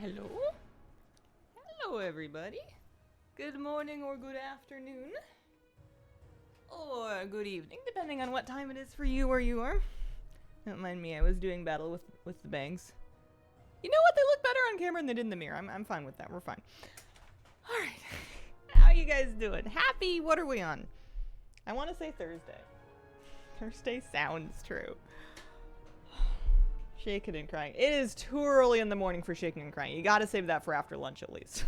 Hello? Hello, everybody. Good morning or good afternoon. Or good evening, depending on what time it is for you where you are. Don't mind me, I was doing battle with the bangs. You know what? They look better on camera than they did in the mirror. I'm fine with that. We're fine. Alright. How you guys doing? Happy, what are we on? I want to say Thursday. Thursday sounds true. Shaking and crying. It is too early in the morning for shaking and crying. You gotta save that for after lunch at least.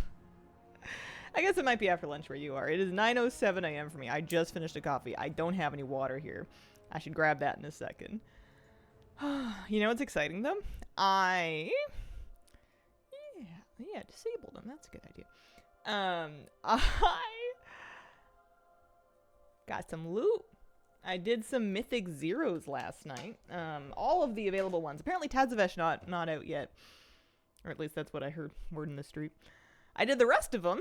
I guess it might be after lunch where you are. It is 9:07 a.m. for me. I just finished a coffee. I don't have any water here. I should grab that in a second. You know what's exciting though? Yeah, disabled them. That's a good idea. I got some loot. I did some Mythic Zeros last night. All of the available ones. Apparently Tazavesh not out yet. Or at least that's what I heard word in the street. I did the rest of them,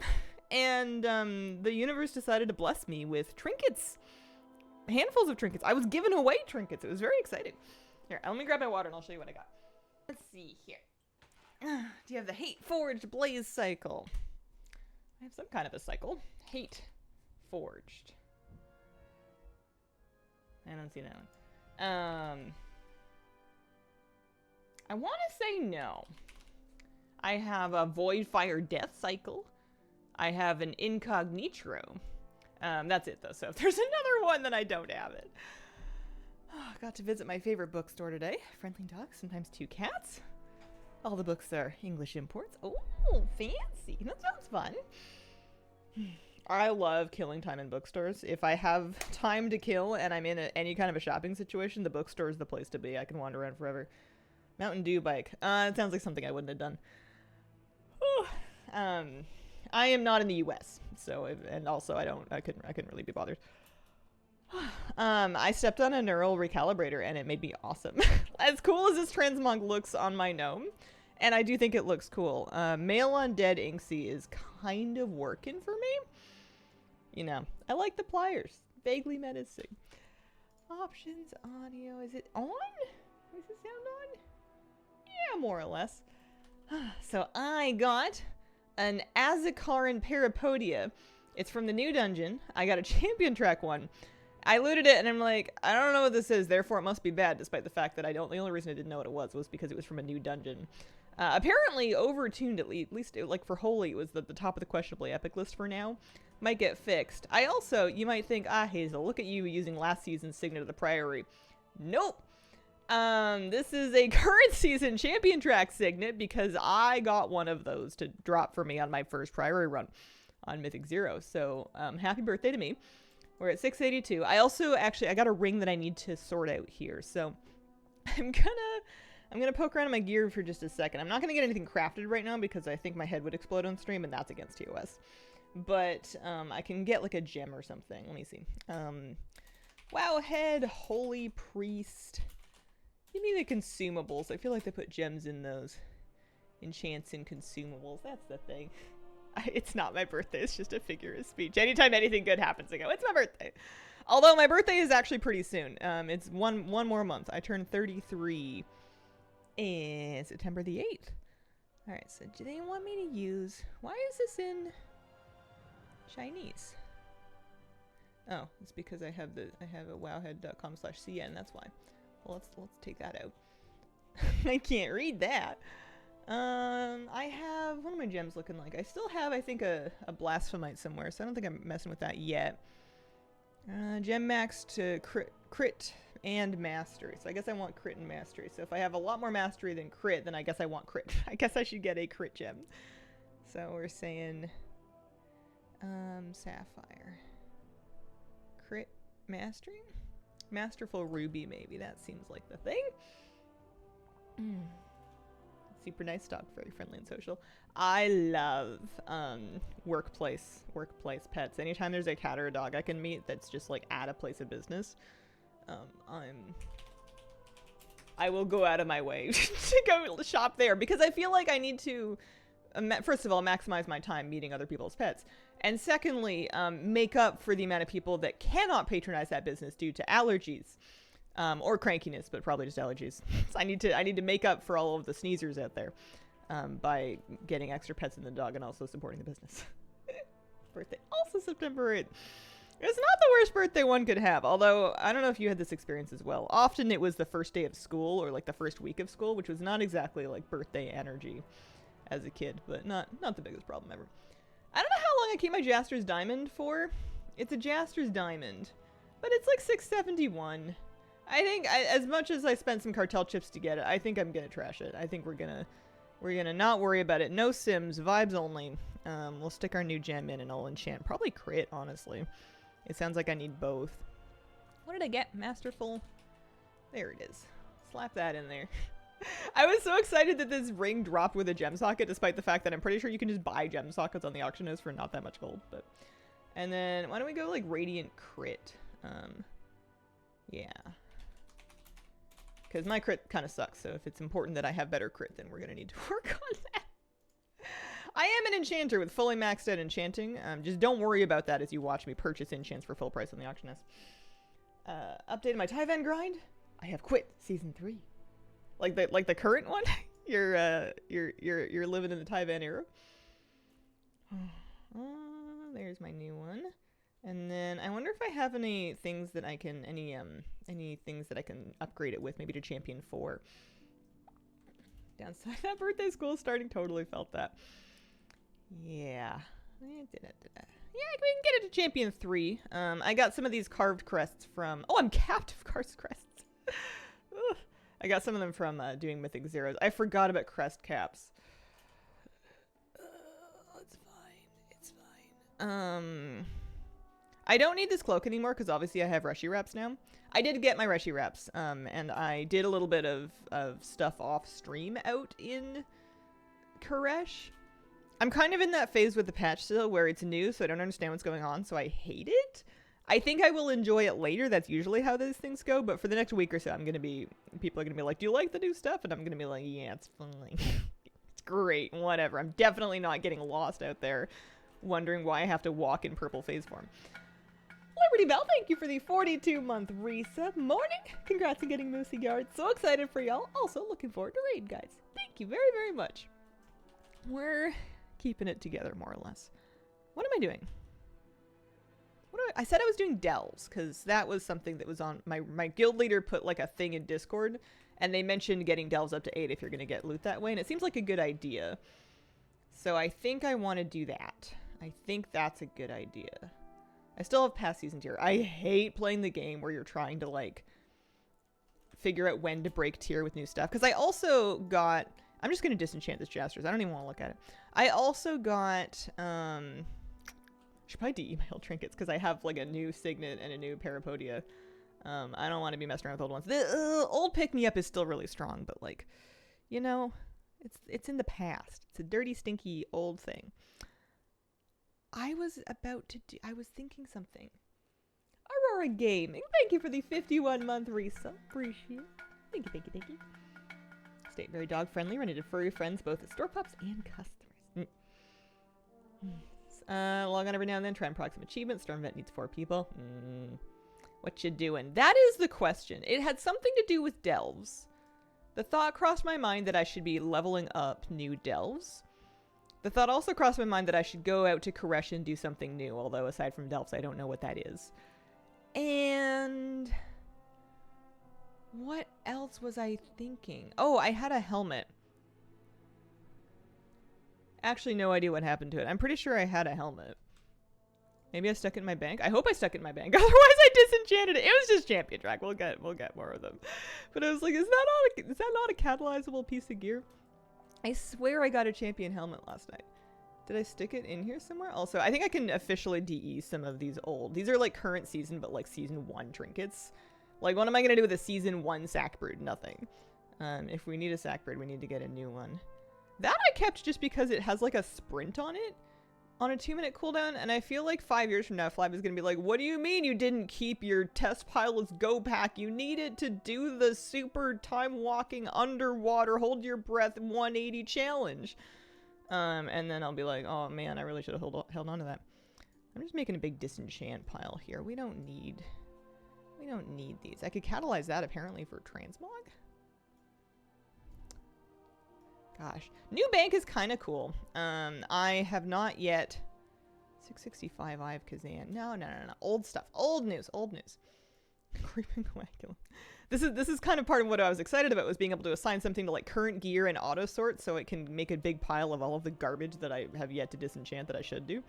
and the universe decided to bless me with trinkets. Handfuls of trinkets. I was giving away trinkets. It was very exciting. Here, let me grab my water and I'll show you what I got. Let's see here. Do you have the Hate Forged Blaze Cycle? I have some kind of a cycle. Hate Forged. I don't see that one. I want to say no. I have a Voidfire Death Cycle. I have an Incognitro. That's it though, so if there's another one, then I don't have it. Oh, got to visit my favorite bookstore today. Friendly Dog, sometimes 2 cats. All the books are English imports. Oh, fancy. That sounds fun. I love killing time in bookstores. If I have time to kill and I'm in any kind of a shopping situation, the bookstore is the place to be. I can wander around forever. Mountain Dew bike. It sounds like something I wouldn't have done. I am not in the U.S., so and also I couldn't really be bothered. I stepped on a neural recalibrator and it made me awesome. As cool as this transmog looks on my gnome, and I do think it looks cool. Male Undead Inksy is kind of working for me. You know, I like the pliers. Vaguely menacing. Options, audio, is it on? Is the sound on? Yeah, more or less. So I got an Azakaran Parapodia. It's from the new dungeon. I got a champion track one. I looted it and I'm like, I don't know what this is, therefore it must be bad, despite the fact that the only reason I didn't know what it was because it was from a new dungeon. Apparently overtuned at least like for Holy, it was the top of the questionably epic list for now. Might get fixed. I also, you might think, Hazel, look at you using last season's Signet of the Priory. Nope. This is a current season champion track signet because I got one of those to drop for me on my first Priory run on Mythic Zero. So, happy birthday to me. We're at 682. I also I got a ring that I need to sort out here. So I'm gonna poke around in my gear for just a second. I'm not gonna get anything crafted right now because I think my head would explode on stream and that's against TOS. But, I can get like a gem or something. Let me see. Wowhead, Holy Priest. Give me the consumables. I feel like they put gems in those. Enchants and consumables. That's the thing. It's not my birthday. It's just a figure of speech. Anytime anything good happens, I go, it's my birthday. Although my birthday is actually pretty soon. It's one more month. I turn 33 in September the 8th. Alright, so do they want me to use... Why is this in Chinese? Oh, it's because I have a wowhead.com/cn. That's why. Well, let's take that out. I can't read that. I have, what are my gems looking like? I still have, I think, a blasphemite somewhere, so I don't think I'm messing with that yet. Gem max to crit and mastery. So I guess I want crit and mastery. So if I have a lot more mastery than crit, then I guess I want crit. I guess I should get a crit gem. So we're saying, sapphire. Crit mastery? Masterful ruby, maybe. That seems like the thing. Super nice dog, very friendly and social. I love workplace pets. Anytime there's a cat or a dog I can meet that's just like at a place of business, I will go out of my way to go shop there because I feel like I need to, first of all, maximize my time meeting other people's pets, and secondly, make up for the amount of people that cannot patronize that business due to allergies. Or crankiness, but probably just allergies. So I need to make up for all of the sneezers out there. by getting extra pets in the dog and also supporting the business. Birthday also September 8th. It's not the worst birthday one could have, although I don't know if you had this experience as well. Often it was the first day of school or like the first week of school, which was not exactly like birthday energy as a kid, but not the biggest problem ever. I don't know how long I keep my Jaster's Diamond for. It's a Jaster's Diamond, but it's like $6.71. I think as much as I spent some cartel chips to get it, I think I'm gonna trash it. I think we're gonna not worry about it. No Sims, vibes only. We'll stick our new gem in and I'll enchant. Probably crit, honestly. It sounds like I need both. What did I get? Masterful. There it is. Slap that in there. I was so excited that this ring dropped with a gem socket, despite the fact that I'm pretty sure you can just buy gem sockets on the auction house for not that much gold. But, and then why don't we go like Radiant Crit? Yeah. Because my crit kind of sucks, so if it's important that I have better crit, then we're going to need to work on that. I am an enchanter with fully maxed out enchanting. Just don't worry about that as you watch me purchase enchants for full price on the auction house. Updated my Tyvan grind. I have quit season 3. Like the current one. You're living in the Tyvan era. There's my new one. And then I wonder if I have any things that I can any things that I can upgrade it with, maybe to champion 4. Downside, that birthday school starting, totally felt that. Yeah. Yeah, we can get it to champion 3. I got some of these carved crests from... Oh, I'm capped of carved crests. I got some of them from doing Mythic Zeros. I forgot about crest caps. It's fine. It's fine. I don't need this cloak anymore because obviously I have Reshi wraps now. I did get my Reshi wraps, and I did a little bit of stuff off stream out in Koresh. I'm kind of in that phase with the patch still where it's new, so I don't understand what's going on, so I hate it. I think I will enjoy it later. That's usually how these things go, but for the next week or so, people are going to be like, do you like the new stuff? And I'm going to be like, yeah, it's fine. It's great, whatever. I'm definitely not getting lost out there wondering why I have to walk in purple phase form. Liberty Bell, thank you for the 42-month resub. Morning! Congrats on getting Moosey Guard. So excited for y'all. Also looking forward to raid, guys. Thank you very, very much. We're keeping it together, more or less. What am I doing? I said I was doing delves, because that was something that was on... My guild leader put like a thing in Discord, and they mentioned getting delves up to 8 if you're going to get loot that way, and it seems like a good idea. So I think I want to do that. I think that's a good idea. I still have past season tier. I hate playing the game where you're trying to, like, figure out when to break tier with new stuff. Because I also got... I'm just going to disenchant this Jaster's. I don't even want to look at it. I also got... I should probably de-email trinkets because I have, like, a new Signet and a new Parapodia. I don't want to be messing around with old ones. The old pick-me-up is still really strong, but, like, you know, it's in the past. It's a dirty, stinky, old thing. I was thinking something. Aurora Gaming, thank you for the 51-month resub. Appreciate it. Thank you. Stay very dog friendly. Run into furry friends both as store pups and customers. Log on every now and then. Try and proc some achievements. Stormvet needs 4 people. What you doing? That is the question. It had something to do with delves. The thought crossed my mind that I should be leveling up new delves. The thought also crossed my mind that I should go out to Koresh and do something new, although aside from delves, I don't know what that is. And what else was I thinking? Oh, I had a helmet. Actually, no idea what happened to it. I'm pretty sure I had a helmet. Maybe I stuck it in my bank. I hope I stuck it in my bank. Otherwise, I disenchanted it. It was just champion track. We'll get more of them. But I was like, is that not a catalyzable piece of gear? I swear I got a champion helmet last night. Did I stick it in here somewhere? Also, I think I can officially DE some of these old. These are like current season, but like season 1 trinkets. Like, what am I going to do with a season 1 sack brood? Nothing. If we need a sack brood, we need to get a new one. That I kept just because it has like a sprint on it. On a 2-minute cooldown, and I feel like 5 years from now, Flab is going to be like, what do you mean you didn't keep your test pilot's go pack? You needed to do the super time-walking underwater, hold your breath 180 challenge. And then I'll be like, oh man, I really should have held on to that. I'm just making a big disenchant pile here. We don't need these. I could catalyze that apparently for transmog. Gosh. New bank is kind of cool. I have not yet... 665 I have Kazan. No. Old stuff. Old news. Creeping coagulum. This is kind of part of what I was excited about, was being able to assign something to like current gear and auto sort, so it can make a big pile of all of the garbage that I have yet to disenchant that I should do.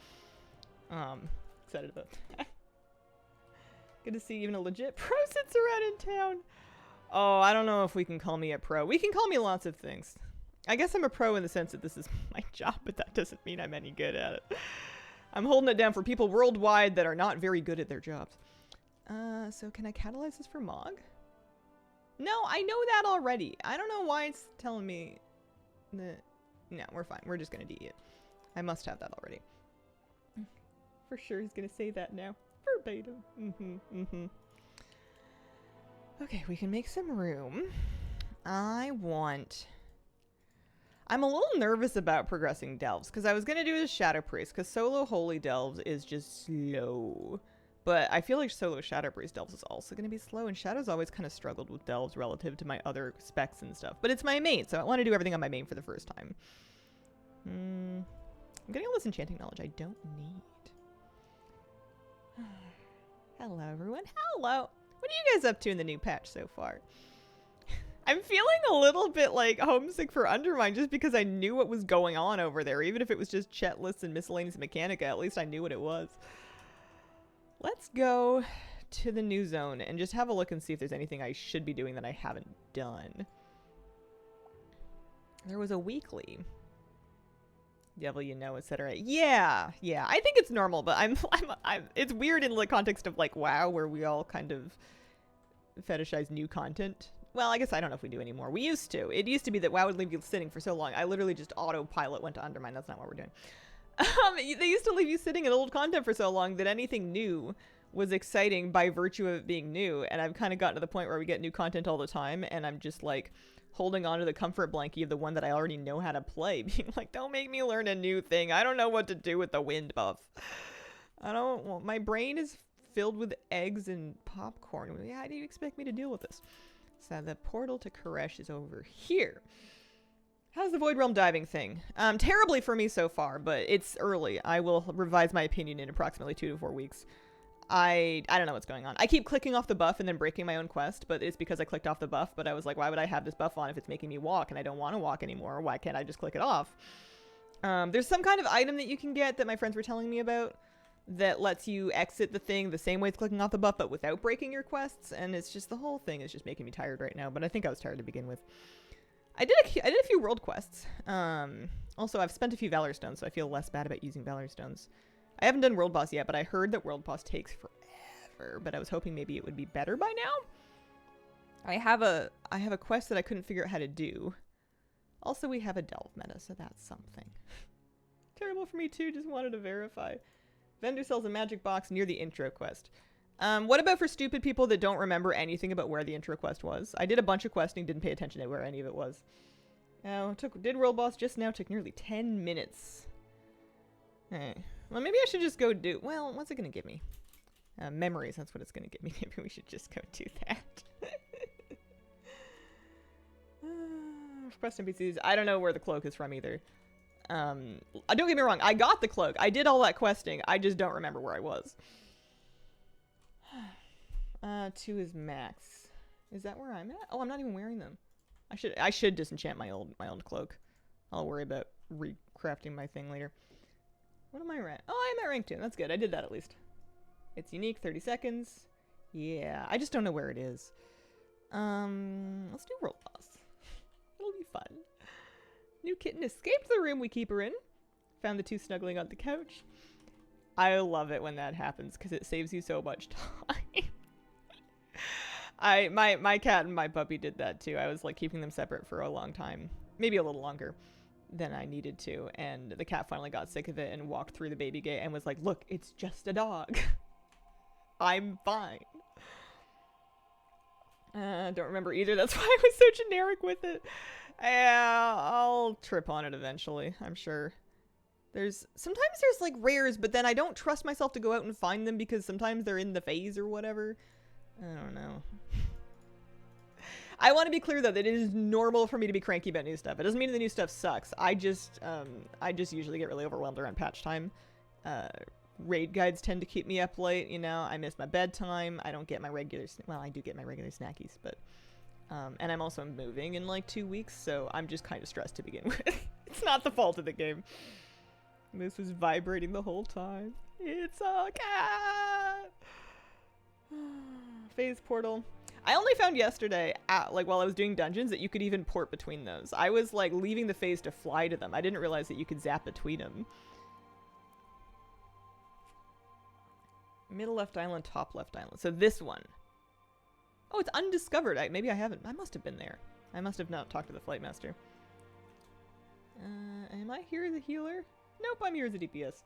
Excited about that. Good to see even a legit pro sits around in town. Oh, I don't know if we can call me a pro. We can call me lots of things. I guess I'm a pro in the sense that this is my job, but that doesn't mean I'm any good at it. I'm holding it down for people worldwide that are not very good at their jobs. So can I catalyze this for Mog? No, I know that already. I don't know why it's telling me that... No, we're fine. We're just going to DE it. I must have that already. For sure he's going to say that now. Verbatim. Okay, we can make some room. I'm a little nervous about progressing Delves, because I was going to do the Shadow Priest, because solo Holy Delves is just slow. But I feel like solo Shadow Priest Delves is also going to be slow, and Shadow's always kind of struggled with Delves relative to my other specs and stuff. But it's my main, so I want to do everything on my main for the first time. I'm getting all this enchanting knowledge I don't need. Hello, everyone. Hello. What are you guys up to in the new patch so far? I'm feeling a little bit like homesick for Undermine just because I knew what was going on over there. Even if it was just chat lists and miscellaneous mechanica, at least I knew what it was. Let's go to the new zone and just have a look and see if there's anything I should be doing that I haven't done. There was a weekly. Devil, you know, etc. Yeah. I think it's normal, but I'm it's weird in the context of like WoW, where we all kind of fetishize new content. Well, I guess I don't know if we do anymore. We used to. It used to be that WoW would leave you sitting for so long. I literally just autopilot went to Undermine. That's not what we're doing. They used to leave you sitting in old content for so long that anything new was exciting by virtue of it being new. And I've kind of gotten to the point where we get new content all the time, and I'm just like holding on to the comfort blanket of the one that I already know how to play, being like, don't make me learn a new thing. I don't know what to do with the wind buff. Well, my brain is filled with eggs and popcorn. How do you expect me to deal with this? So the portal to Koresh is over here. How's the Void Realm diving thing? Terribly for me so far, but it's early. I will revise my opinion in approximately 2 to 4 weeks. I don't know what's going on. I keep clicking off the buff and then breaking my own quest, but it's because I clicked off the buff. But I was like, why would I have this buff on if it's making me walk and I don't want to walk anymore? Why can't I just click it off? There's some kind of item that you can get that my friends were telling me about that lets you exit the thing the same way as clicking off the buff, but without breaking your quests. And it's just, the whole thing is just making me tired right now. But I think I was tired to begin with. I did a few world quests. Also, I've spent a few Valor Stones, so I feel less bad about using Valor Stones. I haven't done World Boss yet, but I heard that World Boss takes forever. But I was hoping maybe it would be better by now. I have a quest that I couldn't figure out how to do. Also, we have a Delve meta, so that's something. Terrible for me too, just wanted to verify. Vendor sells a magic box near the intro quest. What about for stupid people that don't remember anything about where the intro quest was? I did a bunch of questing, didn't pay attention to where any of it was. Did World Boss just now, took nearly 10 minutes. Alright. Well, maybe I should just go do... Well, what's it going to give me? Memories, that's what it's going to give me. Maybe we should just go do that. Quest NPCs. I don't know where the cloak is from either. Don't get me wrong. I got the cloak. I did all that questing. I just don't remember where I was. 2 is max. Is that where I'm at? Oh, I'm not even wearing them. I should disenchant my old cloak. I'll worry about recrafting my thing later. What am I at? Oh, I'm at rank 2. That's good. I did that at least. It's unique, 30 seconds. Yeah, I just don't know where it is. Let's do World Boss. It'll be fun. New kitten escaped the room we keep her in. Found the 2 snuggling on the couch. I love it when that happens because it saves you so much time. My cat and my puppy did that too. I was like keeping them separate for a long time. Maybe a little longer than I needed to, and the cat finally got sick of it and walked through the baby gate and was like, look, it's just a dog. I'm fine. Don't remember either. That's why I was so generic with it. Yeah, I'll trip on it eventually, I'm sure. Sometimes there's like rares, but then I don't trust myself to go out and find them because sometimes they're in the phase or whatever. I don't know. I want to be clear though that it is normal for me to be cranky about new stuff. It doesn't mean the new stuff sucks. I just usually get really overwhelmed around patch time. Raid guides tend to keep me up late, you know. I miss my bedtime. I don't get my regular, well, I do get my regular snackies, but and I'm also moving in like 2 weeks, so I'm just kind of stressed to begin with. It's not the fault of the game. This was vibrating the whole time. It's a cat. Phase portal. I only found yesterday, like while I was doing dungeons, that you could even port between those. I was like leaving the phase to fly to them. I didn't realize that you could zap between them. Middle left island, top left island. So this one. Oh, it's undiscovered. Maybe I haven't. I must have been there. I must have not talked to the flight master. Am I here as a healer? Nope, I'm here as a DPS.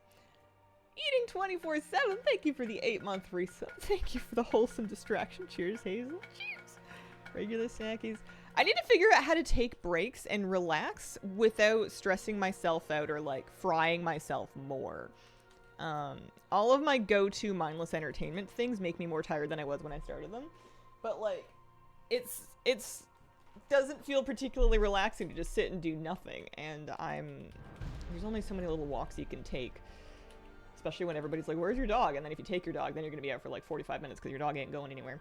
Eating 24/7. Thank you for the 8-month resub. Thank you for the wholesome distraction. Cheers, Hazel. Cheers. Regular snackies. I need to figure out how to take breaks and relax without stressing myself out or like frying myself more. All of my go-to mindless entertainment things make me more tired than I was when I started them. But like, it's doesn't feel particularly relaxing to just sit and do nothing. And there's only so many little walks you can take. Especially when everybody's like, where's your dog? And then if you take your dog, then you're going to be out for like 45 minutes because your dog ain't going anywhere.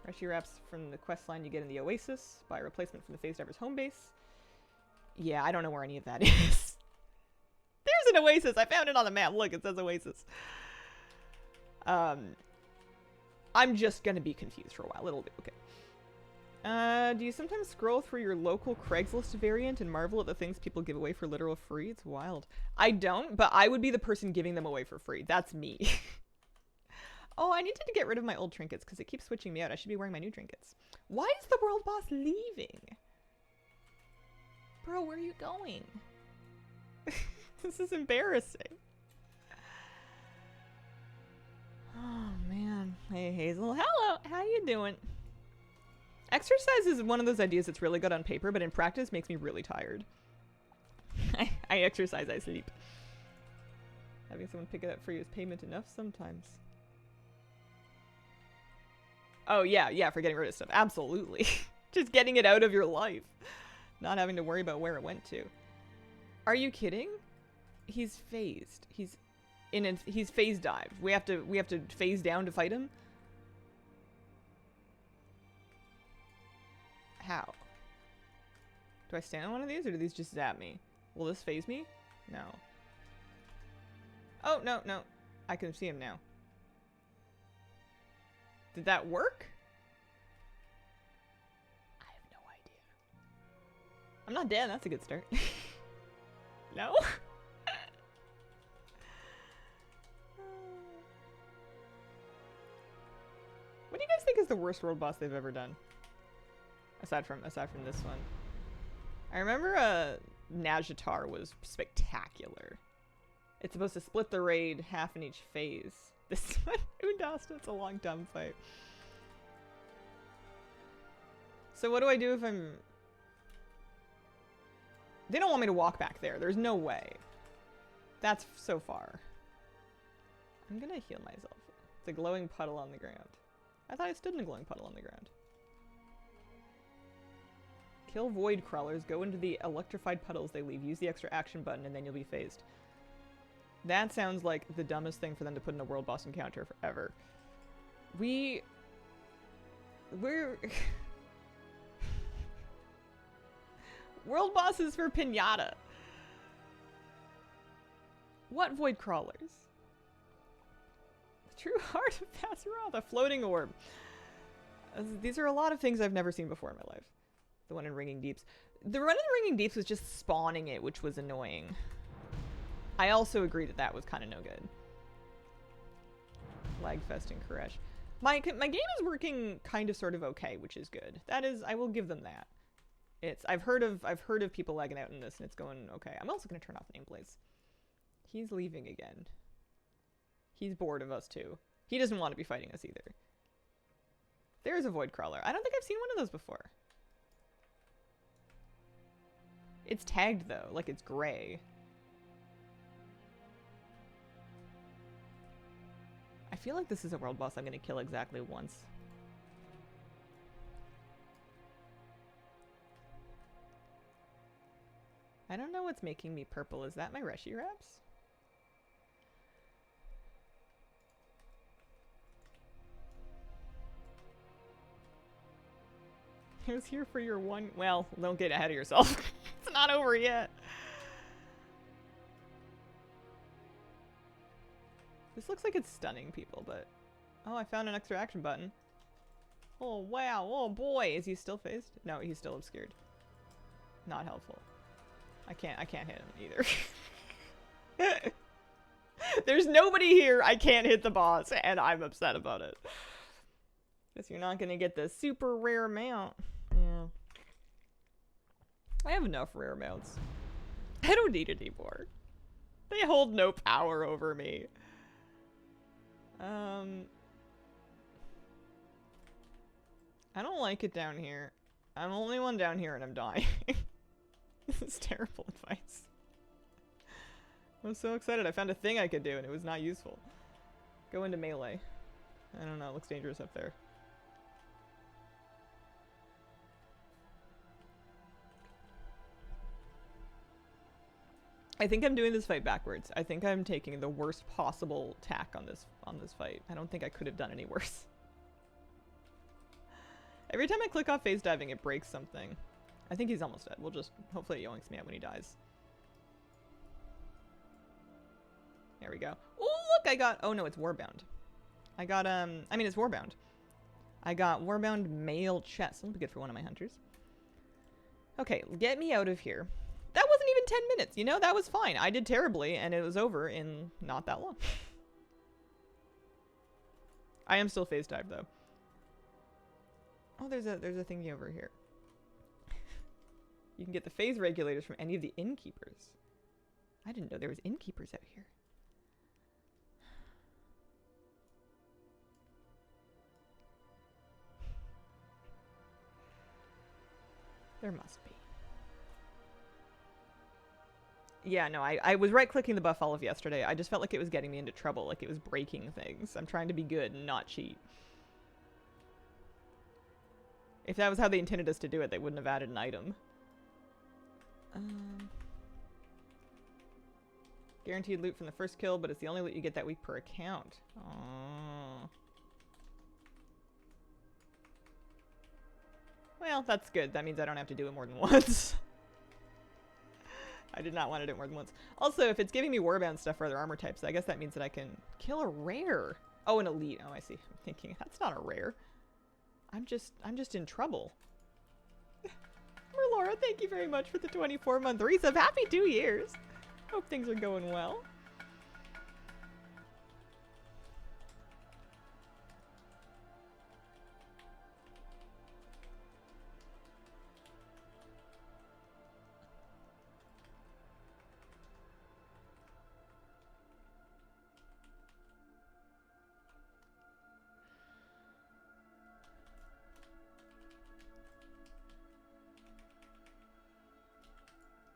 Rescue wraps from the quest line you get in the Oasis. Buy a replacement from the Phase Diver's home base. Yeah, I don't know where any of that is. There's an Oasis. I found it on the map. Look, it says Oasis. I'm just going to be confused for a while. It'll be okay. Do you sometimes scroll through your local Craigslist variant and marvel at the things people give away for literal free? It's wild. I don't, but I would be the person giving them away for free. That's me. Oh, I needed to get rid of my old trinkets because it keeps switching me out. I should be wearing my new trinkets. Why is the world boss leaving? Bro, where are you going? This is embarrassing. Oh, man. Hey, Hazel. Hello. How you doing? Exercise is one of those ideas that's really good on paper, but in practice makes me really tired. I exercise, I sleep. Having someone pick it up for you is payment enough sometimes. Oh, yeah, for getting rid of stuff. Absolutely. Just getting it out of your life. Not having to worry about where it went to. Are you kidding? He's phased. He's phase dived. We have to phase down to fight him? How? Do I stand on one of these, or do these just zap me? Will this phase me? No. Oh, no. I can see him now. Did that work? I have no idea. I'm not dead. That's a good start. No? What do you guys think is the worst world boss they've ever done? Aside from this one. I remember Nazjatar was spectacular. It's supposed to split the raid half in each phase. This one, Undasta, it's a long dumb fight. So what do I do if I'm... They don't want me to walk back there. There's no way. That's so far. I'm gonna heal myself. It's a glowing puddle on the ground. I thought I stood in a glowing puddle on the ground. Kill void crawlers, go into the electrified puddles they leave, use the extra action button, and then you'll be phased. That sounds like the dumbest thing for them to put in a world boss encounter forever. We're... World bosses for Pinata. What void crawlers? The true heart of Passerah, the floating orb. These are a lot of things I've never seen before in my life. The one in Ringing Deeps. The one in the Ringing Deeps was just spawning it, which was annoying. I also agree that that was kind of no good. Lagfest and Koresh. My game is working kind of sort of okay, which is good. That is, I will give them that. I've heard of people lagging out in this, and it's going okay. I'm also going to turn off nameplates. He's leaving again. He's bored of us too. He doesn't want to be fighting us either. There's a void crawler. I don't think I've seen one of those before. It's tagged though, like it's gray. I feel like this is a world boss I'm going to kill exactly once. I don't know what's making me purple. Is that my Reshiwraps? I was here for your one... Well, don't get ahead of yourself. It's not over yet. This looks like it's stunning people, but... Oh, I found an extra action button. Oh, wow. Oh, boy. Is he still phased? No, he's still obscured. Not helpful. I can't hit him either. There's nobody here. I can't hit the boss, and I'm upset about it. Guess you're not gonna get the super rare mount. Yeah. I have enough rare mounts. I don't need any more. They hold no power over me. I don't like it down here. I'm the only one down here and I'm dying. This is terrible advice. I was so excited. I found a thing I could do and it was not useful. Go into melee. I don't know. It looks dangerous up there. I think I'm doing this fight backwards. I think I'm taking the worst possible tack on this fight. I don't think I could have done any worse. Every time I click off phase diving, it breaks something. I think he's almost dead. We'll just hopefully it yoinks me out when he dies. There we go. Oh, look, I got... Oh, no, it's Warbound. I got, I mean, it's Warbound. I got Warbound male chest. That'll be good for one of my hunters. Okay, get me out of here. That wasn't even 10 minutes, you know? That was fine. I did terribly, and it was over in not that long. I am still phase dive, though. Oh, there's a thingy over here. You can get the phase regulators from any of the innkeepers. I didn't know there was innkeepers out here. There must be. Yeah, no, I was right-clicking the buff all of yesterday. I just felt like it was getting me into trouble, like it was breaking things. I'm trying to be good and not cheat. If that was how they intended us to do it, they wouldn't have added an item. Guaranteed loot from the first kill, but it's the only loot you get that week per account. Oh. Well, that's good. That means I don't have to do it more than once. I did not want to do it more than once. Also, if it's giving me warbound stuff for other armor types, I guess that means that I can kill a rare. Oh, an elite. Oh, I see. I'm thinking that's not a rare. I'm just in trouble. Merlora, thank you very much for the 24-month resub. Happy 2 years. Hope things are going well.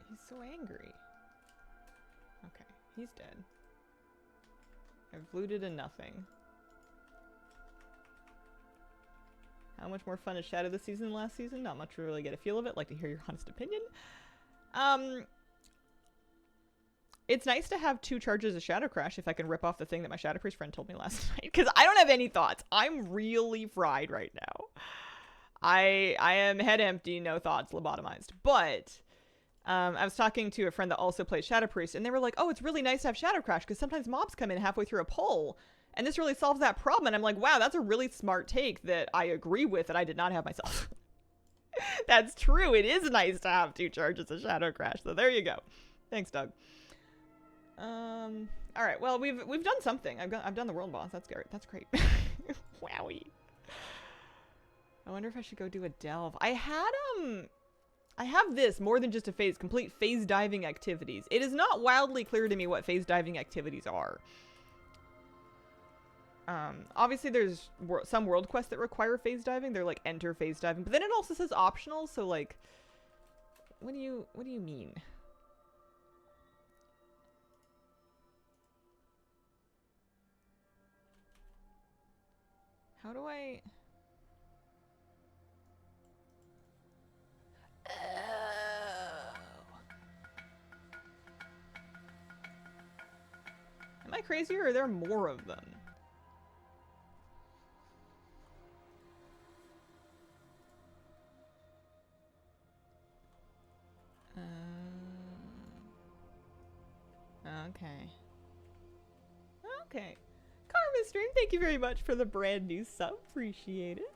He's so angry. Okay, he's dead. I've looted a nothing. How much more fun is Shadow this season than last season? Not much to really get a feel of it. Like to hear your honest opinion. It's nice to have 2 charges of Shadow Crash if I can rip off the thing that my Shadow Priest friend told me last night. Because I don't have any thoughts. I'm really fried right now. I am head empty, no thoughts, lobotomized. But I was talking to a friend that also plays Shadow Priest, and they were like, oh, it's really nice to have Shadow Crash because sometimes mobs come in halfway through a pull. And this really solves that problem. And I'm like, wow, that's a really smart take that I agree with that I did not have myself. That's true. It is nice to have 2 charges of Shadow Crash. So there you go. Thanks, Doug. All right. Well, we've done something. I've done the world boss. That's great. That's great. Wowie. I wonder if I should go do a delve. I have this more than just a phase. Complete phase diving activities. It is not wildly clear to me what phase diving activities are. Obviously there's some world quests that require phase diving. They're like enter phase diving, but then it also says optional. So like, what do you mean? How do I? Oh. crazy, or are there more of them? Okay. Okay. Karma Stream, thank you very much for the brand new sub. Appreciate it.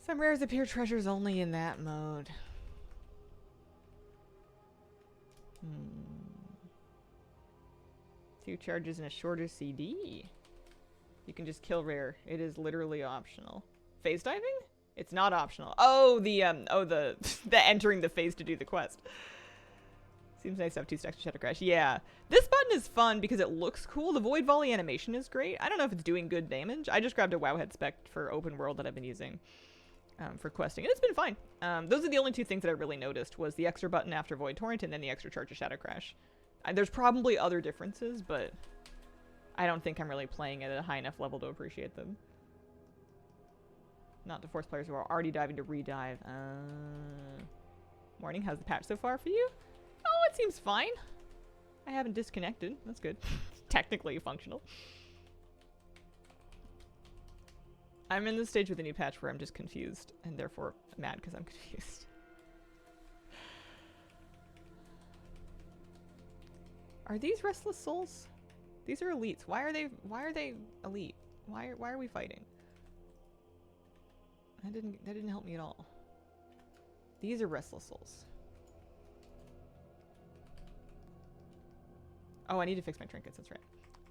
Some rares appear treasures only in that mode. Hmm. 2 charges and a shorter CD. You can just kill rare. It is literally optional. Phase diving? It's not optional. Oh, the the entering the phase to do the quest. Seems nice to have 2 stacks of Shadow Crash. Yeah. This button is fun because it looks cool. The Void Volley animation is great. I don't know if it's doing good damage. I just grabbed a Wowhead spec for open world that I've been using for questing, and it's been fine. Those are the only 2 things that I really noticed, was the extra button after Void Torrent and then the extra charge of Shadow Crash. There's probably other differences, but I don't think I'm really playing at a high enough level to appreciate them. Not to force players who are already diving to redive. Morning, how's the patch so far for you? Oh, it seems fine. I haven't disconnected. That's good. Technically functional. I'm in the stage with the new patch where I'm just confused, and therefore mad because I'm confused. Are these Restless Souls? These are elites. Why are they elite? Why are we fighting? That didn't help me at all. These are Restless Souls. Oh, I need to fix my trinkets, that's right.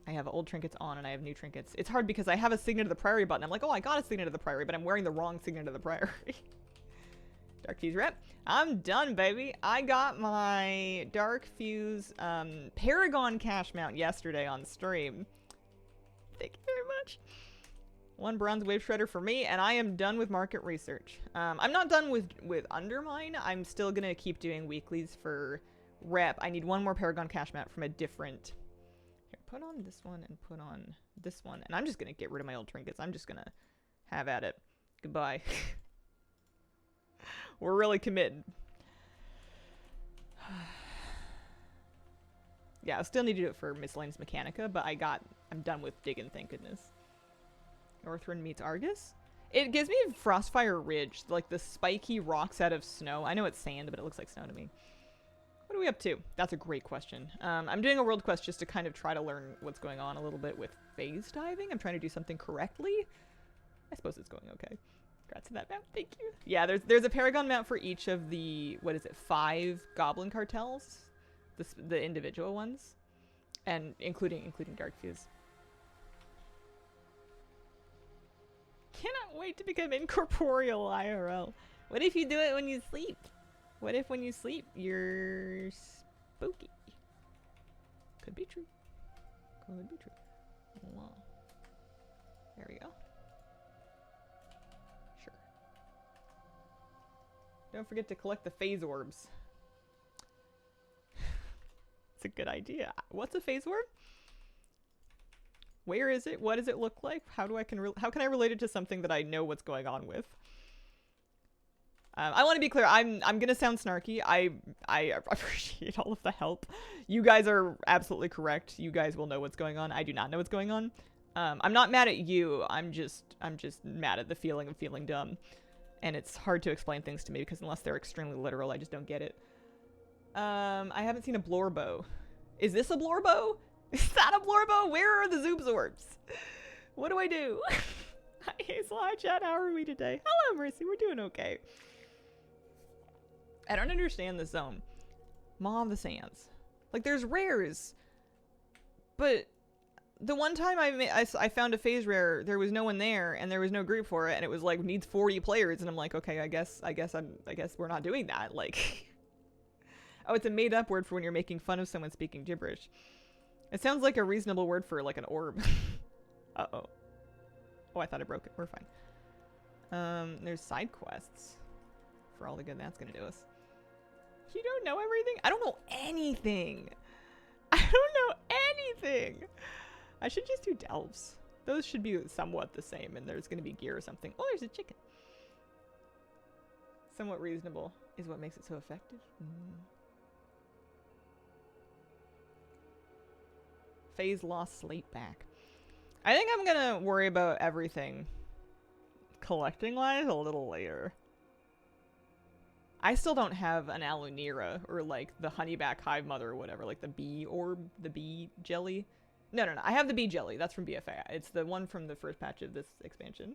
I have old trinkets on and I have new trinkets. It's hard because I have a Signet of the Priory button. I'm like, oh, I got a Signet of the Priory, but I'm wearing the wrong Signet of the Priory. Dark Fuse rep. I'm done, baby. I got my Dark Fuse Paragon cash mount yesterday on stream. Thank you very much. 1 bronze wave shredder for me, and I am done with market research. I'm not done with Undermine. I'm still gonna keep doing weeklies for rep. I need 1 more Paragon cash mount from a different... Here, put on this one and put on this one. And I'm just gonna get rid of my old trinkets. I'm just gonna have at it. Goodbye. We're really committed. Yeah, I still need to do it for Miscellaneous Mechanica, but I'm done with digging, thank goodness. Northrend meets Argus? It gives me Frostfire Ridge, like the spiky rocks out of snow. I know it's sand, but it looks like snow to me. What are we up to? That's a great question. I'm doing a world quest just to kind of try to learn what's going on a little bit with phase diving. I'm trying to do something correctly. I suppose it's going okay. Congrats to that mount. Thank you. Yeah, there's a Paragon mount for each of the, what is it, 5 Goblin cartels? The individual ones. And including Dark Fuse. Cannot wait to become incorporeal IRL. What if you do it when you sleep? What if when you sleep, you're spooky? Could be true. Could be true. Wow. There we go. Sure. Don't forget to collect the phase orbs. It's a good idea. What's a phase orb? Where is it? What does it look like? How can I relate it to something that I know what's going on with? I want to be clear. I'm gonna sound snarky. I appreciate all of the help. You guys are absolutely correct. You guys will know what's going on. I do not know what's going on. I'm not mad at you. I'm just mad at the feeling of feeling dumb, and it's hard to explain things to me because unless they're extremely literal, I just don't get it. I haven't seen a Blorbo. Is this a Blorbo? Is that a Blorbo? Where are the Zoobzorbs? What do I do? Hi Hazel, hi chat. How are we today? Hello Mercy. We're doing okay. I don't understand this zone. Maw of the Sands. Like, there's rares. But the one time I found a phase rare, there was no one there, and there was no group for it, and it was like, needs 40 players, and I'm like, okay, I guess we're not doing that. Like, oh, it's a made-up word for when you're making fun of someone speaking gibberish. It sounds like a reasonable word for, like, an orb. Uh-oh. Oh, I thought I broke it. We're fine. There's side quests. For all the good that's gonna do us. You don't know everything? I don't know anything. I don't know anything. I should just do delves. Those should be somewhat the same, and there's gonna be gear or something. Oh, there's a chicken. Somewhat reasonable is what makes it so effective. Phase lost slate back. I think I'm gonna worry about everything collecting-wise a little later. I still don't have an Alunira or like the honeyback hive mother or whatever, like the bee orb, the bee jelly. No. I have the bee jelly. That's from BFA. It's the one from the first patch of this expansion.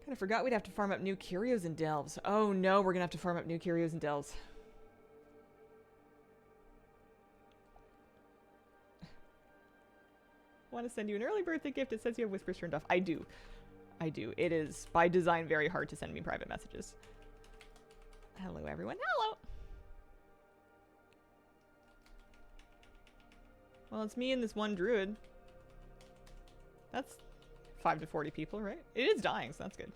Kind of forgot we'd have to farm up new curios and delves. Oh no, we're gonna have to farm up new curios and delves. Want to send you an early birthday gift. It says you have whispers turned off. I do. It is by design very hard to send me private messages. Hello, everyone. Hello. Well, it's me and this one druid. That's 5 to 40 people, right? It is dying, so that's good.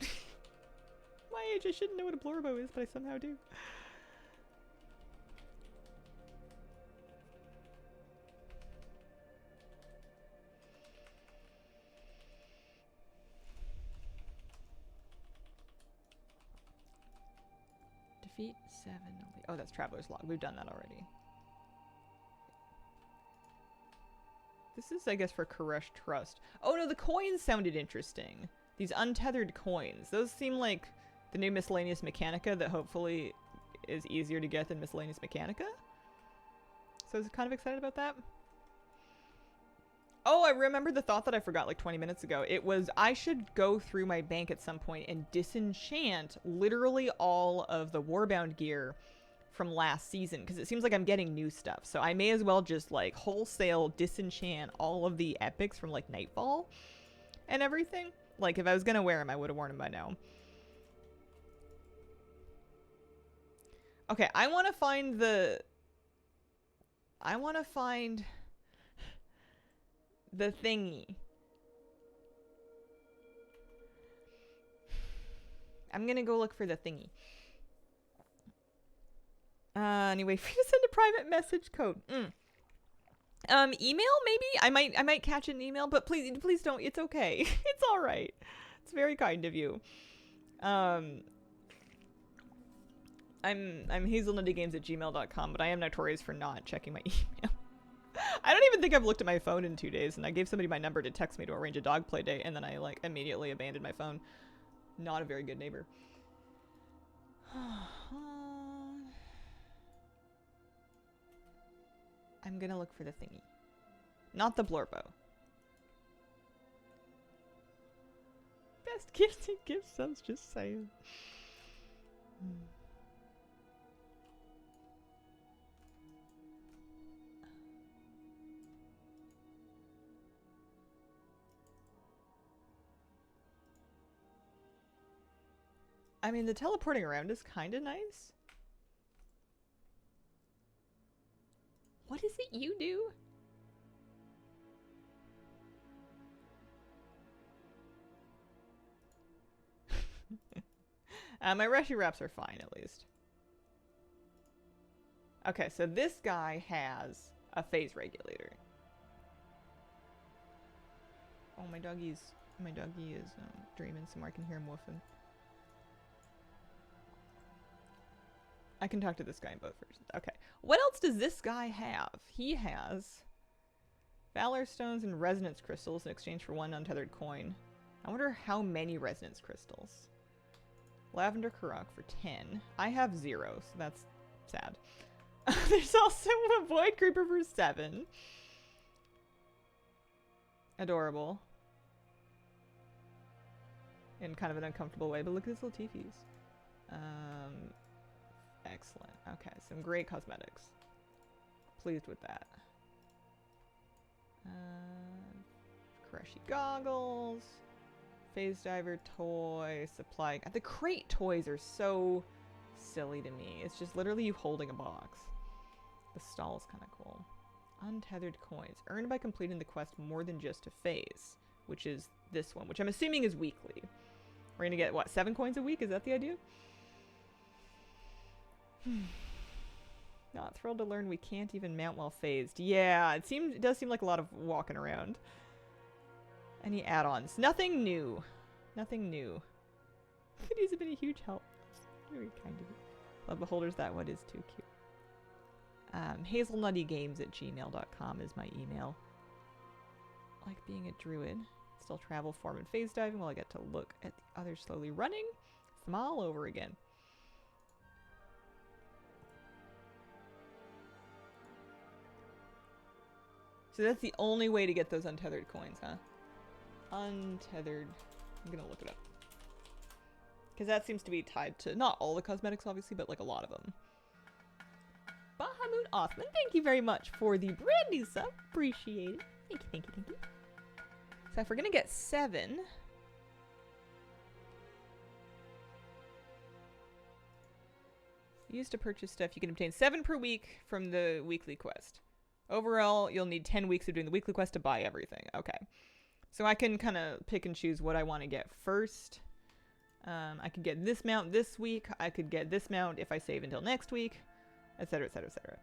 My age, I shouldn't know what a Blorbo is, but I somehow do. Defeat 7. Oh, that's Traveler's Log. We've done that already. This is, I guess, for Koresh Trust. Oh no, the coins sounded interesting. These untethered coins. Those seem like the new Miscellaneous Mechanica that hopefully is easier to get than Miscellaneous Mechanica. So I was kind of excited about that. Oh, I remember the thought that I forgot like 20 minutes ago. It was I should go through my bank at some point and disenchant literally all of the Warbound gear from last season, because it seems like I'm getting new stuff. So I may as well just like wholesale disenchant all of the epics from like Nightfall and everything. Like if I was gonna wear them, I would have worn them by now. Okay, I want to find the thingy. I'm gonna go look for the thingy. Anyway, for you to send a private message code. Email maybe? I might catch an email, but please don't. It's okay. It's all right. It's very kind of you. I'm hazelnuttygames@gmail.com, but I am notorious for not checking my email. I don't even think I've looked at my phone in 2 days, and I gave somebody my number to text me to arrange a dog play date, and then I like immediately abandoned my phone. Not a very good neighbor. I'm gonna look for the thingy. Not the Blorbo. Best gifted gift subs, just saying. I mean, the teleporting around is kind of nice. What is it you do? My Reshi wraps are fine, at least. Okay, so this guy has a phase regulator. Oh, my doggy is dreaming somewhere. I can hear him woofing. I can talk to this guy in both versions. Okay. What else does this guy have? He has Valor Stones and Resonance Crystals in exchange for 1 untethered coin. I wonder how many Resonance Crystals. Lavender Karak for 10. I have 0, so that's sad. There's also a Void Creeper for 7. Adorable. In kind of an uncomfortable way, but look at his little teepees. Excellent. Okay, some great cosmetics. Pleased with that. Koreshi goggles. Phase Diver toy. Supply. The crate toys are so silly to me. It's just literally you holding a box. The stall is kind of cool. Untethered coins. Earned by completing the quest more than just a phase. Which is this one. Which I'm assuming is weekly. We're gonna get, what, 7 coins a week? Is that the idea? Not thrilled to learn we can't even mount while phased. Yeah, it does seem like a lot of walking around. Any add-ons? Nothing new. Nothing new. Videos have been a huge help. Very kind of you. Love beholders, that one is too cute. hazelnuttygames@gmail.com is my email. like being a druid. Still travel, form, and phase diving while I get to look at the others slowly running. It's them all over again. So that's the only way to get those untethered coins, huh? Untethered. I'm gonna look it up. Because that seems to be tied to, not all the cosmetics obviously, but like a lot of them. Bahamut Othman, thank you very much for the brand new sub. Appreciate it. Thank you, thank you, thank you. So if we're gonna get 7... Used to purchase stuff, you can obtain 7 per week from the weekly quest. Overall, you'll need 10 weeks of doing the weekly quest to buy everything. Okay. So I can kind of pick and choose what I want to get first. I could get this mount this week. I could get this mount if I save until next week, etc., etc., etc.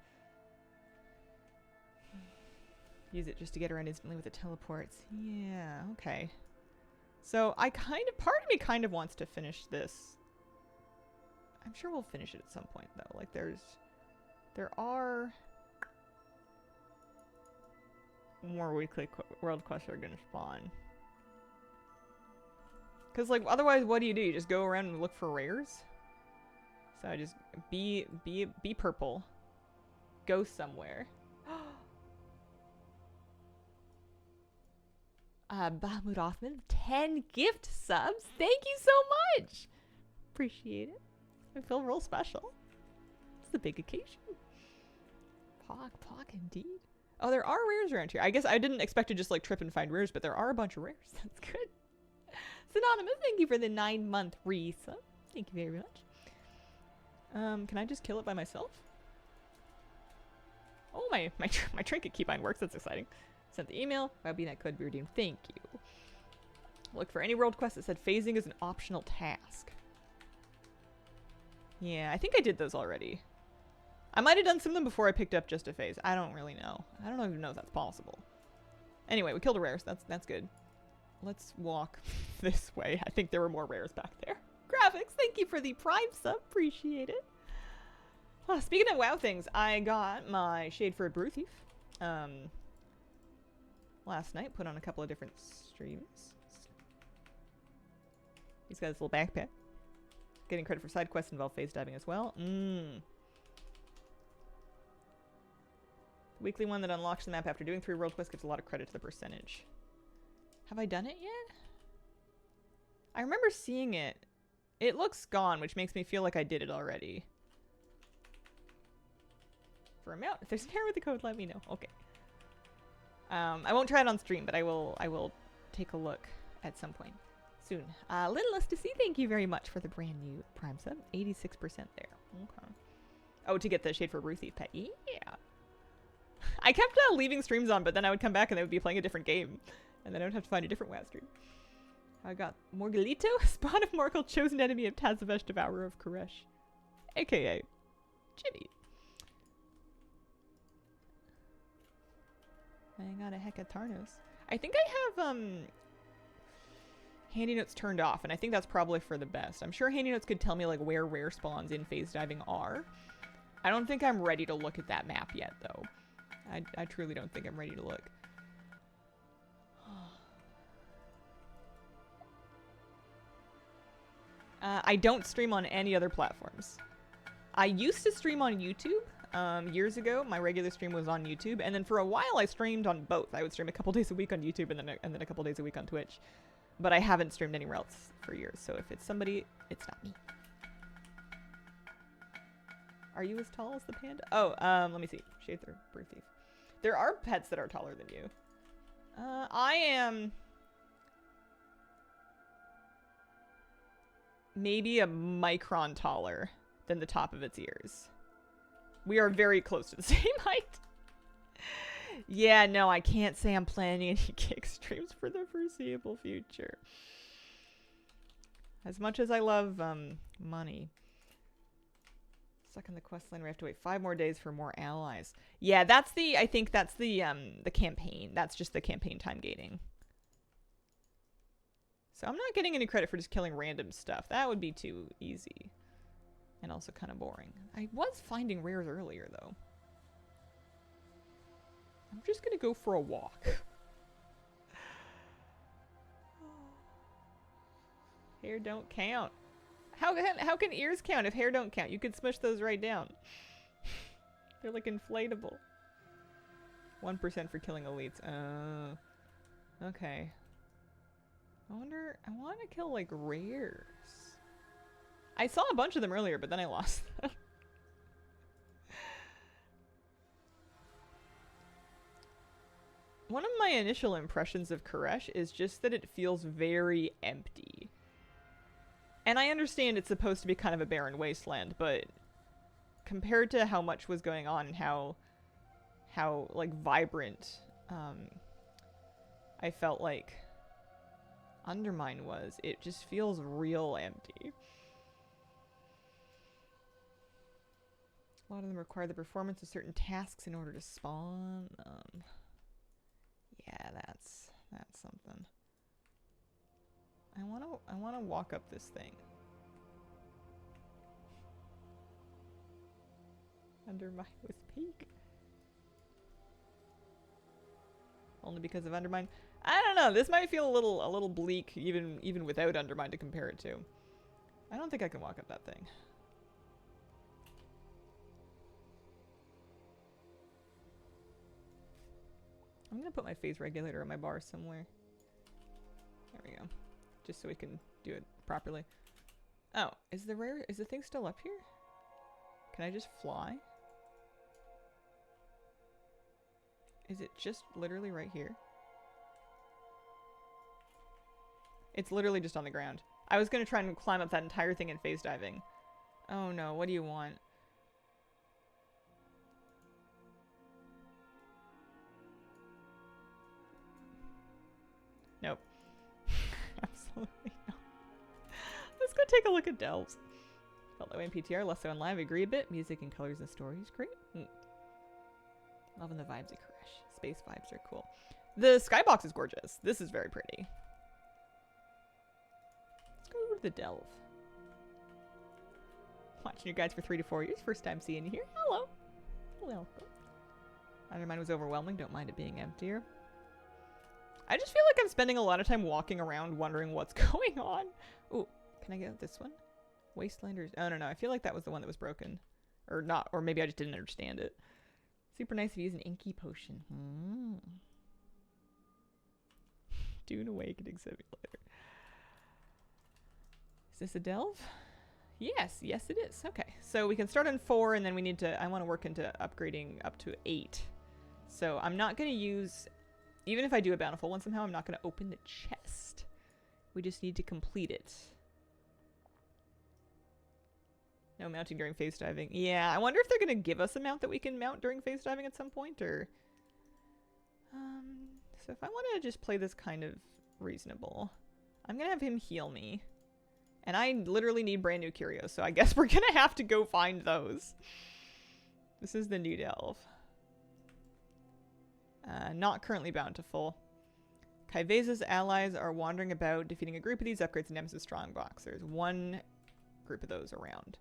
Use it just to get around instantly with the teleports. Yeah, okay. So I kind of, part of me kind of wants to finish this. I'm sure we'll finish it at some point though. Like there are more weekly world quests that are gonna spawn. Cause like otherwise, what do? You just go around and look for rares. So I just be purple. Go somewhere. Bahamut Othman, 10 gift subs. Thank you so much. Appreciate it. I feel real special. It's a big occasion. Pock indeed. Oh, there are rares around here. I guess I didn't expect to just like trip and find rares, but there are a bunch of rares. That's good. Synonymous, thank you for the 9-month resub. Thank you very much. Can I just kill it by myself? Oh, my trinket keybind works. That's exciting. Sent the email. Webbynet code be redeemed. Thank you. Look for any world quest that said phasing is an optional task. Yeah, I think I did those already. I might have done some of them before I picked up just a phase. I don't really know. I don't even know if that's possible. Anyway, we killed a rare, so that's good. Let's walk this way. I think there were more rares back there. Graphics, thank you for the Prime sub. Appreciate it. Speaking of WoW things, I got my Shade for a Brew Thief. Last night, put on a couple of different streams. He's got his little backpack. Getting credit for side quests involve phase diving as well. Weekly one that unlocks the map after doing 3 world quests gives a lot of credit to the percentage. Have I done it yet? I remember seeing it. It looks gone, which makes me feel like I did it already. For a mount. If there's an error with the code, let me know. Okay. I won't try it on stream, but I will take a look at some point soon. Little Us to See, thank you very much for the brand new Prime sub. 86% there. Okay. Oh, to get the Shade for Brew Thief pet. Yeah. I kept leaving streams on, but then I would come back and they would be playing a different game. And then I would have to find a different WoW stream. I got Morgalito, Spawn of Morgul, chosen enemy of Tazavesh, Devourer of Koresh. AKA Jimmy. I got a Hecatarnos. I think I have handy notes turned off, and I think that's probably for the best. I'm sure handy notes could tell me like where rare spawns in phase diving are. I don't think I'm ready to look at that map yet, though. I truly don't think I'm ready to look. I don't stream on any other platforms. I used to stream on YouTube. Years ago, my regular stream was on YouTube, and then for a while I streamed on both. I would stream a couple days a week on YouTube and then a couple days a week on Twitch. But I haven't streamed anywhere else for years, so if it's somebody, it's not me. Are you as tall as the panda? Oh, let me see. Shade for Brew Thief. There are pets that are taller than you. I am maybe a micron taller than the top of its ears. We are very close to the same height. Yeah, no, I can't say I'm planning any kick streams for the foreseeable future. As much as I love money. Stuck in the quest line, we have to wait 5 more days for more allies. Yeah, that's the, I think that's the campaign. That's just the campaign time gating. So I'm not getting any credit for just killing random stuff. That would be too easy. And also kind of boring. I was finding rares earlier, though. I'm just gonna go for a walk. Hair don't count. How can ears count if hair don't count? You could smush those right down. They're like inflatable. 1% for killing elites. Okay. I want to kill like rares. I saw a bunch of them earlier, but then I lost them. One of my initial impressions of Koresh is just that it feels very empty. And I understand it's supposed to be kind of a barren wasteland, but compared to how much was going on and how like vibrant I felt like Undermine was, it just feels real empty. A lot of them require the performance of certain tasks in order to spawn. Yeah, that's something. I wanna walk up this thing. Undermine with peak. Only because of Undermine. I don't know. This might feel a little bleak, even without Undermine to compare it to. I don't think I can walk up that thing. I'm gonna put my phase regulator on my bar somewhere. There we go. Just so we can do it properly. Oh, is the thing still up here? Can I just fly? Is it just literally right here? It's literally just on the ground. I was gonna try and climb up that entire thing in phase diving. Oh no, what do you want? Nope. Absolutely not. Let's go take a look at Delves. Felt that way in PTR, less so in live. Agree a bit. Music and colors and stories. Great. Loving the vibes of Koresh. Space vibes are cool. The skybox is gorgeous. This is very pretty. Let's go to the Delve. Watching you guys for 3 to 4 years. First time seeing you here. Hello. Welcome. Undermine was overwhelming. Don't mind it being emptier. I just feel like I'm spending a lot of time walking around wondering what's going on. Ooh, can I get this one? Wastelanders. Oh, no. I feel like that was the one that was broken. Or not. Or maybe I just didn't understand it. Super nice if you use an inky potion. Dune Awakening Simulator. Is this a delve? Yes. Yes, it is. Okay. So we can start on 4 and then we need to... I want to work into upgrading up to 8. So I'm not going to use... Even if I do a bountiful one somehow, I'm not going to open the chest. We just need to complete it. No mounting during phase diving. Yeah, I wonder if they're going to give us a mount that we can mount during phase diving at some point, or... So if I want to just play this kind of reasonable, I'm going to have him heal me. And I literally need brand new curios, so I guess we're going to have to go find those. This is the new delve. Not currently bountiful. Kaiveza's allies are wandering about, defeating a group of these upgrades in Nemesis Strongbox. There's one group of those around.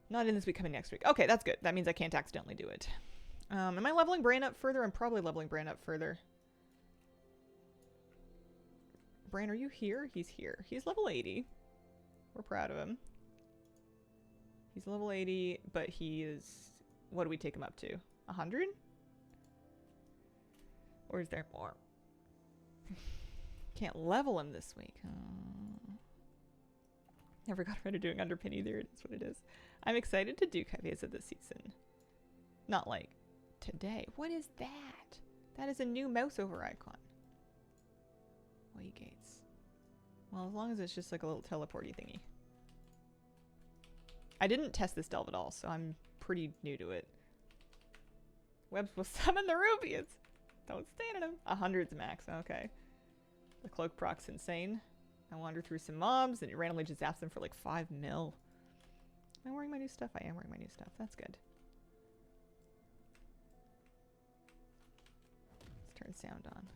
Not in this week, coming next week. Okay, that's good. That means I can't accidentally do it. Am I leveling Bran up further? I'm probably leveling Bran up further. Bran, are you here? He's here. He's level 80. We're proud of him. He's level 80, but he is... What do we take him up to? 100? Or is there more? Can't level him this week. Oh. Never got around to doing Underpin either. It's what it is. I'm excited to do Kaiveza this season. Not like today. What is that? That is a new mouse over icon. Waygates. Well, as long as it's just like a little teleporty thingy. I didn't test this delve at all, so I'm pretty new to it. Webs will summon the rubies. Don't stand in them. 100's max. Okay. The cloak proc's insane. I wander through some mobs and it randomly just zaps them for like 5 mil. Am I wearing my new stuff? I am wearing my new stuff. That's good. Let's turn sound on.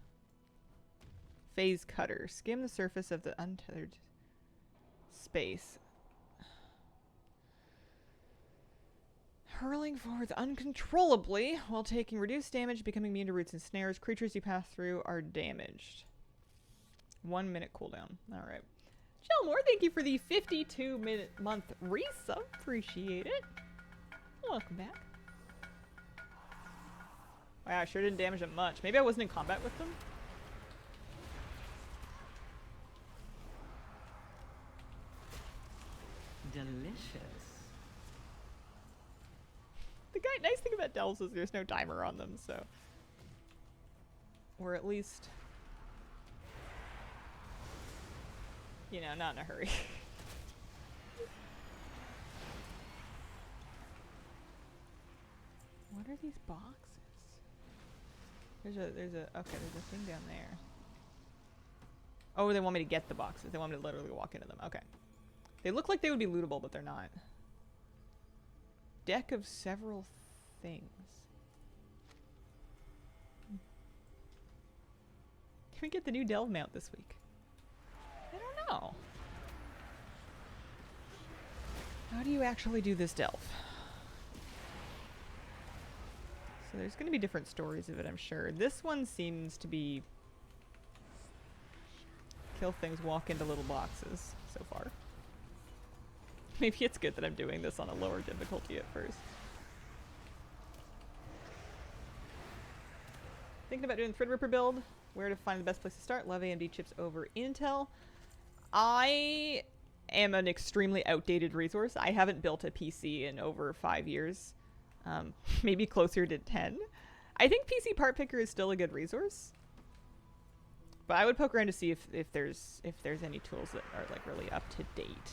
Phase cutter. Skim the surface of the untethered space. Hurling forwards uncontrollably while taking reduced damage, becoming immune to roots and snares. Creatures you pass through are damaged. 1 minute cooldown. Alright. Gilmore, thank you for the 52-month resub. Appreciate it. Welcome back. Wow, I sure didn't damage them much. Maybe I wasn't in combat with them. Delicious. The nice thing about delves is there's no timer on them, so. Or at least, you know, not in a hurry. What are these boxes? There's a thing down there. Oh, they want me to get the boxes. They want me to literally walk into them. Okay. They look like they would be lootable, but they're not. Deck of several things. Can we get the new delve mount this week? I don't know. How do you actually do this delve? So there's going to be different stories of it, I'm sure. This one seems to be kill things, walk into little boxes so far. Maybe it's good that I'm doing this on a lower difficulty at first. Thinking about doing the Threadripper build. Where to find the best place to start? Love AMD chips over Intel. I am an extremely outdated resource. I haven't built a PC in over 5 years. Maybe closer to 10. I think PC Part Picker is still a good resource. But I would poke around to see if there's any tools that are like really up to date.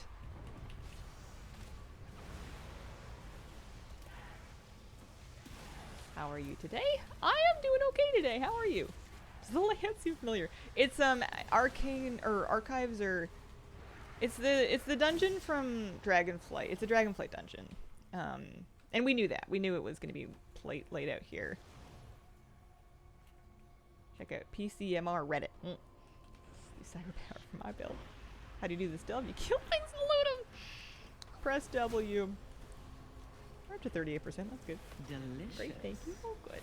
How are you today? I am doing okay today. How are you? Does the layout seem familiar? It's Arcane or Archives, or it's the dungeon from Dragonflight. It's a Dragonflight dungeon. And we knew that. We knew it was going to be laid out here. Check out PCMR Reddit. Use Cyberpower for my build. How do you do this delve? You kill things and loot them. Press W. We're up to 38%. That's good. Delicious. Great, thank you. Oh, good.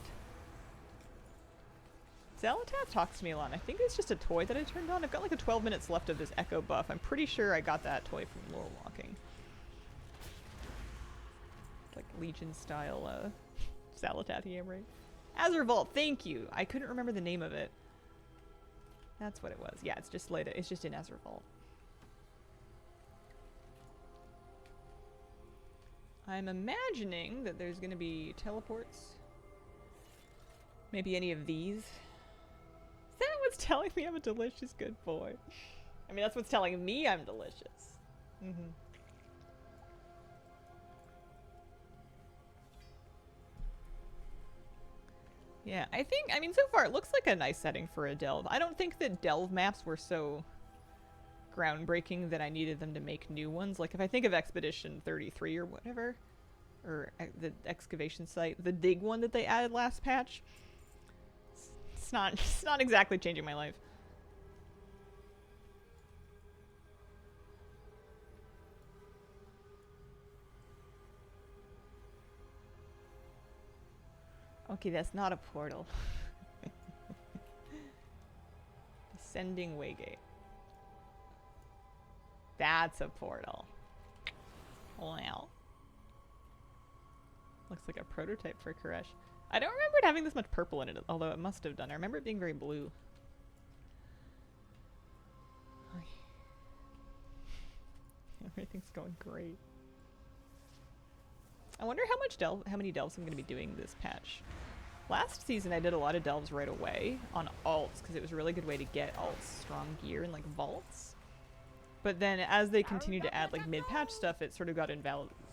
Xalatath talks to me a lot. I think it's just a toy that I turned on. I've got like a 12 minutes left of this Echo buff. I'm pretty sure I got that toy from Laurel Walking. Like Legion style Xalatath Yamray. Azurvault, thank you. I couldn't remember the name of it. That's what it was. Yeah, it's just later. It's just in Azurvault. I'm imagining that there's going to be teleports. Maybe any of these. Is that what's telling me I'm a delicious good boy? I mean, that's what's telling me I'm delicious. Mm-hmm. Yeah, I mean, so far it looks like a nice setting for a delve. I don't think that delve maps were so groundbreaking that I needed them to make new ones. Like, if I think of Expedition 33 or whatever, or the excavation site, the dig one that they added last patch, it's not exactly changing my life. Okay, that's not a portal. Descending Waygate. That's a portal. Wow. Looks like a prototype for Koresh. I don't remember it having this much purple in it, although it must have done. I remember it being very blue. Everything's going great. I wonder how many delves I'm going to be doing this patch. Last season I did a lot of delves right away on alts because it was a really good way to get alts strong gear and like vaults. But then as they continued to add like mid-patch stuff, it sort of got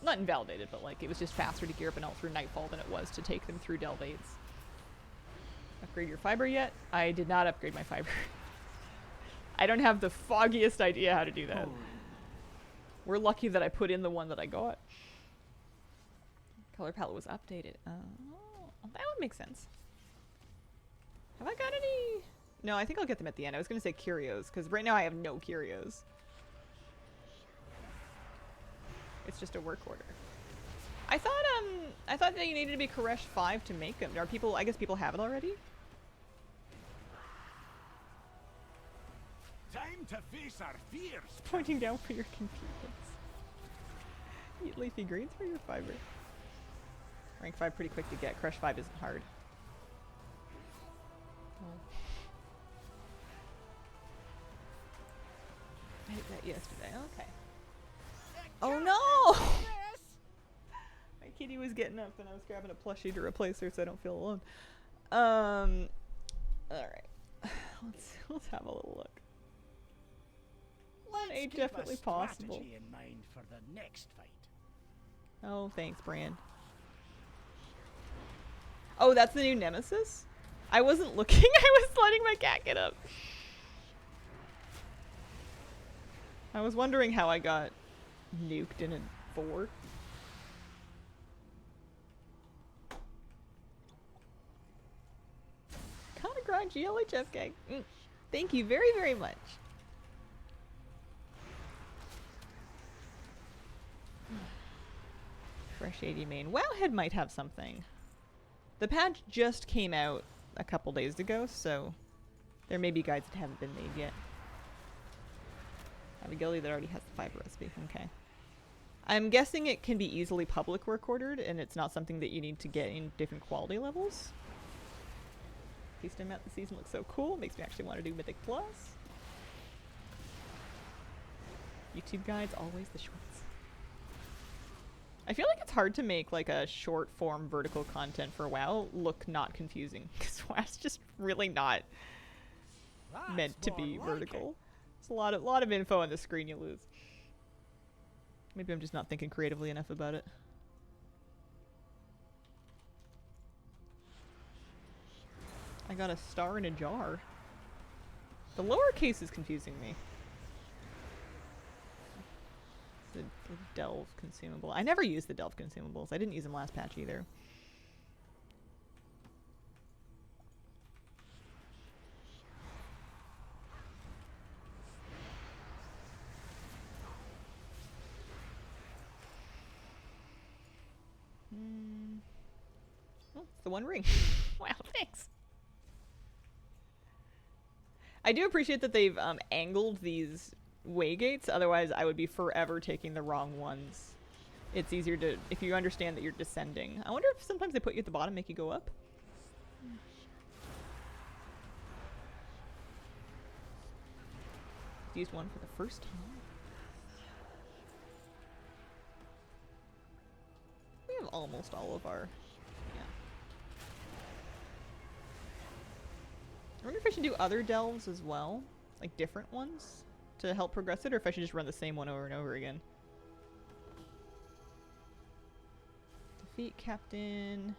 not invalidated, but like it was just faster to gear up an alt through Nightfall than it was to take them through Delve 8s. Upgrade your fiber yet? I did not upgrade my fiber. I don't have the foggiest idea how to do that. We're lucky that I put in the one that I got. Color palette was updated. Oh, that would make sense. Have I got any? No, I think I'll get them at the end. I was going to say curios, because right now I have no curios. It's just a work order. I thought that you needed to be Koresh 5 to make them. Are people? I guess people have it already. Time Come to face our fears. Pointing down for your convenience. Eat leafy greens for your fiber. Rank 5 pretty quick to get. Crush 5 isn't hard. I did that yesterday. Okay. Oh no! My kitty was getting up and I was grabbing a plushie to replace her so I don't feel alone. Alright. Let's have a little look. Let's Ain't keep a definitely possible. strategy in mind for the next fight. Oh, thanks, Bran. Oh, that's the new nemesis? I wasn't looking. I was letting my cat get up. I was wondering how I got nuked in a 4. Kinda grind GLHF gang. Thank you very, very much. Fresh 80 main. Wowhead might have something. The patch just came out a couple days ago, so there may be guides that haven't been made yet. I have a guildie that already has the fiber recipe. Okay. I'm guessing it can be easily public recorded, and it's not something that you need to get in different quality levels. Feastum at the season looks so cool. Makes me actually want to do Mythic Plus. YouTube guides, always the shorts. I feel like it's hard to make like a short form vertical content for WoW look not confusing, because WoW's just really not meant to be vertical. It's a lot of info on the screen you lose. Maybe I'm just not thinking creatively enough about it. I got a star in a jar. The lowercase is confusing me. The Delve consumable. I never used the Delve consumables. I didn't use them last patch either. Oh, it's the One Ring. Wow, thanks. I do appreciate that they've angled these waygates, otherwise I would be forever taking the wrong ones. It's easier to, if you understand that you're descending. I wonder if sometimes they put you at the bottom, make you go up. Used one for the first time. We have almost all of our, yeah. I wonder if I should do other delves as well, like different ones, to help progress it, or if I should just run the same one over and over again. Defeat Captain.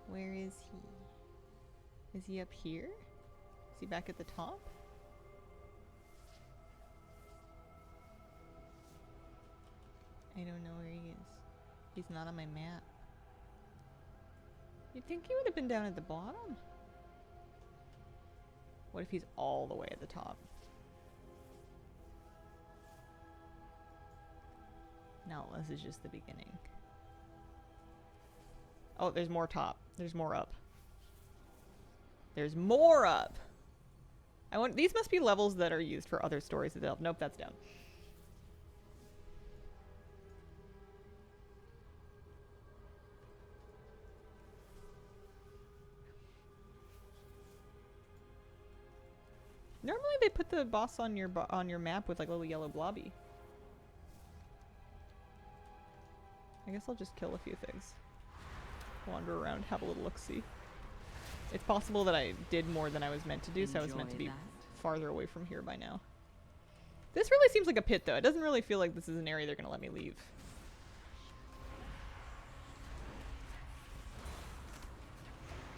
Where is he? Is he up here? Is he back at the top? I don't know where he is. He's not on my map. You'd think he would have been down at the bottom. What if he's all the way at the top? No, this is just the beginning. Oh, there's more top. There's more up. There's more up! I want— these must be levels that are used for other stories of Delve. Nope, that's down. Normally they put the boss on your map with like a little yellow blobby. I guess I'll just kill a few things. Wander around, have a little look-see. It's possible that I did more than I was meant to do, so I was meant to be farther away from here by now. This really seems like a pit, though. It doesn't really feel like this is an area they're gonna let me leave.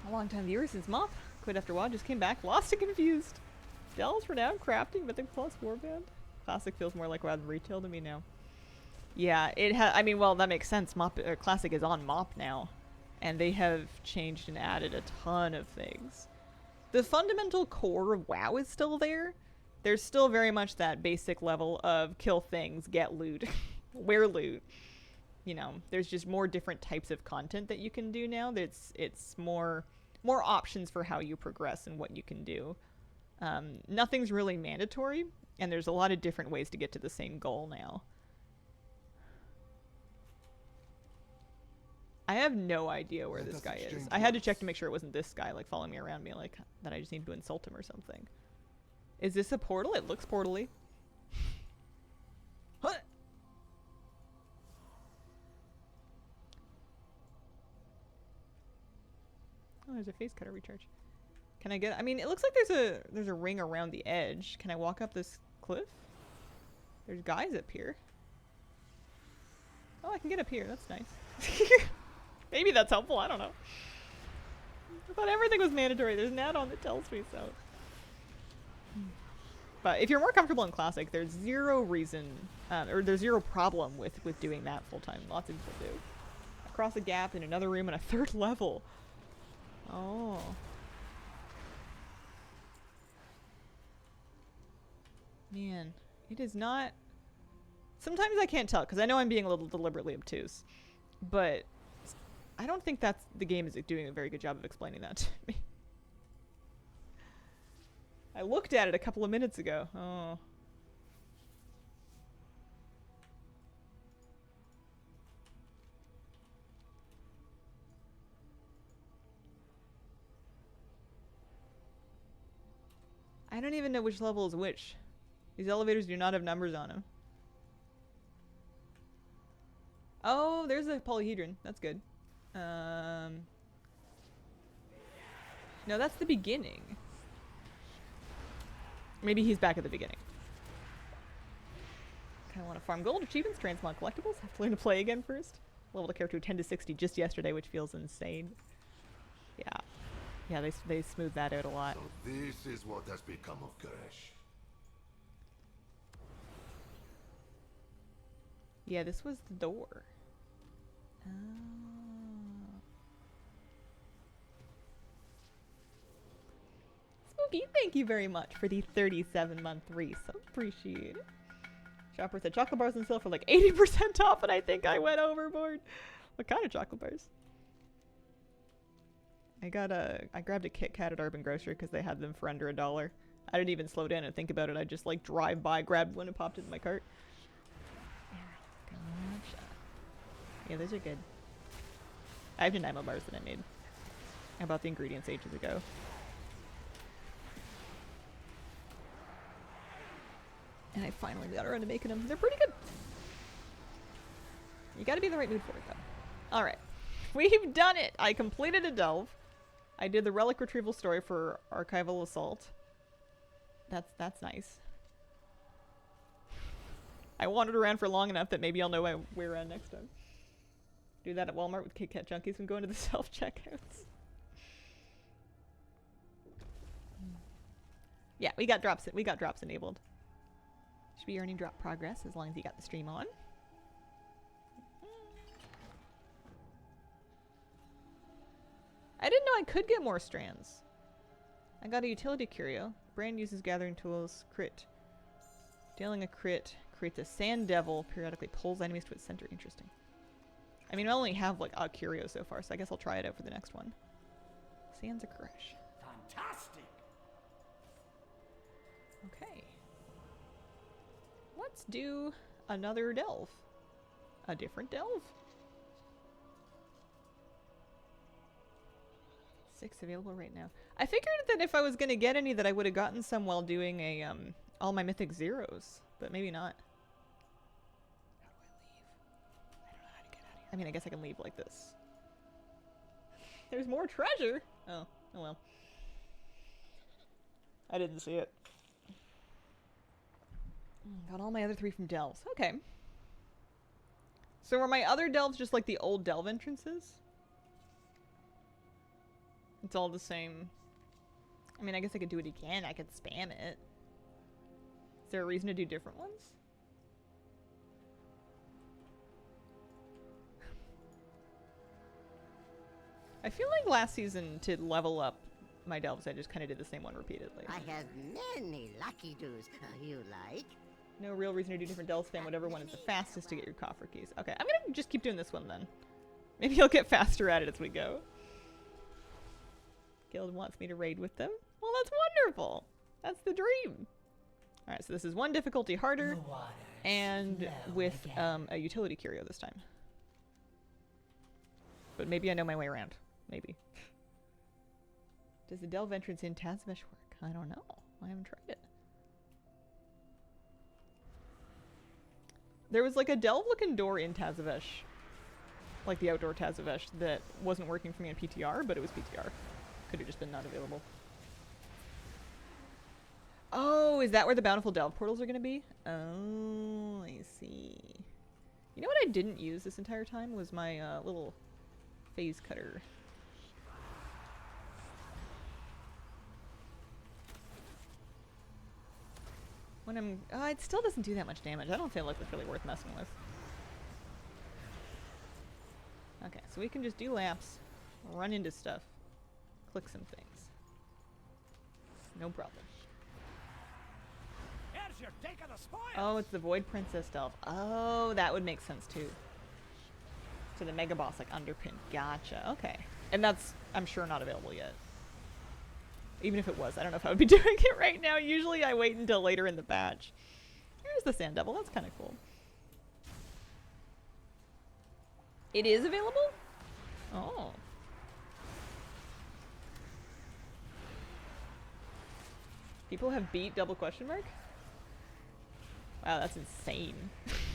A long-time viewer since Mop. Quit after a while, just came back, lost and confused. Delves renowned crafting, Mythic Plus Warband. Classic feels more like WoW than retail to me now. Yeah, it I mean, well, that makes sense. Mop, Classic is on Mop now. And they have changed and added a ton of things. The fundamental core of WoW is still there. There's still very much that basic level of kill things, get loot, wear loot. You know, there's just more different types of content that you can do now. It's more more options for how you progress and what you can do. Nothing's really mandatory, and there's a lot of different ways to get to the same goal now. I have no idea where this guy is. I had to check to make sure it wasn't this guy, like, following me around, being like, that I just need to insult him or something. Is this a portal? It looks portal-y. Huh. Oh, there's a face cutter recharge. Can I get... I mean, it looks like there's a ring around the edge. Can I walk up this cliff? There's guys up here. Oh, I can get up here. That's nice. Maybe that's helpful. I don't know. I thought everything was mandatory. There's an add-on that tells me so. But if you're more comfortable in Classic, there's zero reason, or there's zero problem with doing that full-time. Lots of people do. Across a gap in another room on a 3rd level. Oh. Man, it is not... Sometimes I can't tell, because I know I'm being a little deliberately obtuse. But I don't think that's... the game is doing a very good job of explaining that to me. I looked at it a couple of minutes ago. Oh. I don't even know which level is which. These elevators do not have numbers on them. Oh, there's a polyhedron. That's good. No, that's the beginning. Maybe he's back at the beginning. Kinda wanna farm gold, achievements, transmog collectibles. Have to learn to play again first. Leveled a character 10 to 60 just yesterday, which feels insane. Yeah. Yeah, they smoothed that out a lot. So this is what has become of Koresh. Yeah, this was the door. Oh. Spooky, thank you very much for the 37-month resub. Appreciate it. Shopper said chocolate bars on sale for like 80% off, and I think I went overboard. What kind of chocolate bars? I grabbed a Kit Kat at Urban Grocery because they had them for under $1. I didn't even slow down and think about it. I just like drive by, grabbed one, and popped it in my cart. Gotcha. Yeah, those are good. I have Nanaimo bars that I made. I bought the ingredients ages ago. And I finally got around to making them. They're pretty good. You gotta be in the right mood for it, though. Alright. We've done it! I completed a delve. I did the relic retrieval story for Archival Assault. That's nice. I wandered around for long enough that maybe I'll know where we're at next time. Do that at Walmart with Kit Kat Junkies and go into the self-checkouts. Yeah, we got drops enabled. Should be earning drop progress as long as you got the stream on. I didn't know I could get more strands. I got a utility curio. Brand uses gathering tools. Crit. Dealing a crit creates a sand devil. Periodically pulls enemies to its center. Interesting. I mean, I only have like a curio so far, so I guess I'll try it out for the next one. Sands of Koresh. Fantastic! Okay. Let's do another delve. A different delve? 6 available right now. I figured that if I was gonna get any that I would have gotten some while doing a all my mythic zeros, but maybe not. How do I leave? I don't know how to get out of here. I mean, I guess I can leave like this. There's more treasure. Oh well. I didn't see it. Got all my other 3 from delves. Okay. So were my other delves just like the old delve entrances? It's all the same. I mean, I guess I could do it again. I could spam it. Is there a reason to do different ones? I feel like last season to level up my delves, I just kind of did the same one repeatedly. I have many lucky doos. You like? No real reason to do different delves. Spam whatever one is the fastest to get your coffer keys. Okay, I'm gonna just keep doing this one then. Maybe I'll get faster at it as we go. Guild wants me to raid with them. Well, that's wonderful. That's the dream. All right, so this is one difficulty harder, and with a utility curio this time. But maybe I know my way around. Maybe. Does the delve entrance in Tazavesh work? I don't know. I haven't tried it. There was like a delve-looking door in Tazavesh, like the outdoor Tazavesh, that wasn't working for me on PTR, but it was PTR. Could have just been not available. Oh, is that where the Bountiful Delve portals are going to be? Oh, I see. You know what I didn't use this entire time was my little phase cutter. When I'm... it still doesn't do that much damage. I don't feel like it's really worth messing with. Okay, so we can just do laps, run into stuff, click some things. No problem. Here's your take of the spoil. Oh, it's the Void Princess Delve. Oh, that would make sense too. So the Mega Boss, like, underpin. Gotcha. Okay. And that's, I'm sure, not available yet. Even if it was, I don't know if I would be doing it right now. Usually I wait until later in the batch. Here's the Sand Devil. That's kind of cool. It is available? Oh. People have beat double question mark? Wow, that's insane.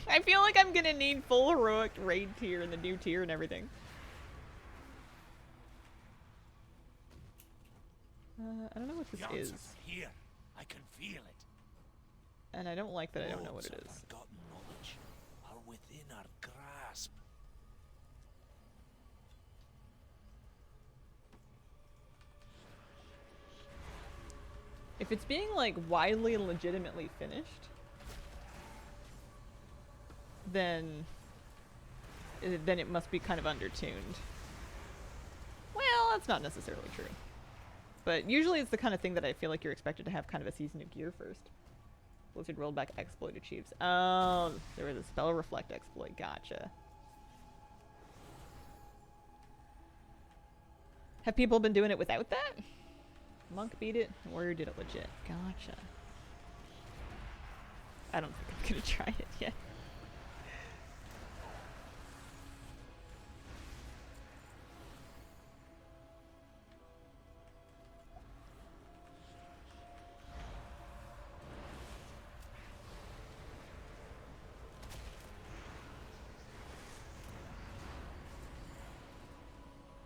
I feel like I'm gonna need full heroic raid tier and the new tier and everything. I don't know what this is. Are here. I can feel it. And I don't like that I don't know what it Worlds of is. forgotten knowledge are within our grasp. If it's being, like, widely and legitimately finished, then it must be kind of undertuned. Well, that's not necessarily true. But usually it's the kind of thing that I feel like you're expected to have kind of a season of gear first. Blizzard rolled back exploit achieves. Oh, there was a spell reflect exploit. Gotcha. Have people been doing it without that? Monk beat it, Warrior did it legit. Gotcha. I don't think I'm gonna try it yet.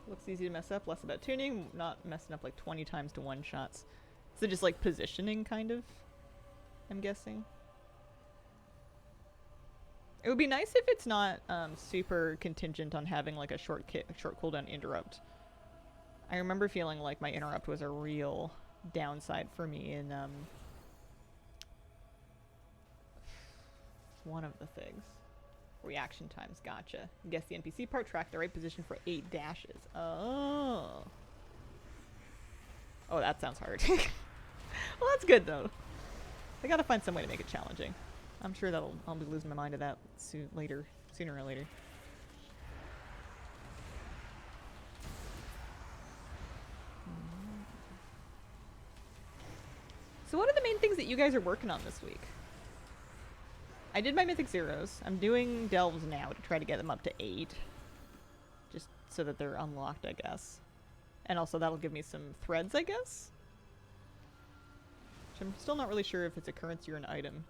Looks easy to mess up, less about tuning, not messing up like 20 times to one shots. So just like positioning, kind of, I'm guessing. It would be nice if it's not super contingent on having like a short cooldown interrupt. I remember feeling like my interrupt was a real downside for me in one of the things. Reaction times, gotcha. Guess the NPC part, track the right position for 8 dashes. Oh. Oh, that sounds hard. Well, that's good though. I gotta find some way to make it challenging. I'm sure I'll be losing my mind to that sooner or later. So what are the main things that you guys are working on this week? I did my Mythic Zeros. I'm doing Delves now to try to get them up to 8. Just so that they're unlocked, I guess. And also that'll give me some threads, I guess? Which I'm still not really sure if it's a currency or an item.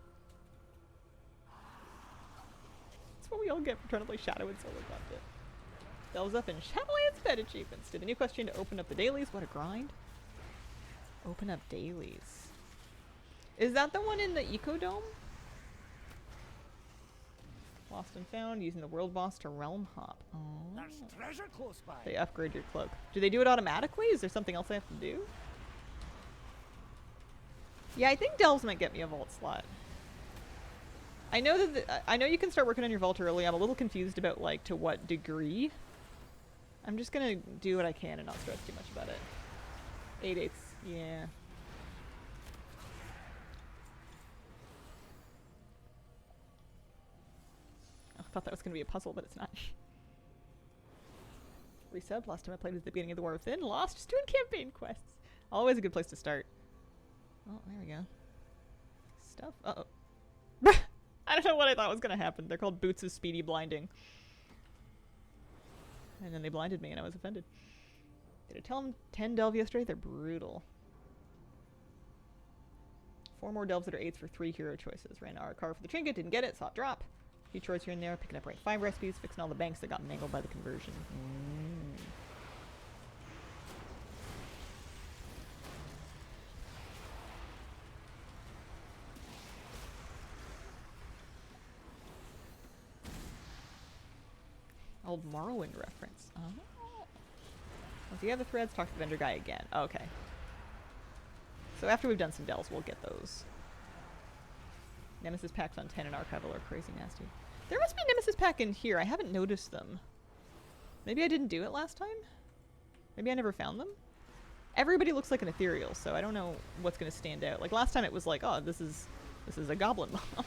That's what we all get for trying to play Shadow and Solo Content. Delves up in Shadowlands pet achievements. Do the new question to open up the dailies. What a grind. Open up dailies. Is that the one in the Ecodome? Lost and found, using the world boss to realm hop. Oh. There's treasure close by. They upgrade your cloak. Do they do it automatically? Is there something else I have to do? Yeah, I think Delves might get me a vault slot. I know that I know you can start working on your vault early. I'm a little confused about like to what degree. I'm just gonna do what I can and not stress too much about it. 8/8, yeah. I thought that was going to be a puzzle, but it's not. Resubbed. Last time I played was at the beginning of the War Within. Lost. Just doing campaign quests. Always a good place to start. Oh, there we go. Stuff. Uh-oh. I don't know what I thought was going to happen. They're called Boots of Speedy Blinding. And then they blinded me and I was offended. Did I tell them 10 delve yesterday? They're brutal. 4 more delves that are 8s for 3 hero choices. Ran our car for the trinket, didn't get it, saw it drop. A few chores here and there, picking up rank 5 recipes, fixing all the banks that got mangled by the conversion. Old Morrowind reference. Oh. Once you have the threads, talk to the vendor guy again. Okay. So after we've done some delves, we'll get those. Nemesis packs on 10 and Archival are crazy nasty. There must be Nemesis pack in here. I haven't noticed them. Maybe I didn't do it last time? Maybe I never found them? Everybody looks like an ethereal, so I don't know what's going to stand out. Like last time it was like, oh, this is a goblin bomb.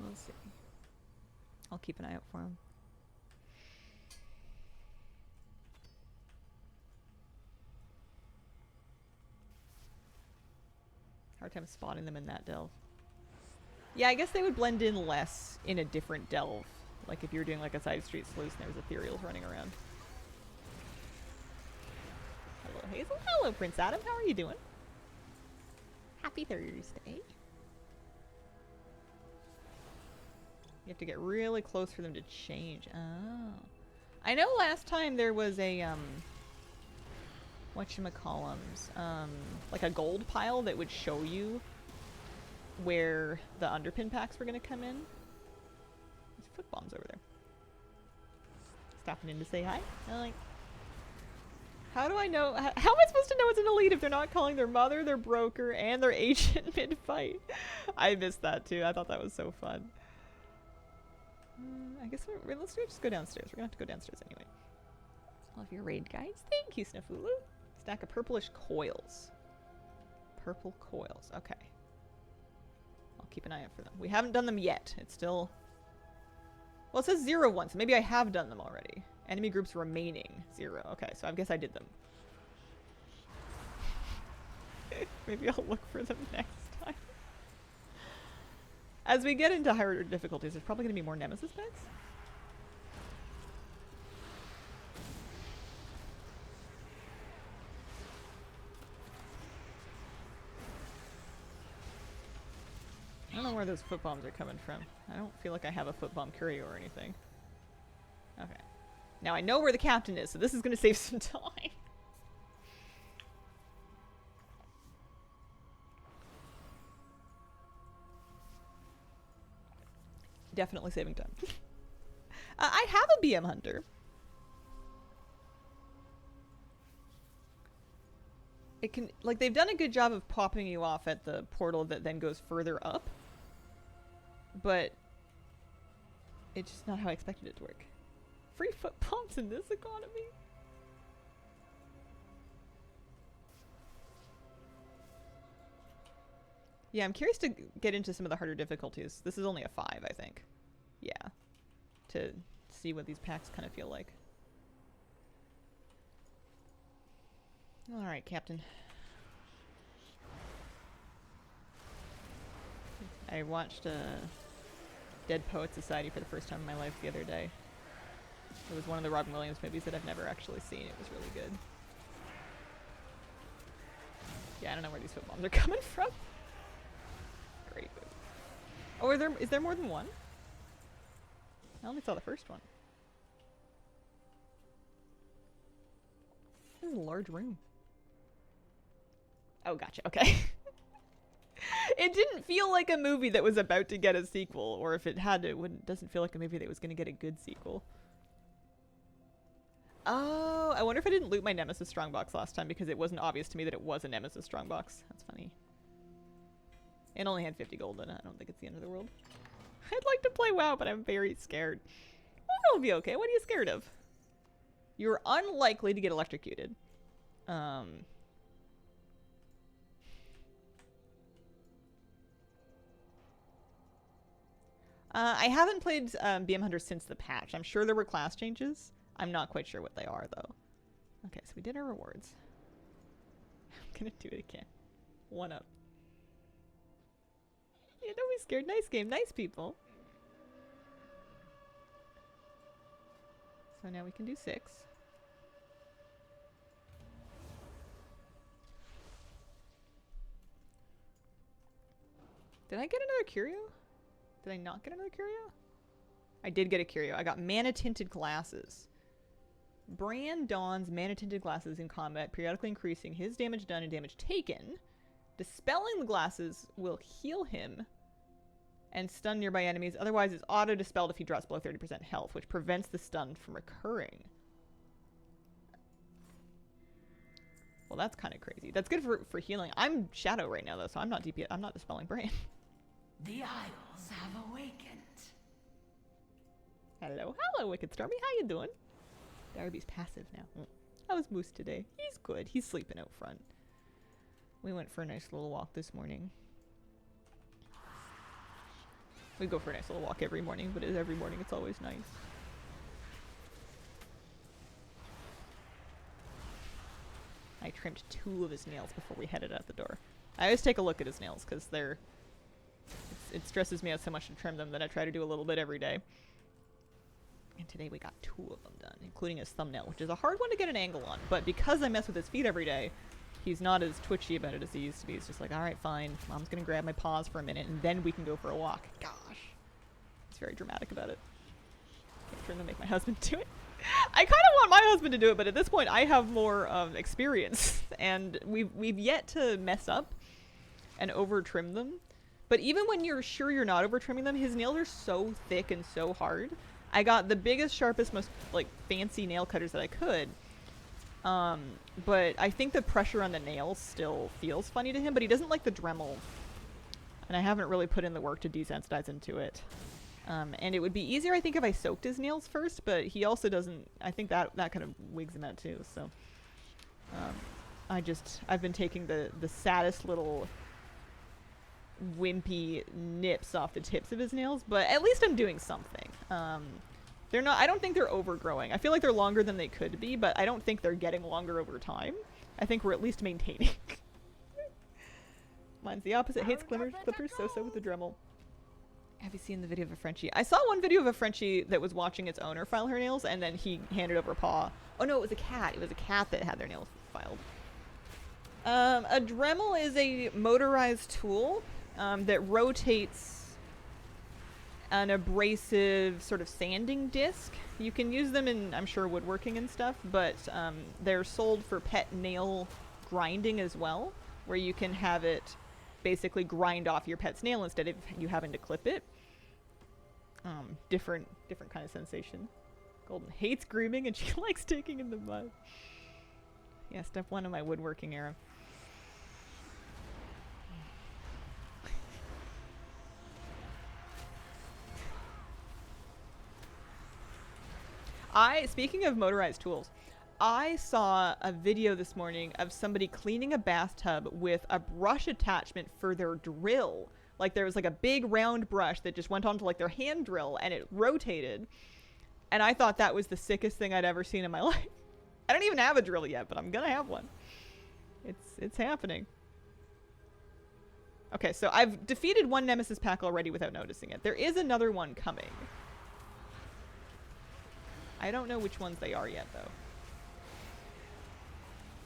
Let's see. I'll keep an eye out for him. Hard time spotting them in that delve. Yeah, I guess they would blend in less in a different delve. Like if you were doing like a side street sleuth and there was ethereals running around. Hello, Hazel. Hello, Prince Adam. How are you doing? Happy Thursday. You have to get really close for them to change. Oh. I know last time there was a, whatchamacallums, like a gold pile that would show you where the underpin packs were going to come in. There's foot bombs over there. Stopping in to say hi. I'm like, how do I know? How am I supposed to know it's an elite if they're not calling their mother, their broker, and their agent mid-fight? I missed that too. I thought that was so fun. I guess let's just go downstairs. We're going to have to go downstairs anyway. Love your raid, guys. Thank you, Snafulu. Stack of purplish coils. Purple coils. Okay. I'll keep an eye out for them. We haven't done them yet. It's still... Well, it says 0 once. Maybe I have done them already. Enemy groups remaining. 0. Okay, so I guess I did them. Maybe I'll look for them next time. As we get into higher difficulties, there's probably going to be more Nemesis packs. I don't know where those foot bombs are coming from. I don't feel like I have a foot bomb courier or anything. Okay. Now I know where the captain is, so this is going to save some time. Definitely saving time. I have a BM Hunter. It can, like, they've done a good job of popping you off at the portal that then goes further up. But it's just not how I expected it to work. Free foot bombs in this economy? Yeah, I'm curious to get into some of the harder difficulties. This is only a 5, I think. Yeah. To see what these packs kind of feel like. Alright, Captain. I watched Dead Poet Society for the first time in my life the other day. It was one of the Robin Williams movies that I've never actually seen. It was really good. Yeah, I don't know where these foot bombs are coming from. Great movie. Oh, is there more than one? I only saw the first one. This is a large room. Oh, gotcha. Okay. It didn't feel like a movie that was about to get a sequel, or if it had, it doesn't feel like a movie that was going to get a good sequel. Oh, I wonder if I didn't loot my Nemesis Strongbox last time because it wasn't obvious to me that it was a Nemesis Strongbox. That's funny. It only had 50 gold in it. I don't think it's the end of the world. I'd like to play WoW, but I'm very scared. Well, it'll be okay. What are you scared of? You're unlikely to get electrocuted. I haven't played BM Hunter since the patch. I'm sure there were class changes. I'm not quite sure what they are, though. Okay, so we did our rewards. I'm gonna do it again. 1 up. Yeah, don't be scared. Nice game. Nice people. So now we can do 6. Did I get another curio? Did I not get another curio? I did get a curio. I got mana tinted glasses. Bran dons mana tinted glasses in combat, periodically increasing his damage done and damage taken. Dispelling the glasses will heal him and stun nearby enemies. Otherwise, it's auto-dispelled if he drops below 30% health, which prevents the stun from recurring. Well, that's kind of crazy. That's good for healing. I'm Shadow right now, though, so I'm not DP. I'm not dispelling Brain. The Isles have awakened. Hello, hello, Wicked Stormy. How you doing? Darby's passive now. How was Moose today? He's good. He's sleeping out front. We went for a nice little walk this morning. We go for a nice little walk every morning, but every morning it's always nice. I trimmed 2 of his nails before we headed out the door. I always take a look at his nails because it stresses me out so much to trim them that I try to do a little bit every day. And today we got 2 of them done, including his thumbnail, which is a hard one to get an angle on. But because I mess with his feet every day, he's not as twitchy about it as he used to be. He's just like, alright, fine. Mom's gonna grab my paws for a minute, and then we can go for a walk. Gosh. He's very dramatic about it. Can't try to make my husband do it. I kind of want my husband to do it, but at this point I have more experience. And we've yet to mess up and over-trim them. But even when you're sure you're not over-trimming them, his nails are so thick and so hard. I got the biggest, sharpest, most like fancy nail cutters that I could. But I think the pressure on the nails still feels funny to him, but he doesn't like the Dremel. And I haven't really put in the work to desensitize into it. And it would be easier, I think, if I soaked his nails first, but he also doesn't, I think that kind of wigs him out too, so. I've been taking the saddest little wimpy nips off the tips of his nails, but at least I'm doing something. They're not, I don't think they're overgrowing. I feel like they're longer than they could be, but I don't think they're getting longer over time. I think we're at least maintaining. Mine's the opposite. Hates clippers, so with the Dremel. Have you seen the video of a Frenchie? I saw one video of a Frenchie that was watching its owner file her nails, and then he handed over a paw. Oh no, it was a cat. It was a cat that had their nails filed. A Dremel is a motorized tool that rotates an abrasive sort of sanding disc. You can use them in, I'm sure, woodworking and stuff, but they're sold for pet nail grinding as well, where you can have it basically grind off your pet's nail instead of you having to clip it. Different kind of sensation. Golden hates grooming and she likes taking in the mud. Yeah, step 1 of my woodworking era. Speaking of motorized tools, I saw a video this morning of somebody cleaning a bathtub with a brush attachment for their drill. Like there was like a big round brush that just went onto like their hand drill and it rotated. And I thought that was the sickest thing I'd ever seen in my life. I don't even have a drill yet, but I'm gonna have one. It's happening. Okay, so I've defeated one Nemesis pack already without noticing it. There is another one coming. I don't know which ones they are yet, though.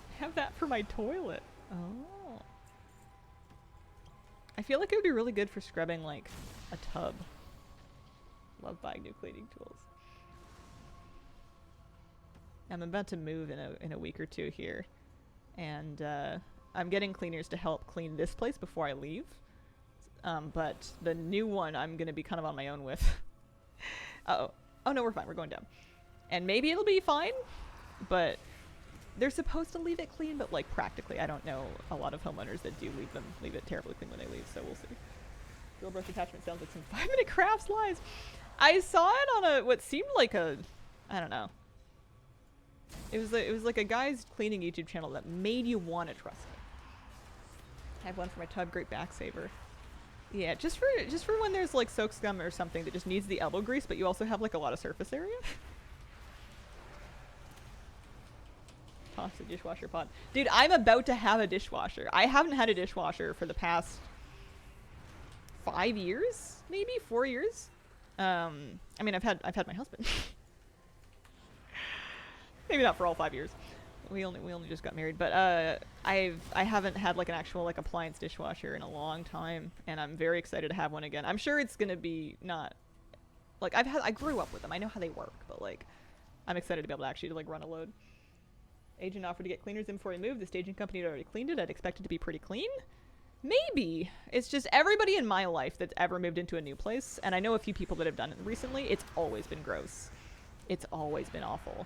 I have that for my toilet. Oh. I feel like it would be really good for scrubbing, like, a tub. Love buying new cleaning tools. I'm about to move in a week or two here. And, I'm getting cleaners to help clean this place before I leave. But the new one I'm gonna be kind of on my own with. Uh-oh. Oh no, we're fine. We're going down. And maybe it'll be fine, but they're supposed to leave it clean, but like practically, I don't know a lot of homeowners that do leave it terribly clean when they leave, so we'll see. Drill brush attachment sounds like some 5-minute crafts lies. I saw it on what seemed like I don't know. It was like a guy's cleaning YouTube channel that made you want to trust it. I have one for my tub, great back saver. Yeah, just for when there's like soak scum or something that just needs the elbow grease, but you also have like a lot of surface area. Toss the dishwasher pot. Dude, I'm about to have a dishwasher. I haven't had a dishwasher for the past 5 years, maybe 4 years. I mean, I've had my husband. Maybe not for all 5 years. We only just got married, but I haven't had like an actual like appliance dishwasher in a long time, and I'm very excited to have one again. I'm sure it's gonna be not like I grew up with them. I know how they work, but like I'm excited to be able to actually like run a load. Agent offered to get cleaners in before he moved. The staging company had already cleaned it. I'd expect it to be pretty clean. Maybe. It's just everybody in my life that's ever moved into a new place, and I know a few people that have done it recently, it's always been gross. It's always been awful.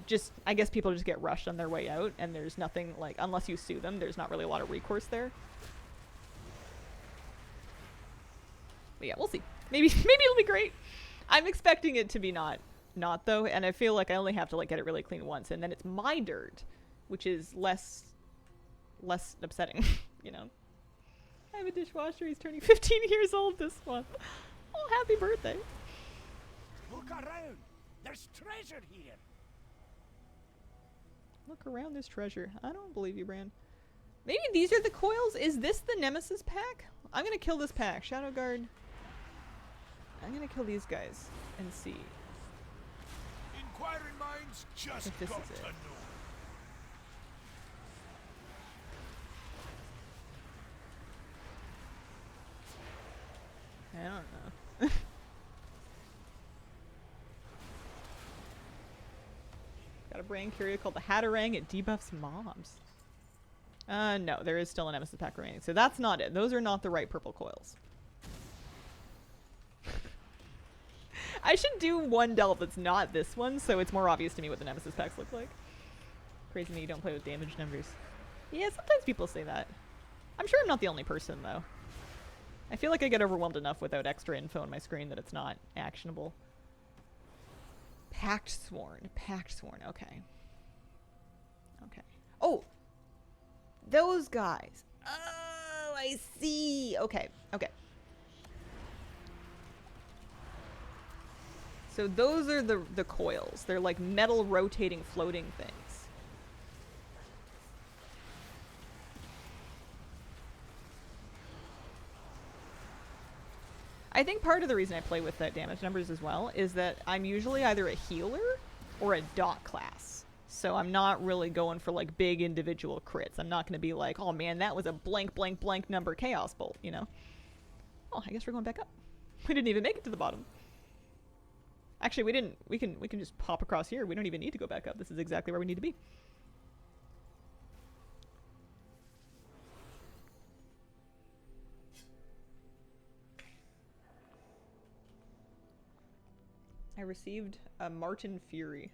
Just, I guess people just get rushed on their way out, and there's nothing, like, unless you sue them, there's not really a lot of recourse there. But yeah, we'll see. Maybe it'll be great. I'm expecting it to be not though, and I feel like I only have to like get it really clean once, and then it's my dirt, which is less upsetting, you know. I have a dishwasher. He's turning 15 years old this month. Oh, happy birthday! Look around. There's treasure here. Look around this treasure. I don't believe you, Bran. Maybe these are the coils? Is this the Nemesis pack? I'm gonna kill this pack. Shadow Guard. I'm gonna kill these guys and see. Inquiring minds just If this got is it. to know. I don't know. Got a brain curio called the Hatterang. It debuffs mobs. No, there is still a Nemesis pack remaining. So that's not it. Those are not the right purple coils. I should do one delve that's not this one, so it's more obvious to me what the Nemesis packs look like. Crazy me, you don't play with damage numbers. Yeah, sometimes people say that. I'm sure I'm not the only person, though. I feel like I get overwhelmed enough without extra info on my screen that it's not actionable. Pact Sworn. Pact Sworn. Okay. Okay. Oh! Those guys. Oh, I see. Okay. Okay. So those are the coils. They're like metal rotating floating things. I think part of the reason I play with that damage numbers as well is that I'm usually either a healer or a dot class. So I'm not really going for like big individual crits. I'm not going to be like, oh man, that was a blank, blank, blank number chaos bolt, you know? Oh, I guess we're going back up. We didn't even make it to the bottom. Actually, we didn't. We can just pop across here. We don't even need to go back up. This is exactly where we need to be. I received a Martin Fury.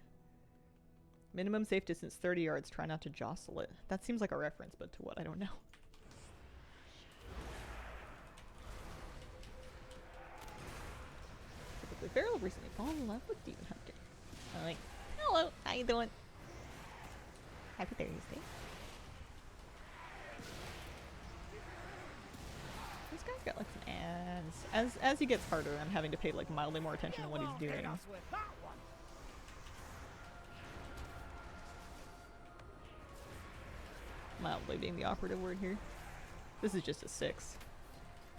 Minimum safe distance 30 yards. Try not to jostle it. That seems like a reference, but to what? I don't know. The Feral recently fallen in love with Demon Hunter. I'm like, hello, how you doing? Happy Thursday. This guy's got like some ads. As he gets harder, I'm having to pay like mildly more attention to what he's doing. Mildly being the operative word here. This is just a 6.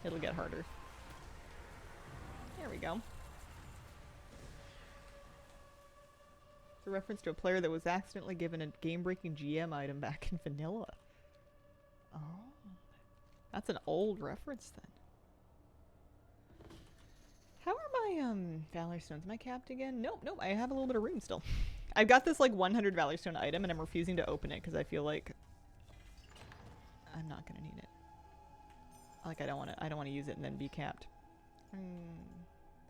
It'll get harder. There we go. It's a reference to a player that was accidentally given a game-breaking GM item back in vanilla. Oh. That's an old reference then. How are my Valor Stones? Am I capped again? Nope, nope, I have a little bit of room still. I've got this like 100 Valor Stone item and I'm refusing to open it because I feel like I'm not gonna need it. Like I don't wanna use it and then be capped.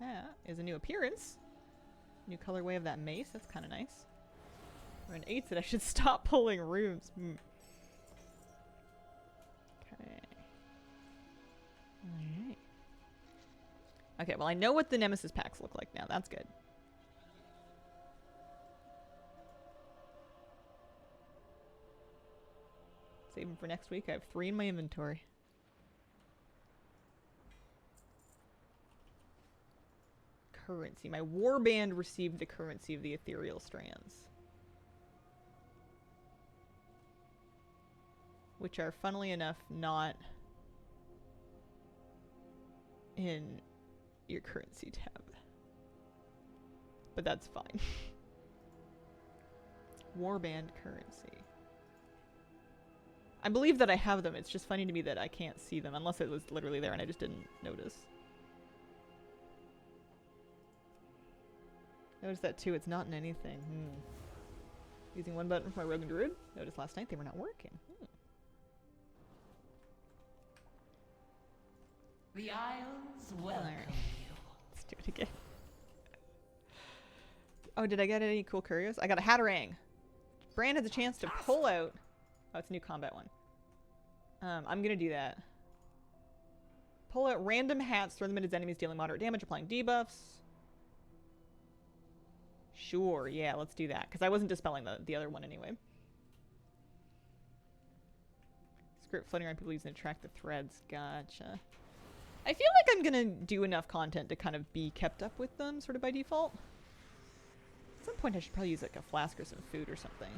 That is a new appearance. New colorway of that mace. That's kind of nice. We're an 8 that I should stop pulling rooms. Okay. Alright. Okay, well I know what the Nemesis packs look like now. That's good. Save them for next week. I have 3 in my inventory. currency. My warband received the currency of the ethereal strands. Which are, funnily enough, not in your currency tab. But that's fine. Warband currency. I believe that I have them. It's just funny to me that I can't see them unless it was literally there and I just didn't notice. Notice that too. It's not in anything. Using one button for my rogue and druid. Noticed last night they were not working. The Isles welcome Alright. you. Let's do it again. Oh, did I get any cool curios? I got a Hatterang. Bran has a chance to pull out... Oh, it's a new combat one. I'm gonna do that. Pull out random hats, throw them at his enemies, dealing moderate damage, applying debuffs. Sure, yeah, let's do that. Because I wasn't dispelling the other one anyway. Script floating around people using to track the threads. Gotcha. I feel like I'm gonna do enough content to kind of be kept up with them, sort of by default. At some point I should probably use like a flask or some food or something.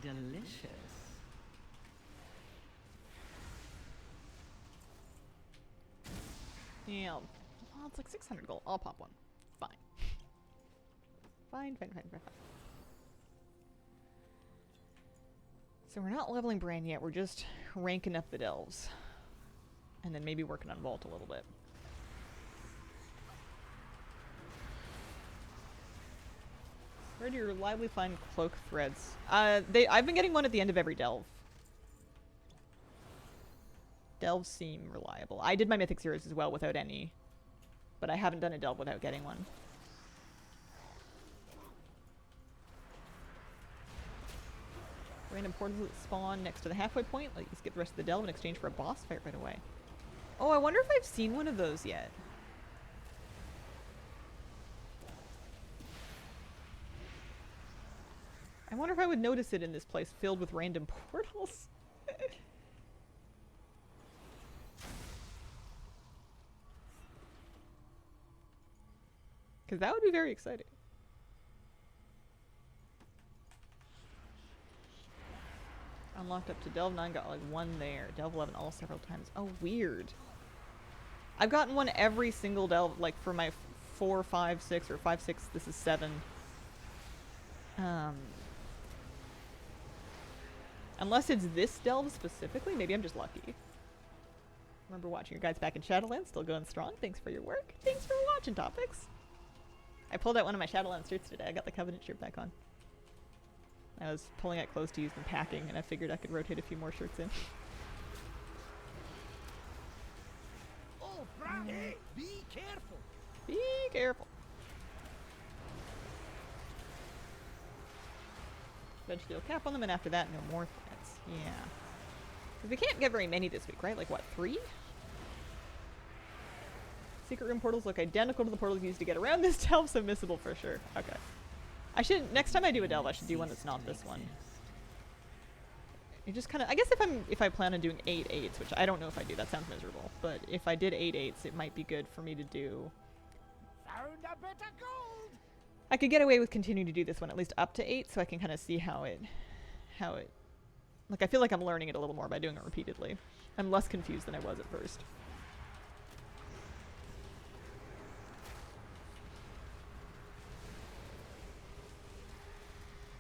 Delicious. Yeah, well, it's like 600 gold. I'll pop one. Fine. Fine. So we're not leveling Bran yet. We're just ranking up the delves. And then maybe working on Vault a little bit. Where do you reliably find cloak threads? I've been getting one at the end of every delve. Delves seem reliable. I did my Mythic Series as well without any. But I haven't done a delve without getting one. Random portals that spawn next to the halfway point. Let you skip the rest of the delve in exchange for a boss fight right away. Oh, I wonder if I've seen one of those yet. I wonder if I would notice it in this place filled with random portals. Because that would be very exciting. Unlocked up to Delve 9, got like one there. Delve 11 all several times. Oh, weird. I've gotten one every single Delve, like for my 4, 5, 6, or 5, 6, this is 7. Unless it's this Delve specifically, maybe I'm just lucky. Remember watching your guys back in Shadowlands, still going strong. Thanks for your work. Thanks for watching, Topics. I pulled out one of my Shadowlands shirts today. I got the Covenant shirt back on. I was pulling out clothes to use and packing, and I figured I could rotate a few more shirts in. Oh, Bran, hey, be careful. Be careful. Eventually you'll cap on them, and after that, no more threats. Yeah. Because we can't get very many this week, right? Like, what, 3? Secret room portals look identical to the portals used to get around this delve, so missable for sure. Okay. I should, next time I do a delve, I should do one that's not this one. You just kind of, I guess if I plan on doing 8 8s, which I don't know if I do, that sounds miserable. But if I did 8 8s, it might be good for me to do. Found a bit of gold. I could get away with continuing to do this one at least up to 8, so I can kind of see how it, like I feel like I'm learning it a little more by doing it repeatedly. I'm less confused than I was at first.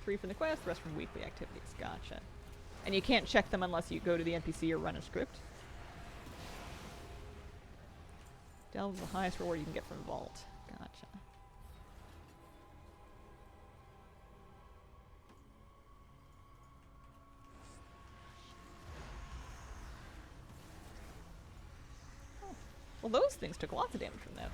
Three from the quest, the rest from weekly activities. Gotcha. And you can't check them unless you go to the NPC or run a script. Delve's the highest reward you can get from Vault. Gotcha. Oh. Well, those things took lots of damage from that.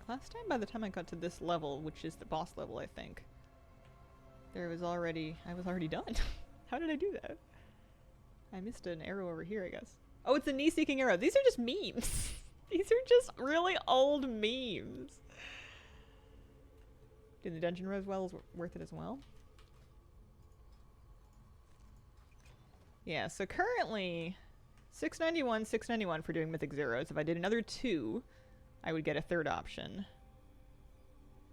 Last time, by the time I got to this level, which is the boss level, I think, I was already done. How did I do that? I missed an arrow over here, I guess. Oh, it's a knee-seeking arrow. These are just memes. These are just really old memes. Doing the dungeon row as well is worth it as well. Yeah, so currently 691 for doing Mythic Zeros. If I did another 2, I would get a third option.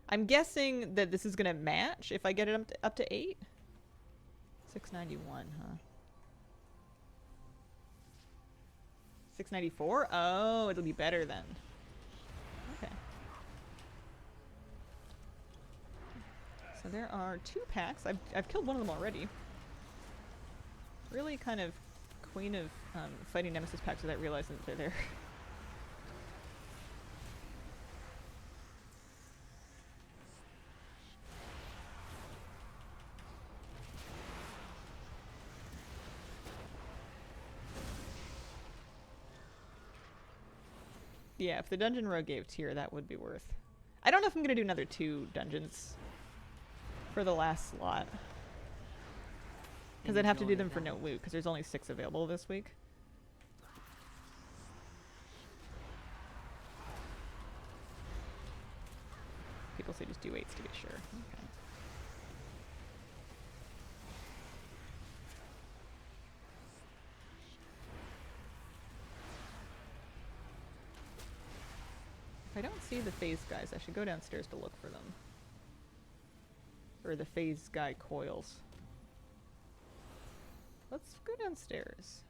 I'm guessing that this is going to match if I get it up to 8. 691, huh? 694? Oh, it'll be better then. Okay. So there are 2 packs. I've killed one of them already. Really kind of queen of fighting Nemesis packs without realizing that they're there. Yeah, if the dungeon row gave tier, that would be worth. I don't know if I'm going to do another 2 dungeons for the last slot. Because I'd have to do them for no loot, because there's only 6 available this week. People say just do 8s to be sure. Okay. If I don't see the phase guys, I should go downstairs to look for them. Or the phase guy coils. Let's go downstairs.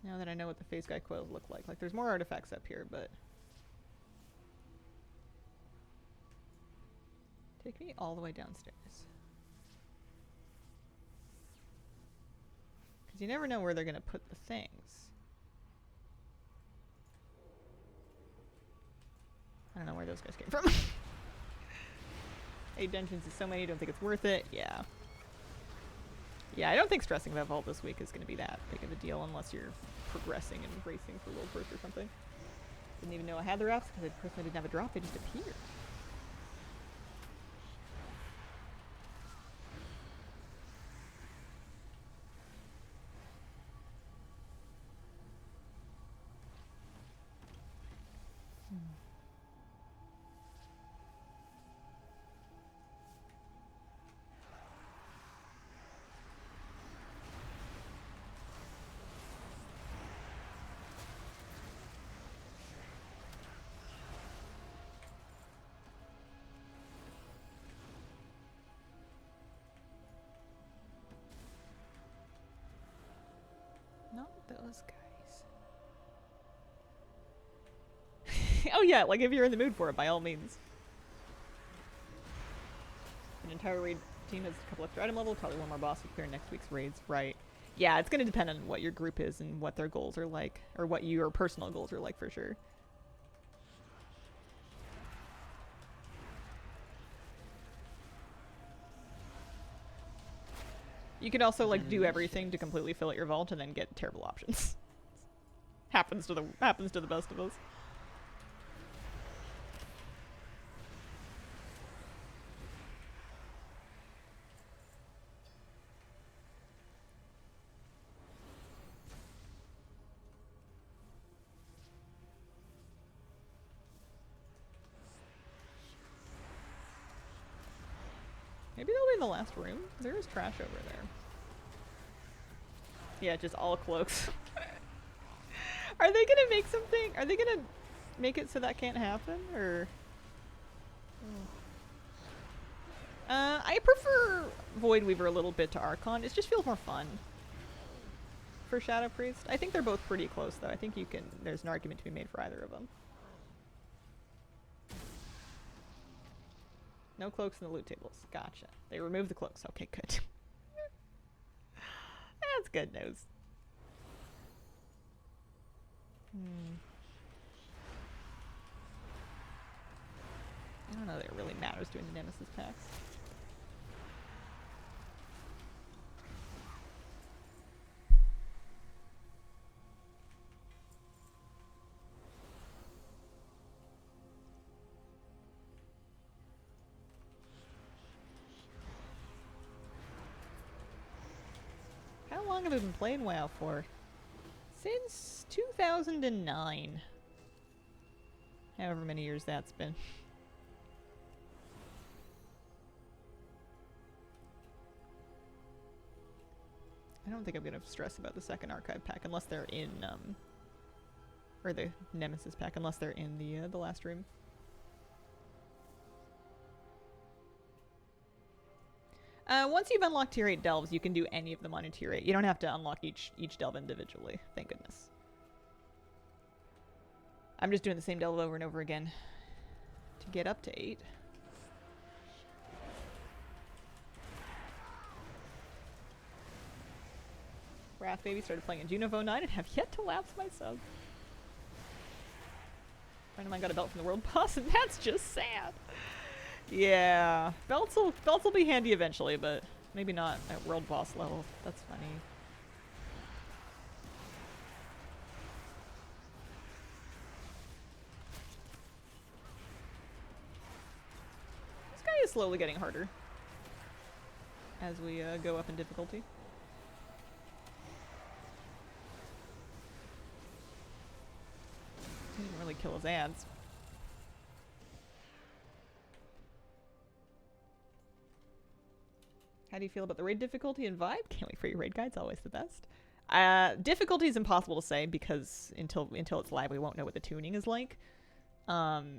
Now that I know what the phase guy coils look like. Like, there's more artifacts up here, but... Take me all the way downstairs. Because you never know where they're going to put the things. I don't know where those guys came from. 8 dungeons is so many, don't think it's worth it. Yeah. Yeah, I don't think stressing that vault this week is going to be that big of a deal unless you're progressing and racing for world first or something. Didn't even know I had the wraps because I personally didn't have a drop, they just appeared. Not those guys. Oh yeah, like if you're in the mood for it, by all means. An entire raid team has a couple extra item level, probably one more boss to clear next week's raids. Right. Yeah, it's going to depend on what your group is and what their goals are like, or what your personal goals are like for sure. You could also like do everything to completely fill out your vault and then get terrible options. happens to the best of us. Maybe they'll be in the last room. There is trash over there. Yeah, just all cloaks. Are they gonna make something? Are they gonna make it so that can't happen? Or... I prefer Void Weaver a little bit to Archon. It just feels more fun. For Shadow Priest. I think they're both pretty close though. I think you can... There's an argument to be made for either of them. No cloaks in the loot tables. Gotcha. They removed the cloaks. Okay, good. That's good news. I don't know that it really matters doing the Nemesis packs. long have I been playing WoW for? Since 2009. However many years that's been. I don't think I'm gonna stress about the second archive pack unless they're in, or the Nemesis pack, unless they're in the last room. Once you've unlocked tier 8 delves, you can do any of them on a tier 8. You don't have to unlock each delve individually, thank goodness. I'm just doing the same delve over and over again to get up to 8. Wrath Baby started playing in June of 09 and have yet to lapse my sub. Friend of mine got a belt from the world boss, and that's just sad. Yeah, belts will be handy eventually, but maybe not at world boss level. That's funny. This guy is slowly getting harder as we go up in difficulty. Didn't really kill his ads. How do you feel about the raid difficulty and vibe? Can't wait for your raid guides, always the best. Difficulty is impossible to say because until it's live we won't know what the tuning is like. Vibes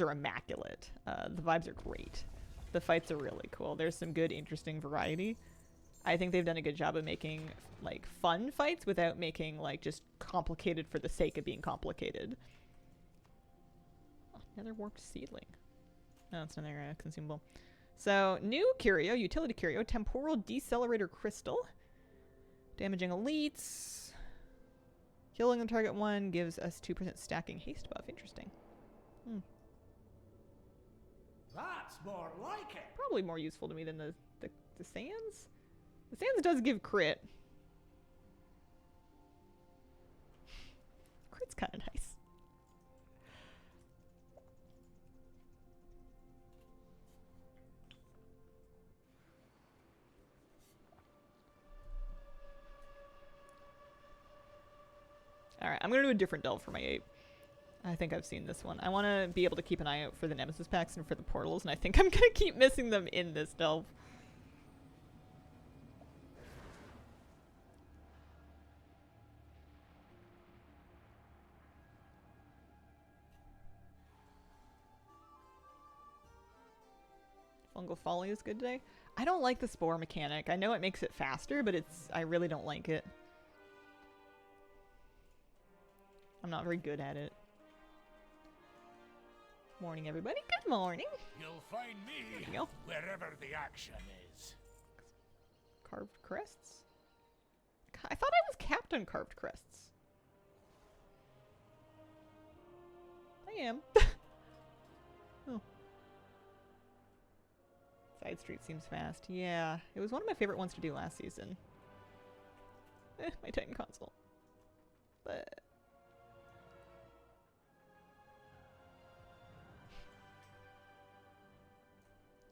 are immaculate. The vibes are great. The fights are really cool. There's some good, interesting variety. I think they've done a good job of making like fun fights without making like just complicated for the sake of being complicated. Oh, another warped seedling. No, it's another consumable. So, new curio, utility curio, temporal decelerator crystal. Damaging elites. Killing the target one gives us 2% stacking haste buff. Interesting. That's more like it. Probably more useful to me than the sands. The sands does give crit. Crit's kind of nice. Alright, I'm going to do a different delve for my 8. I think I've seen this one. I want to be able to keep an eye out for the Nemesis packs and for the portals, and I think I'm going to keep missing them in this delve. Fungal Folly is good today. I don't like the spore mechanic. I know it makes it faster, but I really don't like it. I'm not very good at it. Morning, everybody. Good morning. You'll find me There you go. wherever the action is. Carved crests? I thought I was capped on carved crests. I am. Oh. Side street seems fast. Yeah, it was one of my favorite ones to do last season. My Titan console. But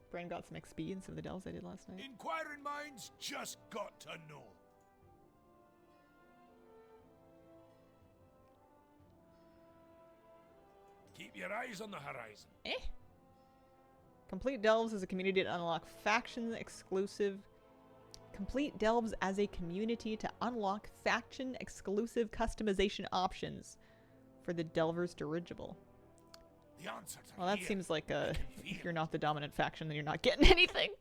Brain got some XP in some of the delves I did last night. Inquiring minds just got to know. Keep your eyes on the horizon. Eh? Complete delves as a community to unlock faction exclusive. Complete delves as a community to unlock faction exclusive customization options for the Delvers dirigible. The answers are Well, that here. seems like I if can feel you're not the dominant faction, then you're not getting anything.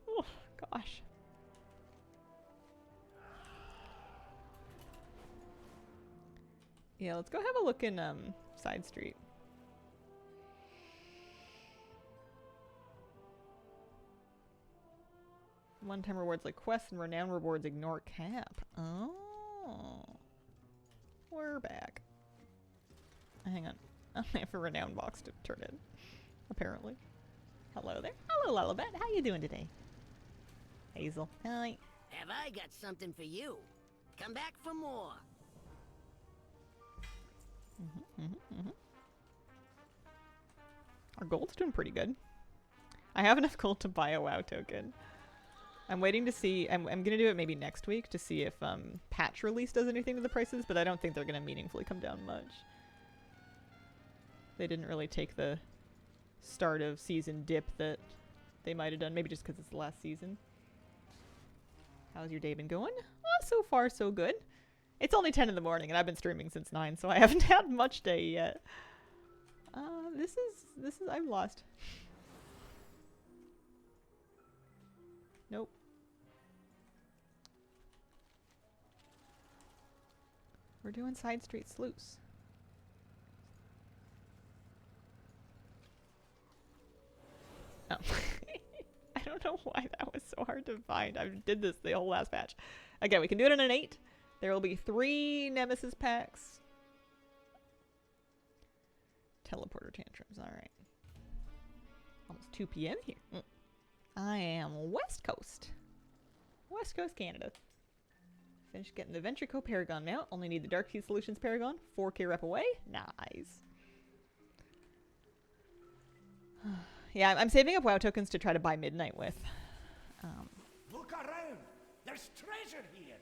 Oh, gosh. Yeah, let's go have a look in Side Street. One-time rewards like quests and renown rewards ignore cap. Oh. We're back. Hang on. I have a renown box to turn in, apparently. Hello there. Hello, Lullabat. How you doing today? Hazel. Hi. Have I got something for you? Come back for more. Our gold's doing pretty good. I have enough gold to buy a WoW token. I'm waiting to see. I'm gonna do it maybe next week to see if patch release does anything to the prices, but I don't think they're gonna meaningfully come down much. They didn't really take the start of season dip that they might have done, maybe just because it's the last season. How's your day been going? Oh, so far so good. It's only 10 in the morning and I've been streaming since 9, so I haven't had much day yet. This is I'm lost. Nope. We're doing side street sleuths. Oh. I don't know why that was so hard to find. I did this the whole last patch. Again, we can do it in an 8. There will be 3 Nemesis packs. Teleporter tantrums, alright. Almost 2 p.m. here. I am West Coast. West Coast, Canada. Finished getting the Ventrico Paragon now. Only need the Dark Key Solutions Paragon. 4k rep away. Nice. Yeah, I'm saving up WoW tokens to try to buy Midnight with. Look around. There's treasure here.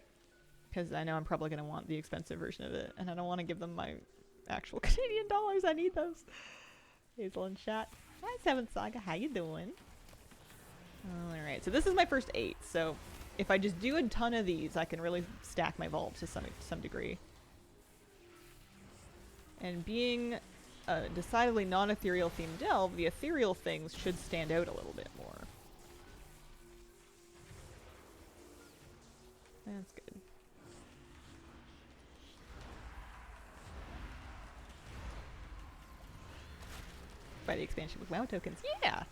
Because I know I'm probably going to want the expensive version of it. And I don't want to give them my actual Canadian dollars. I need those. Hazel and chat. Hi, Seventh Saga. How you doing? Alright, so this is my first 8. So if I just do a ton of these, I can really stack my vault to some degree. And being a decidedly non-ethereal themed delve, the ethereal things should stand out a little bit more. That's good. Buy the expansion with WoW tokens. Yeah!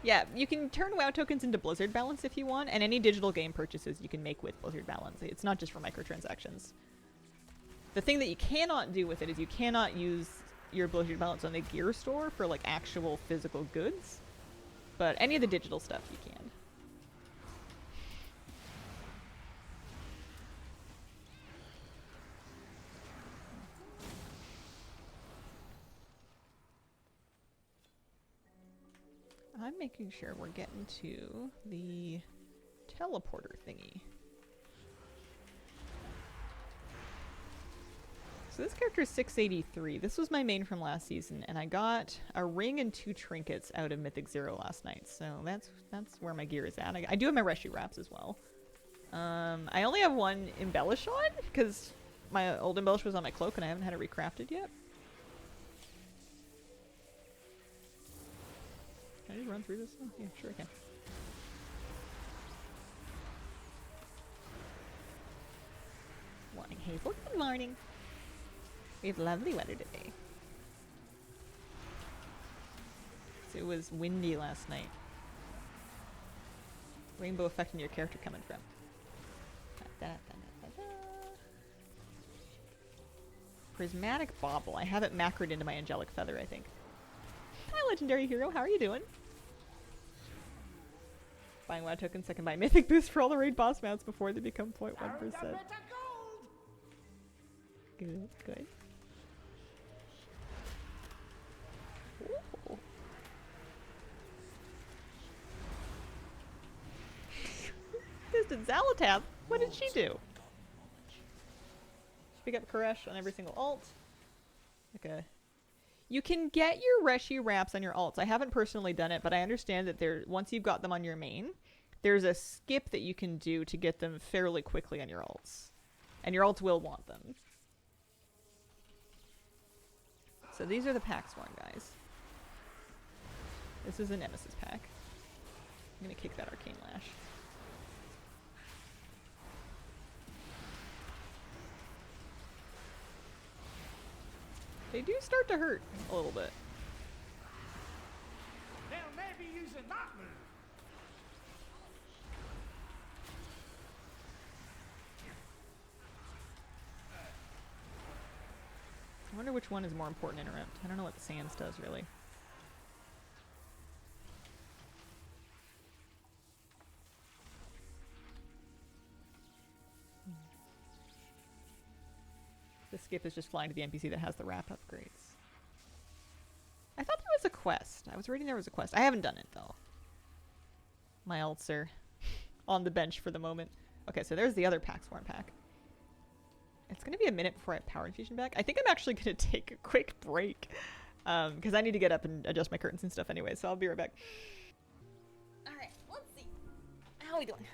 Yeah, you can turn WoW tokens into Blizzard Balance if you want, and any digital game purchases you can make with Blizzard Balance. It's not just for microtransactions. The thing that you cannot do with it is you cannot use your Blizzard Balance on the gear store for like actual physical goods, but any of the digital stuff you can. I'm making sure we're getting to the teleporter thingy. So this character is 683. This was my main from last season, and I got a ring and 2 trinkets out of Mythic Zero last night. So that's where my gear is at. I do have my Reshi wraps as well. I only have 1 embellish on because my old embellish was on my cloak and I haven't had it recrafted yet. Can I just run through this? Oh, yeah, sure I can. Morning, Hazel. Good morning. We have lovely weather today. So it was windy last night. Rainbow effect in your character coming from. Prismatic Bauble. I have it macroed into my Angelic Feather, I think. Hi, Legendary Hero. How are you doing? Buying WoW tokens so I can buy Mythic Boost for all the raid boss mounts before they become 0.1%. Good, good. Ooh. Distant Zalatab? What did she do? She pick up Koresh on every single alt. Okay. You can get your Reshi wraps on your alts. I haven't personally done it, but I understand that once you've got them on your main, there's a skip that you can do to get them fairly quickly on your alts. And your alts will want them. So these are the packs one, guys. This is a Nemesis pack. I'm gonna kick that Arcane Lash. They do start to hurt a little bit. They'll maybe use a that move. I wonder which one is more important in Interrupt. I don't know what the Sands does, really. The skip is just flying to the NPC that has the wrap upgrades. I thought there was a quest. I was reading there was a quest. I haven't done it, though. My alts are on the bench for the moment. Okay, so there's the other Pax Swarm pack. It's going to be a minute before I have Power Infusion back. I think I'm actually going to take a quick break because I need to get up and adjust my curtains and stuff anyway, so I'll be right back. Alright, let's see. How are we doing?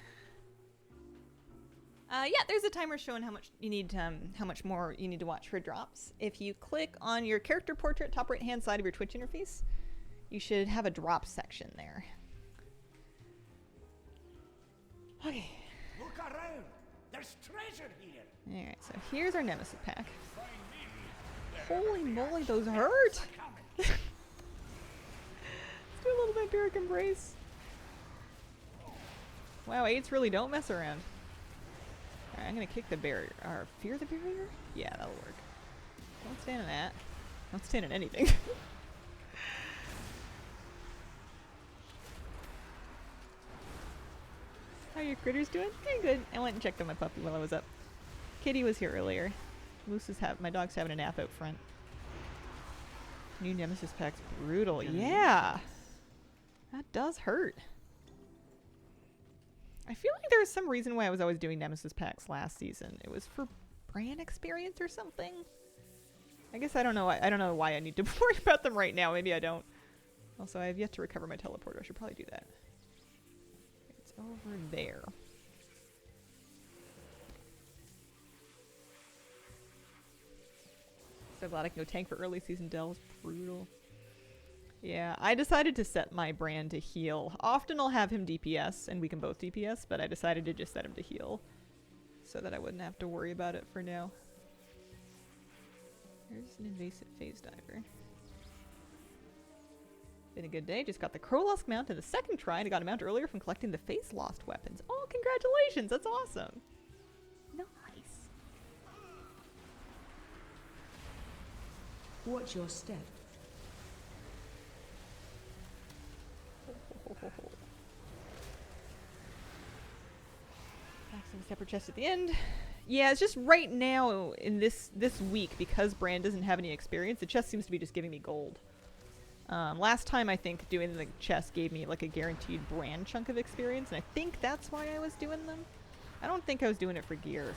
Yeah, there's a timer showing how much more you need to watch for drops. If you click on your character portrait, top right hand side of your Twitch interface, you should have a drop section there. Okay. Look around. There's treasure here. Alright, so here's our Nemesis pack. Holy moly, those hurt! Let's do a little Vampiric Embrace. Wow, 8s really don't mess around. Alright, I'm gonna kick the barrier. Or fear the barrier? Yeah, that'll work. Don't stand in that. Don't stand in anything. How are your critters doing? Doing good. I went and checked on my puppy while I was up. Kitty was here earlier. My dog's having a nap out front. New Nemesis pack's brutal. Yeah! That does hurt. I feel like there was some reason why I was always doing Nemesis packs last season. It was for brand experience or something? I guess I don't know. I don't know why I need to worry about them right now. Maybe I don't. Also, I have yet to recover my teleporter. I should probably do that. It's over there. So glad I can go tank for early season delves. Brutal. Yeah, I decided to set my brand to heal. Often I'll have him DPS, and we can both DPS, but I decided to just set him to heal. So that I wouldn't have to worry about it for now. There's an invasive phase diver. Been a good day. Just got the Krolosk mount in the second try, and I got a mount earlier from collecting the face lost weapons. Oh, congratulations! That's awesome! Nice. Watch your step. Maximum separate chest at the end. Yeah, it's just right now in this week, because Brand doesn't have any experience, the chest seems to be just giving me gold. Last time I think doing the chest gave me like a guaranteed Brand chunk of experience, and I think that's why I was doing them. I don't think I was doing it for gear.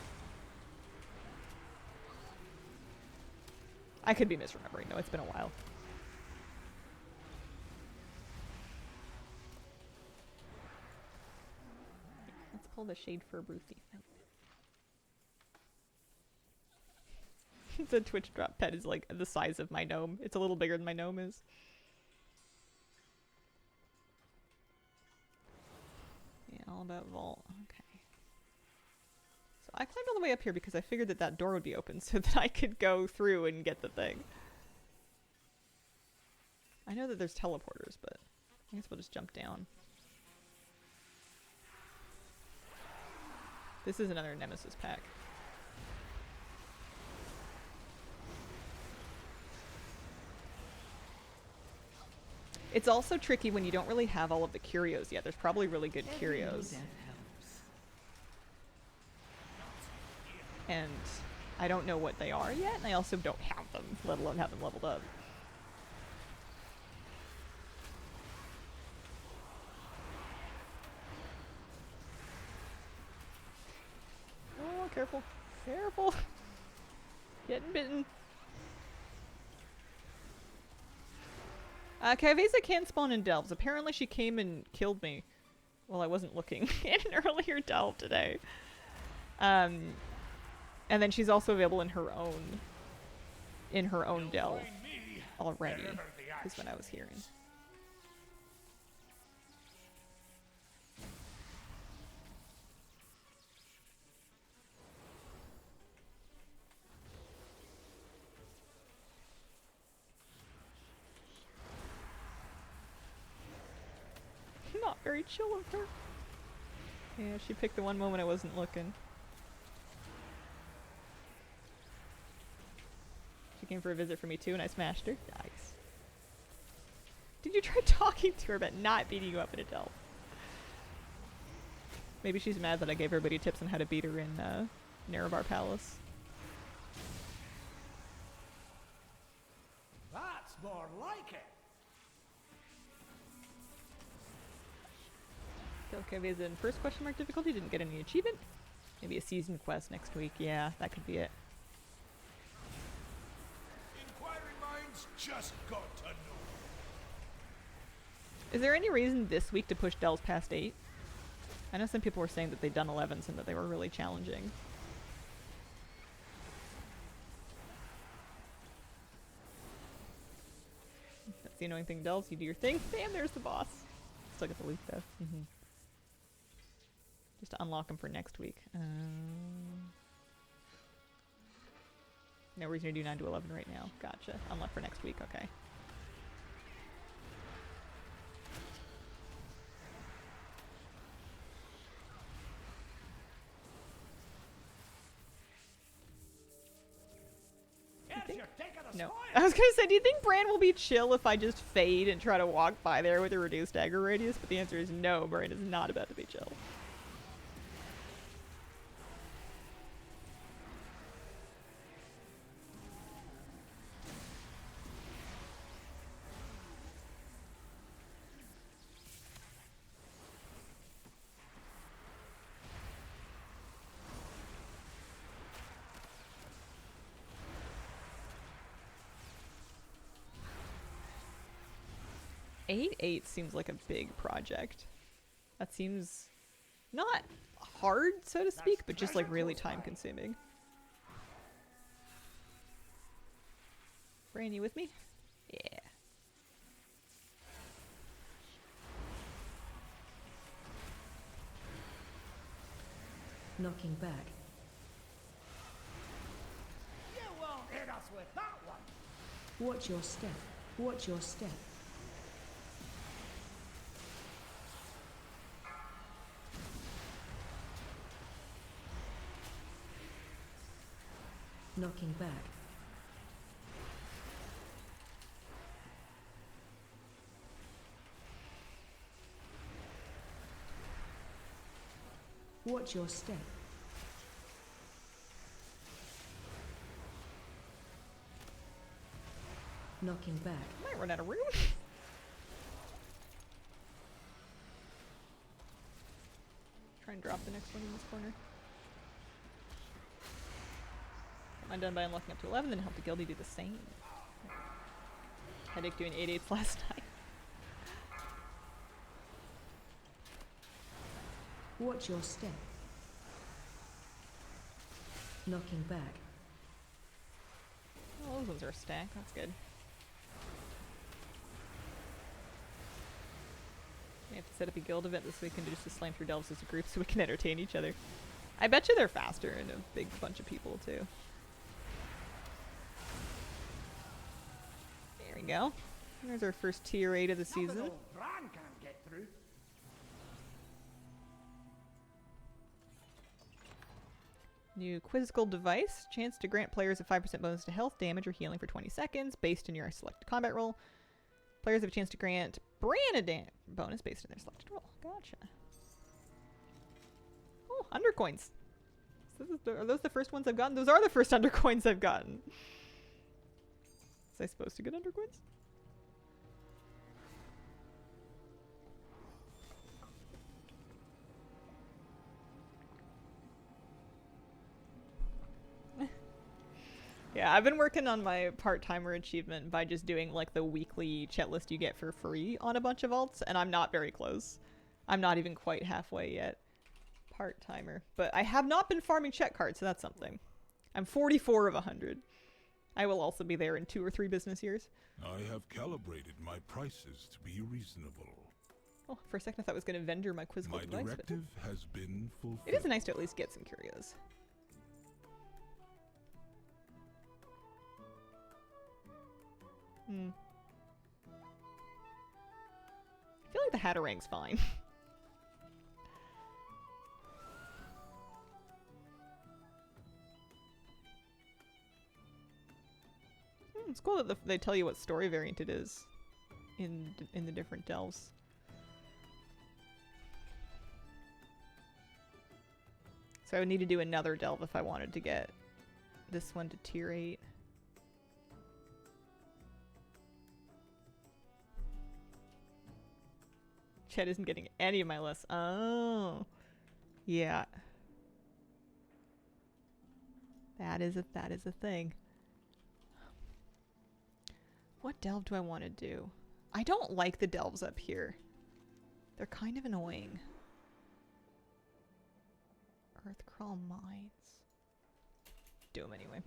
I could be misremembering though, it's been a while. Let's pull the Shade Fur Brucey out. The Twitch drop pet is like the size of my gnome. It's a little bigger than my gnome is. Yeah, all about vault. Okay. So I climbed all the way up here because I figured that door would be open so that I could go through and get the thing. I know that there's teleporters, but I guess we'll just jump down. This is another Nemesis pack. It's also tricky when you don't really have all of the curios yet. There's probably really good curios. And I don't know what they are yet, and I also don't have them, let alone have them leveled up. Oh, careful. Careful. Getting bitten. Kaveza can spawn in delves. Apparently she came and killed me while I wasn't looking in an earlier delve today. And then she's also available in her own delve already, is what I was hearing. Not very chill of her. Yeah, she picked the one moment I wasn't looking. She came for a visit for me too, and I smashed her. Nice. Did you try talking to her about not beating you up in a delve? Maybe she's mad that I gave everybody tips on how to beat her in Nerevar Palace. That's more like it. Okay, is in first question mark difficulty. Didn't get any achievement. Maybe a season quest next week. Yeah, that could be it. Inquiring minds just got to know. Is there any reason this week to push delves past 8? I know some people were saying that they'd done 11s and that they were really challenging. That's the annoying thing, delves. You do your thing. Bam, there's the boss. Still get the loot though. Just to unlock them for next week. No reason to do 9 to 11 right now. Gotcha. Unlock for next week. Okay. No. I was gonna say, do you think Bran will be chill if I just fade and try to walk by there with a reduced dagger radius? But the answer is no, Bran is not about to be chill. Eight seems like a big project. That seems not hard, so to speak, but just like really time consuming. Bran, you with me? Yeah. Knocking back. You won't hit us with that one. Watch your step. Watch your step. Knocking back. Watch your step. Knocking back. Might run out of room. Try and drop the next one in this corner. I'm done by unlocking up to 11, then help the guildie do the same. Headache doing 8/8 last night. Watch your step. Knocking back. Oh, those ones are a stack. That's good. We have to set up a guild event this week and just to slam through delves as a group so we can entertain each other. I bet you they're faster and a big bunch of people too. There we go. There's our first tier 8 of the season. Nothing old Bran can't get through. New quizzical device. Chance to grant players a 5% bonus to health, damage, or healing for 20 seconds based on your selected combat roll. Players have a chance to grant Bran a bonus based on their selected roll. Gotcha. Oh, undercoins. So are those the first ones I've gotten? Those are the first undercoins I've gotten. Was I supposed to get undercoins? Yeah, I've been working on my part-timer achievement by just doing like the weekly chat list you get for free on a bunch of alts, and I'm not very close. I'm not even quite halfway yet. Part-timer. But I have not been farming chet cards, so that's something. I'm 44 of 100. I will also be there in 2 or 3 business years. I have calibrated my prices to be reasonable. Oh, for a second I thought I was going to vendor my quizzical My device. directive has been fulfilled. It is nice to at least get some curios. I feel like the Hatterang's fine. It's cool that they tell you what story variant it is in the different delves. So I would need to do another delve if I wanted to get this one to tier 8. Chet isn't getting any of my lists. Oh. Yeah. That is a thing. What delve do I want to do? I don't like the delves up here. They're kind of annoying. Earthcrawl Mines. Do them anyway.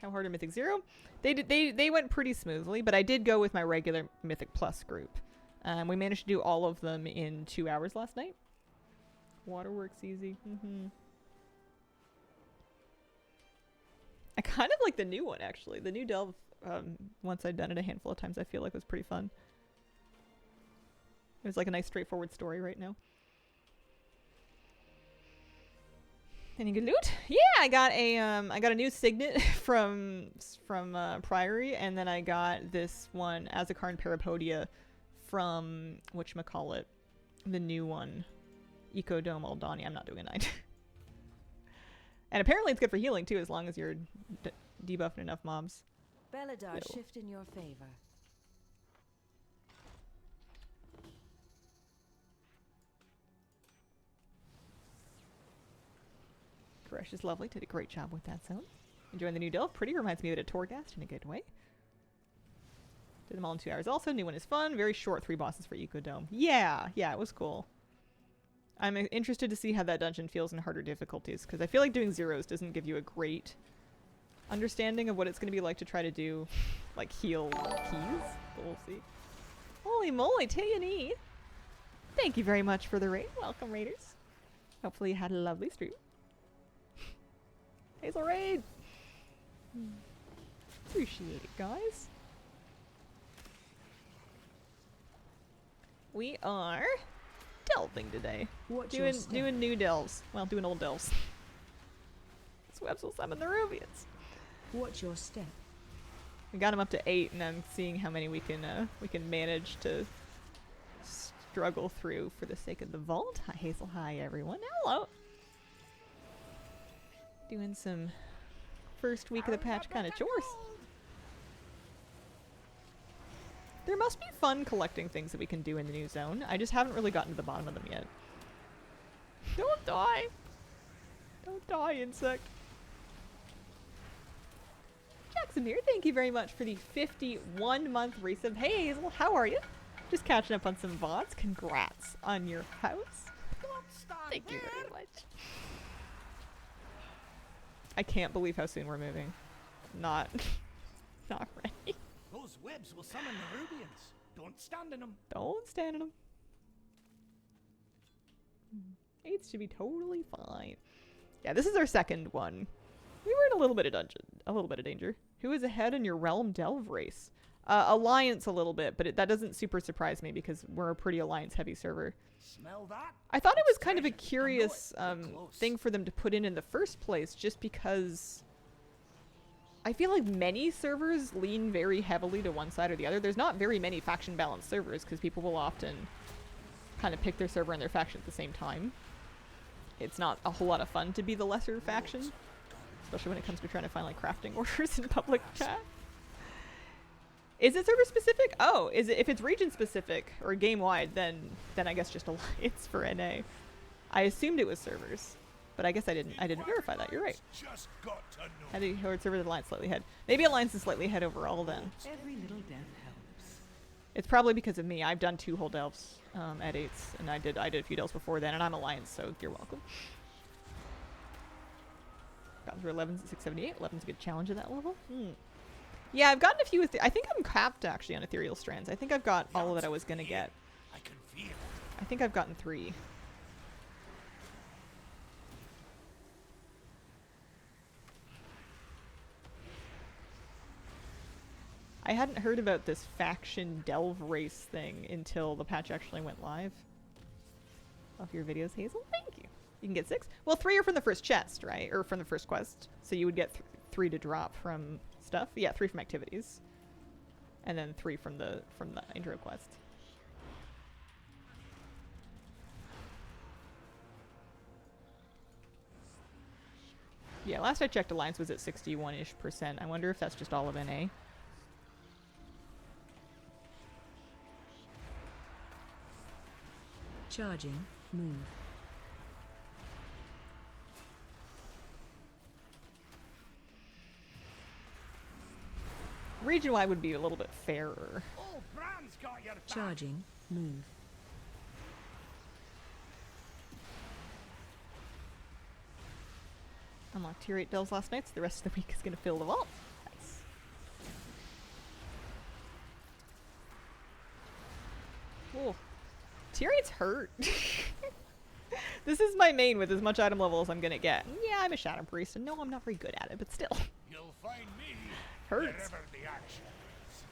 How hard are Mythic 0? They went pretty smoothly, but I did go with my regular Mythic Plus group. We managed to do all of them in 2 hours last night. Waterworks easy. I kind of like the new one, actually. The new delve, once I'd done it a handful of times, I feel like was pretty fun. It was like a nice straightforward story right now. Any good loot? Yeah, I got a new signet from Priory, and then I got this one, Azakarn Parapodia, from whatchamacallit, the new one, Ecodome Aldani. I'm not doing a 9. And apparently it's good for healing too, as long as you're debuffing enough mobs. Beladar, Ew. shift in your favor. Koresh is lovely. Did a great job with that zone. Enjoying the new delve. Pretty reminds me of a Torghast in a good way. Did them all in 2 hours. Also, new one is fun. Very short 3 bosses for Ecodome. Yeah, it was cool. I'm interested to see how that dungeon feels in harder difficulties, because I feel like doing zeros doesn't give you a great understanding of what it's going to be like to try to do, like, heal keys. But we'll see. Holy moly, Tay&E! Thank you very much for the raid. Welcome, raiders. Hopefully you had a lovely stream. Hazel raid! Appreciate it, guys. We are delving today. Watch your step. Doing new delves. Well, doing old delves. Swebs will summon the Rubians. Watch your step. We got them up to 8, and I'm seeing how many we can manage to struggle through for the sake of the vault. Hi, Hazel. Hi, everyone. Hello. Doing some first week of the patch kind of chores. There must be fun collecting things that we can do in the new zone. I just haven't really gotten to the bottom of them yet. Don't die! Don't die, insect. Jacksonmere, thank you very much for the 51-month resub. Hey, Hazel, how are you? Just catching up on some VODs. Congrats on your house. Thank you very much. I can't believe how soon we're moving. Not ready. Those webs will summon the Rubians. Don't stand in them. Don't stand in them. 8 should be totally fine. Yeah, this is our second one. We were in a little bit of danger. Who is ahead in your Realm Delve race? Alliance a little bit, but that doesn't super surprise me because we're a pretty Alliance-heavy server. Smell that? I thought it was kind of a Treasure. curious I know it. Get close. thing for them to put in the first place, just because I feel like many servers lean very heavily to one side or the other. There's not very many faction-balanced servers because people will often kind of pick their server and their faction at the same time. It's not a whole lot of fun to be the lesser faction, especially when it comes to trying to find like crafting orders in public chat. Is it server specific? Oh, is it? If it's region specific or game wide, then I guess just Alliance for NA. I assumed it was servers, but I guess I didn't verify that. You're right. Just got to know. How do you heard servers Alliance slightly ahead? Maybe Alliance is slightly ahead overall then. Every little death helps. It's probably because of me. I've done 2 whole delves at 8s, and I did a few delves before then, and I'm Alliance, so you're welcome. Got through 11s at 678. 11's a good challenge at that level. Yeah, I've gotten a few. I think I'm capped actually on Ethereal Strands. I think I've got all that I was gonna get. I can feel it. I think I've gotten 3. I hadn't heard about this faction delve race thing until the patch actually went live. Love your videos, Hazel. Thank you. You can get 6. Well, 3 are from the first chest, right? Or from the first quest. So you would get 3 to drop from stuff. Yeah, 3 from activities. And then 3 from the intro quest. Yeah, last I checked, Alliance was at 61-ish%. I wonder if that's just all of NA. Charging. Move. Region Y would be a little bit fairer. Oh, Bran's got your back. Charging. Move. Unlocked tier 8 delves last night, so the rest of the week is going to fill the vault. Nice. Oh, tier 8's hurt. This is my main with as much item level as I'm going to get. Yeah, I'm a Shadow Priest, and no, I'm not very good at it, but still. You'll find me Hurts. wherever the action is.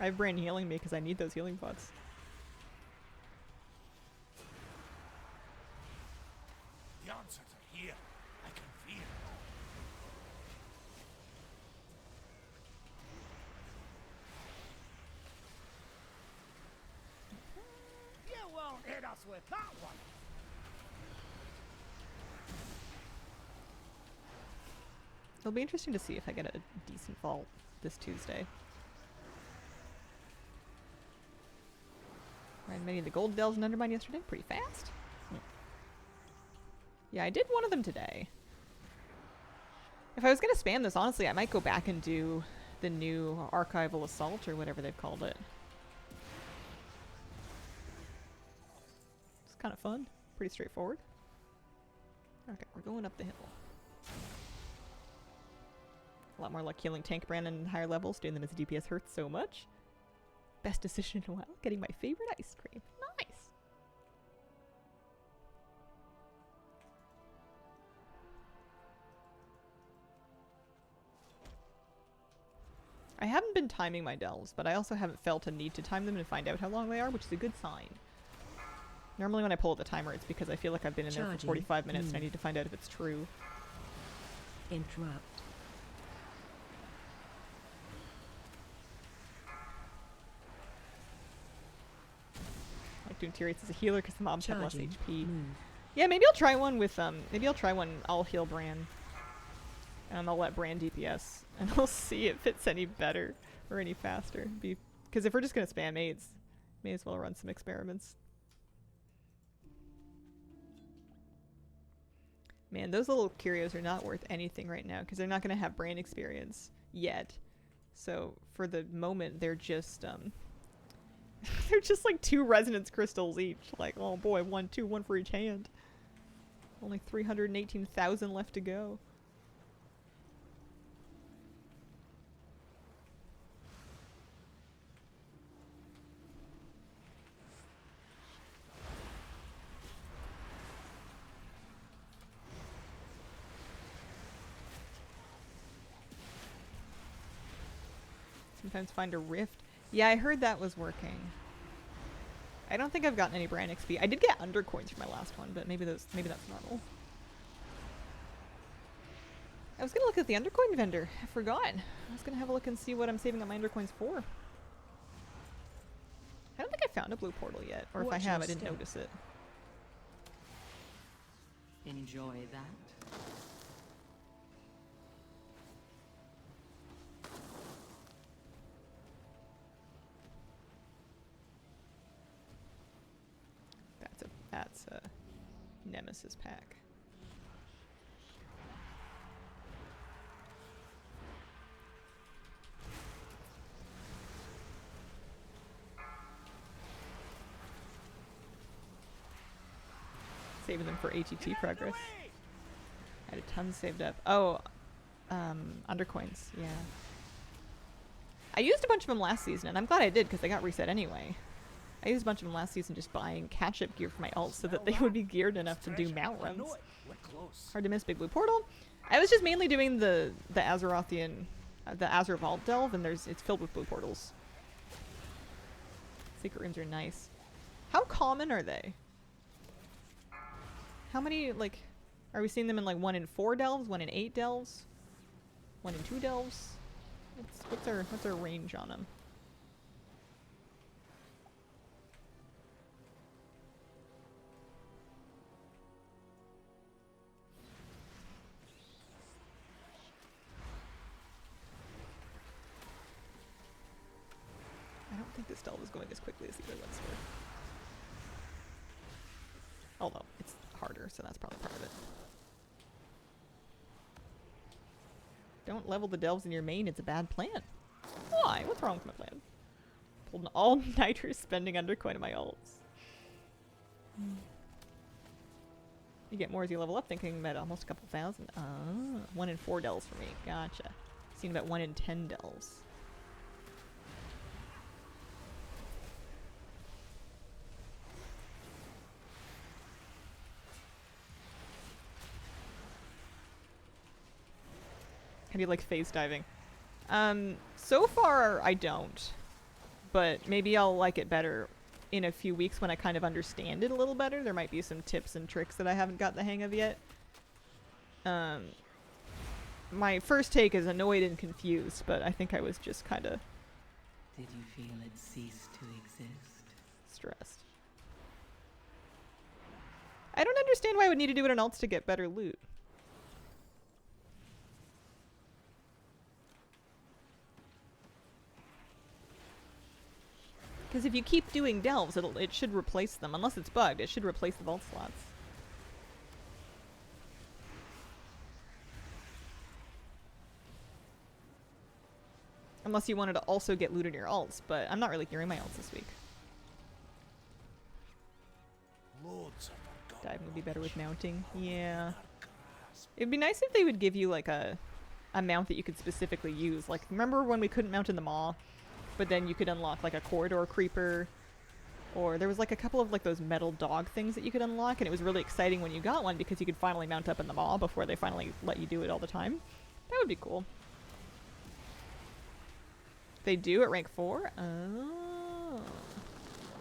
I have Bran healing me because I need those healing pots. The answers are here. I can feel it. You won't hit us with that one. It'll be interesting to see if I get a decent vault this Tuesday. Ran many of the gold delves and undermine yesterday. Pretty fast. Yeah, I did one of them today. If I was going to spam this, honestly, I might go back and do the new Archival Assault or whatever they've called it. It's kind of fun. Pretty straightforward. Okay, we're going up the hill. A lot more like healing Tank Brandon in higher levels, doing them as DPS hurts so much. Best decision in a while, getting my favorite ice cream. Nice! I haven't been timing my delves, but I also haven't felt a need to time them and find out how long they are, which is a good sign. Normally when I pull up the timer, it's because I feel like I've been in there for Charging. 45 minutes and I need to find out if it's true. Interrupt. I like doing tier 8s as a healer because the mobs have less Charging. HP. Move. Yeah, maybe I'll try one with, maybe I'll try one, I'll heal Bran. And I'll let Bran DPS. And I'll see if it's any better or any faster. Because if we're just going to spam aids, may as well run some experiments. Man, those little curios are not worth anything right now because they're not going to have Bran experience yet. So for the moment, they're just, they're just like 2 resonance crystals each. Like, oh boy, 1, 2, 1 for each hand. Only 318,000 left to go. Sometimes find a rift. Yeah, I heard that was working. I don't think I've gotten any Bran XP. I did get undercoins for my last one, but maybe that's normal. I was gonna look at the undercoin vendor. I forgot. I was gonna have a look and see what I'm saving up my undercoins for. I don't think I found a blue portal yet, or if I Watch have, your I didn't step. notice it. Enjoy that. That's a Nemesis pack. Saving them for ATT progress. I had a ton saved up. Oh, undercoins, yeah. I used a bunch of them last season, and I'm glad I did because they got reset anyway. I used a bunch of them last season just buying catch-up gear for my ult so that they would be geared enough to do mount runs. We're close. Hard to miss Big Blue Portal. I was just mainly doing the Azerothian, the Azure Vault delve, and it's filled with blue portals. Secret rooms are nice. How common are they? How many, like, are we seeing them in like 1 in 4 delves, 1 in 8 delves, 1 in 2 delves? What's our range on them? I don't think this delve is going as quickly as the other ones were. harder, so that's probably part of it. Don't level the delves in your main, it's a bad plan. Why? What's wrong with my plan? Pulled an all-nighter spending undercoin in my ults. You get more as you level up, thinking about almost a couple thousand. Ah, 1 in 4 delves for me. Gotcha. Seen about 1 in 10 delves. How do you like phase diving? So far I don't, but maybe I'll like it better in a few weeks when I kind of understand it a little better. There might be some tips and tricks that I haven't got the hang of yet. My first take is annoyed and confused, but I think I was just kind of Did you feel it cease to exist? stressed. I don't understand why I would need to do it on alts to get better loot. Because if you keep doing delves, it should replace them. Unless it's bugged, it should replace the vault slots. Unless you wanted to also get loot in your alts, but I'm not really gearing my alts this week. Loads of forgotten Diving would be better with knowledge mounting. are within Yeah. our grasp. It'd be nice if they would give you like a mount that you could specifically use. Like, remember when we couldn't mount in the Maw, but then you could unlock like a corridor creeper, or there was like a couple of like those metal dog things that you could unlock, and it was really exciting when you got one because you could finally mount up in the Maw before they finally let you do it all the time. That would be cool. They do at rank 4? Oh.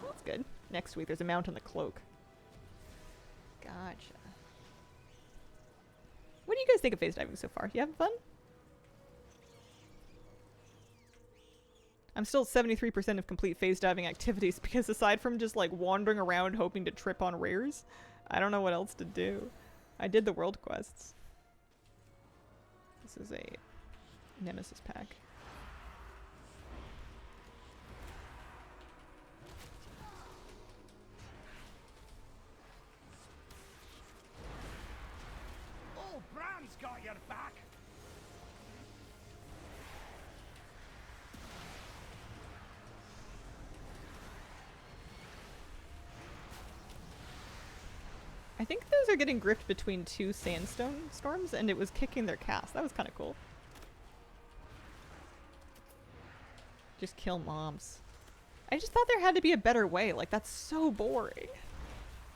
That's good. Next week there's a mount on the cloak. Gotcha. What do you guys think of phase diving so far? You having fun? I'm still at 73% of complete phase diving activities because aside from just like wandering around hoping to trip on rares, I don't know what else to do. I did the world quests. This is a Nemesis pack. Oh, Bran's got your back. I think those are getting gripped between 2 sandstone storms and it was kicking their cast. That was kind of cool. Just kill mobs. I just thought there had to be a better way. Like, that's so boring.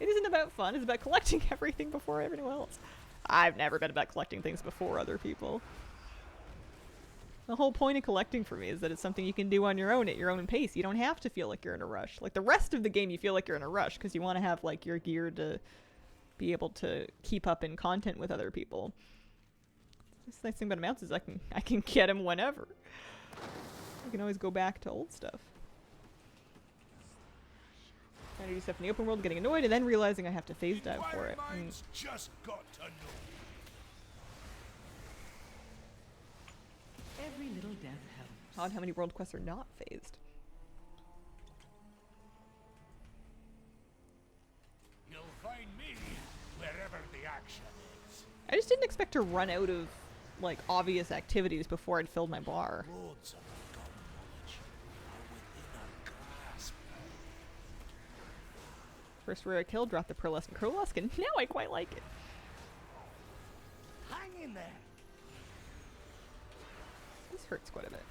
It isn't about fun, it's about collecting everything before everyone else. I've never been about collecting things before other people. The whole point of collecting for me is that it's something you can do on your own at your own pace. You don't have to feel like you're in a rush. Like the rest of the game you feel like you're in a rush because you want to have like your gear to be able to keep up in content with other people. This nice thing about mounts is I can get them whenever. You can always go back to old stuff. Trying to do stuff in the open world, getting annoyed, and then realizing I have to phase dive for it. Mine's just got to know. Every little death helps. Odd how many world quests are not phased. You'll find me wherever the action is. I just didn't expect to run out of like obvious activities before I'd filled my bar. Loads of forgotten knowledge are within our grasp. First rare I killed, dropped the Pearlescent Crowlusk, and now I quite like it. Hang in there. This hurts quite a bit.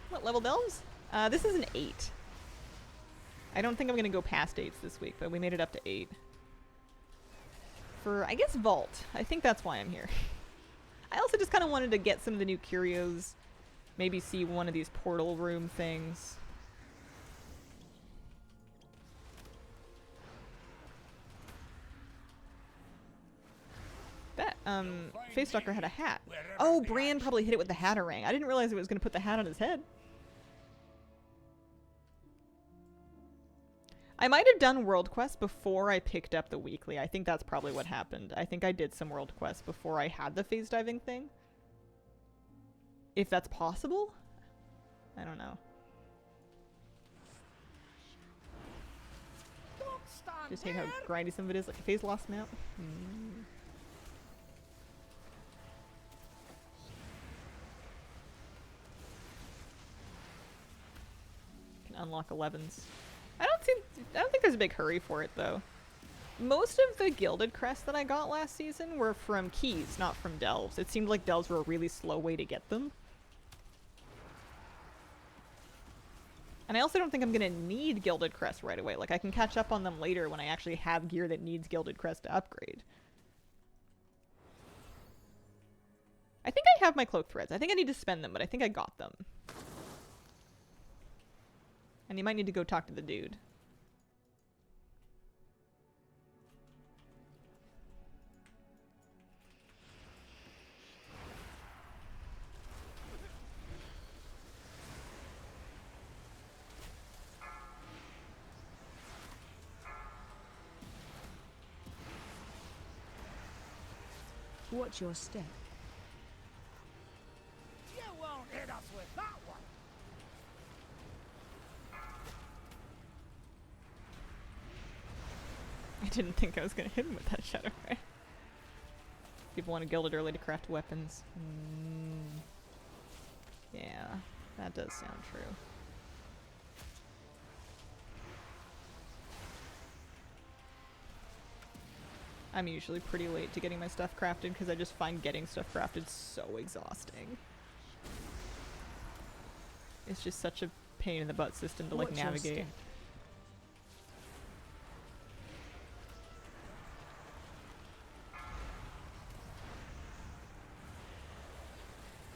What level delves? This is an 8. I don't think I'm gonna go past 8s this week, but we made it up to 8. For, I guess, Vault. I think that's why I'm here. I also just kind of wanted to get some of the new curios. Maybe see one of these portal room things. That, Face Stalker had a hat. Oh, Bran probably hit it with the Hatterang. I didn't realize it was going to put the hat on his head. I might have done World Quest before I picked up the weekly. I think that's probably what happened. I think I did some World Quest before I had the phase diving thing. If that's possible? I don't know. Don't stand Just hate how there. grindy some of it is, like a phase lost map. Can unlock 11s. I don't think there's a big hurry for it though. Most of the gilded crests that I got last season were from keys, not from delves. It seemed like delves were a really slow way to get them. And I also don't think I'm gonna need gilded crest right away. Like, I can catch up on them later when I actually have gear that needs gilded crest to upgrade. I think I have my cloak threads. I think I need to spend them, but I think I got them. And you might need to go talk to the dude. Watch your step. You won't hit us with that one. I didn't think I was gonna hit him with that Shadow Ray. People want to gild it early to craft weapons. Yeah, that does sound true. I'm usually pretty late to getting my stuff crafted because I just find getting stuff crafted so exhausting. It's just such a pain in the butt system to like Watch your navigate. step.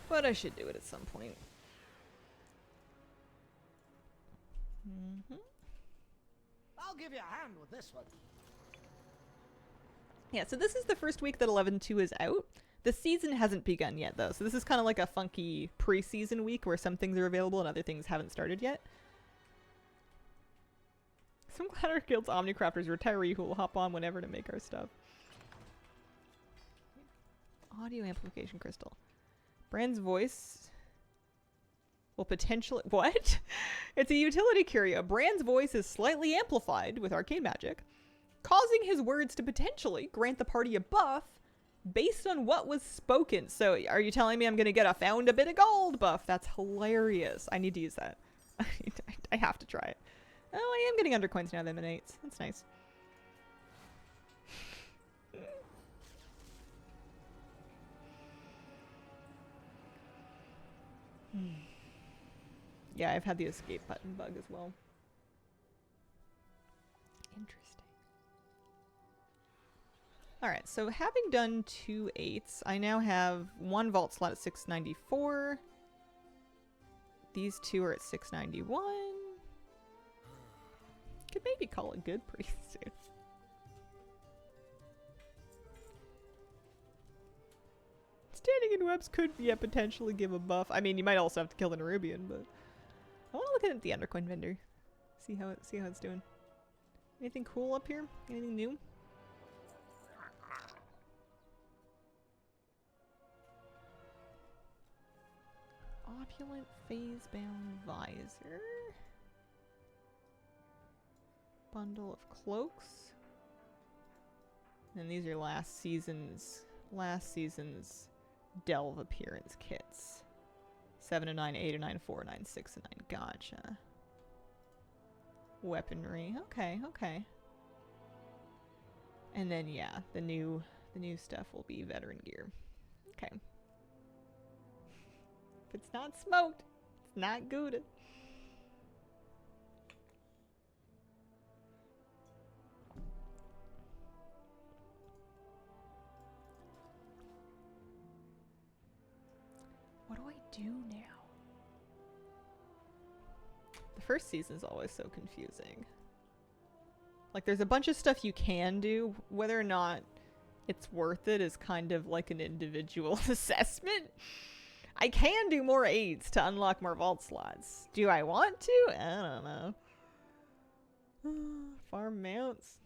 But I should do it at some point. I'll give you a hand with this one. Yeah, so this is the first week that 11.2 is out. The season hasn't begun yet, though, so this is kind of like a funky pre-season week where some things are available and other things haven't started yet. So I'm glad our guild's Omnicrafters retiree who will hop on whenever to make our stuff. Audio amplification crystal. Brand's voice will potentially... What? It's a utility curio. Brand's voice is slightly amplified with arcane magic, causing his words to potentially grant the party a buff based on what was spoken. So are you telling me I'm going to get a found a bit of gold buff? That's hilarious. I need to use that. I have to try it. Oh, I am getting undercoins now that emanates. That's nice. Yeah, I've had the escape button bug as well. Interesting. Alright, so having done 2 8s, I now have 1 vault slot at 694. These 2 are at 691. Could maybe call it good pretty soon. Standing in webs could, yeah, potentially give a buff. I mean, you might also have to kill an Nerubian, but I want to look at the Undercoin vendor. See how it's doing. Anything cool up here? Anything new? Opulent phase-bound visor. Bundle of cloaks. And these are last season's delve appearance kits. 7 to 9, 8 to 9, 4 to 9, 6 to 9. Gotcha. Weaponry. Okay, okay. And then yeah, the new stuff will be veteran gear. Okay. If it's not smoked, it's not good. What do I do now? The first season's always so confusing. Like, there's a bunch of stuff you can do. Whether or not it's worth it is kind of like an individual assessment. I can do more aids to unlock more vault slots. Do I want to? I don't know. Farm mounts.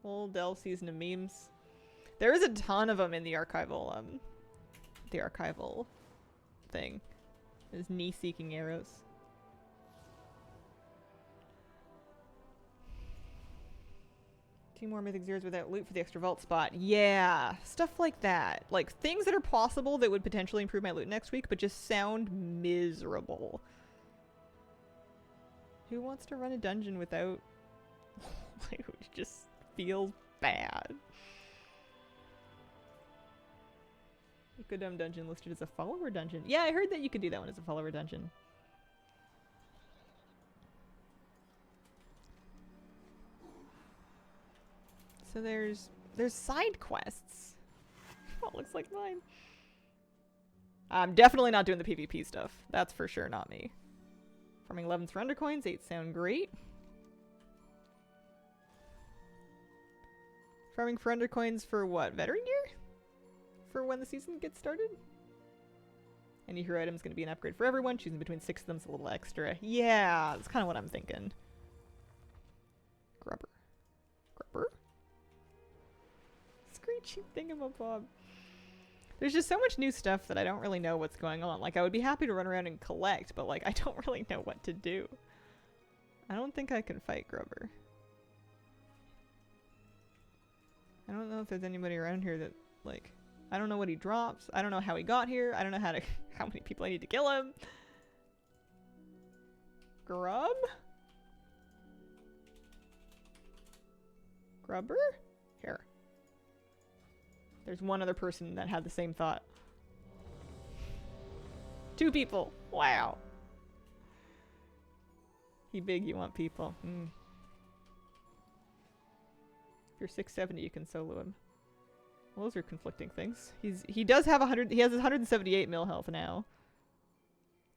Whole delve season of memes. There is a ton of them in the archival thing. There's knee-seeking arrows. Two more Mythic Zeros without loot for the extra vault spot. Yeah, stuff like that. Like, things that are possible that would potentially improve my loot next week, but just sound miserable. Who wants to run a dungeon without... like, it just feels bad. Ecodome dungeon listed as a follower dungeon. Yeah, I heard that you could do that one as a follower dungeon. So there's side quests. Oh, looks like mine. I'm definitely not doing the PvP stuff. That's for sure not me. Farming 11 surrender coins. 8 sound great. Farming surrender coins for what? Veteran gear? For when the season gets started? Any hero item is going to be an upgrade for everyone. Choosing between 6 of them is a little extra. Yeah, that's kind of what I'm thinking. Grubber. Grubber? Screeching thingamabob. There's just so much new stuff that I don't really know what's going on. Like, I would be happy to run around and collect, but, like, I don't really know what to do. I don't think I can fight Grubber. I don't know if there's anybody around here that, like... I don't know what he drops. I don't know how he got here. I don't know how many people I need to kill him. Grub? Grubber? Here. There's one other person that had the same thought. 2 people. Wow. He big, you want people. If you're 670, you can solo him. Well, those are conflicting things. He does have 100. He has 178 mil health now.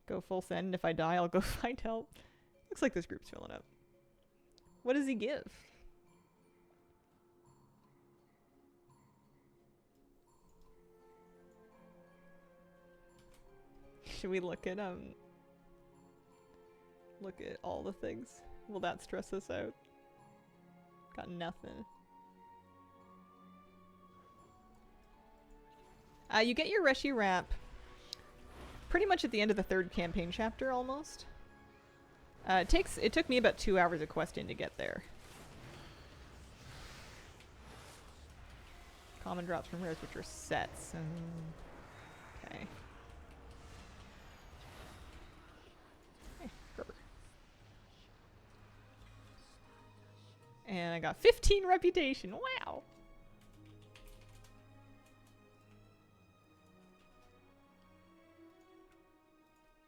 Go full send, and if I die, I'll go find help. Looks like this group's filling up. What does he give? Should we look at all the things? Will that stress us out? Got nothing. You get your Reshi wrap pretty much at the end of the 3rd campaign chapter, almost. It took me about 2 hours of questing to get there. Common drops from rares, which are sets. Okay. Hey, Gerber. And I got 15 reputation. Wow.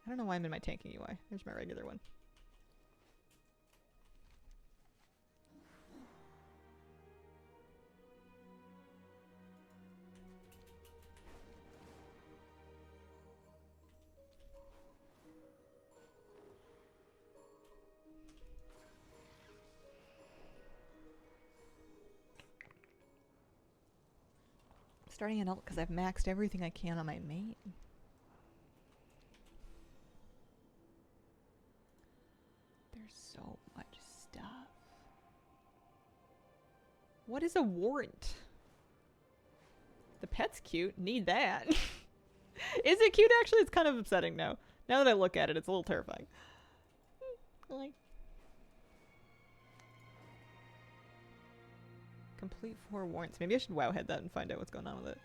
I don't know why I'm in my tanking UI. There's my regular one. Starting an ult because I've maxed everything I can on my main. So much stuff. What is a warrant? The pet's cute. Need that. Is it cute actually? It's kind of upsetting now. Now that I look at it, it's a little terrifying. Like, complete 4 warrants. Maybe I should wowhead that and find out what's going on with it.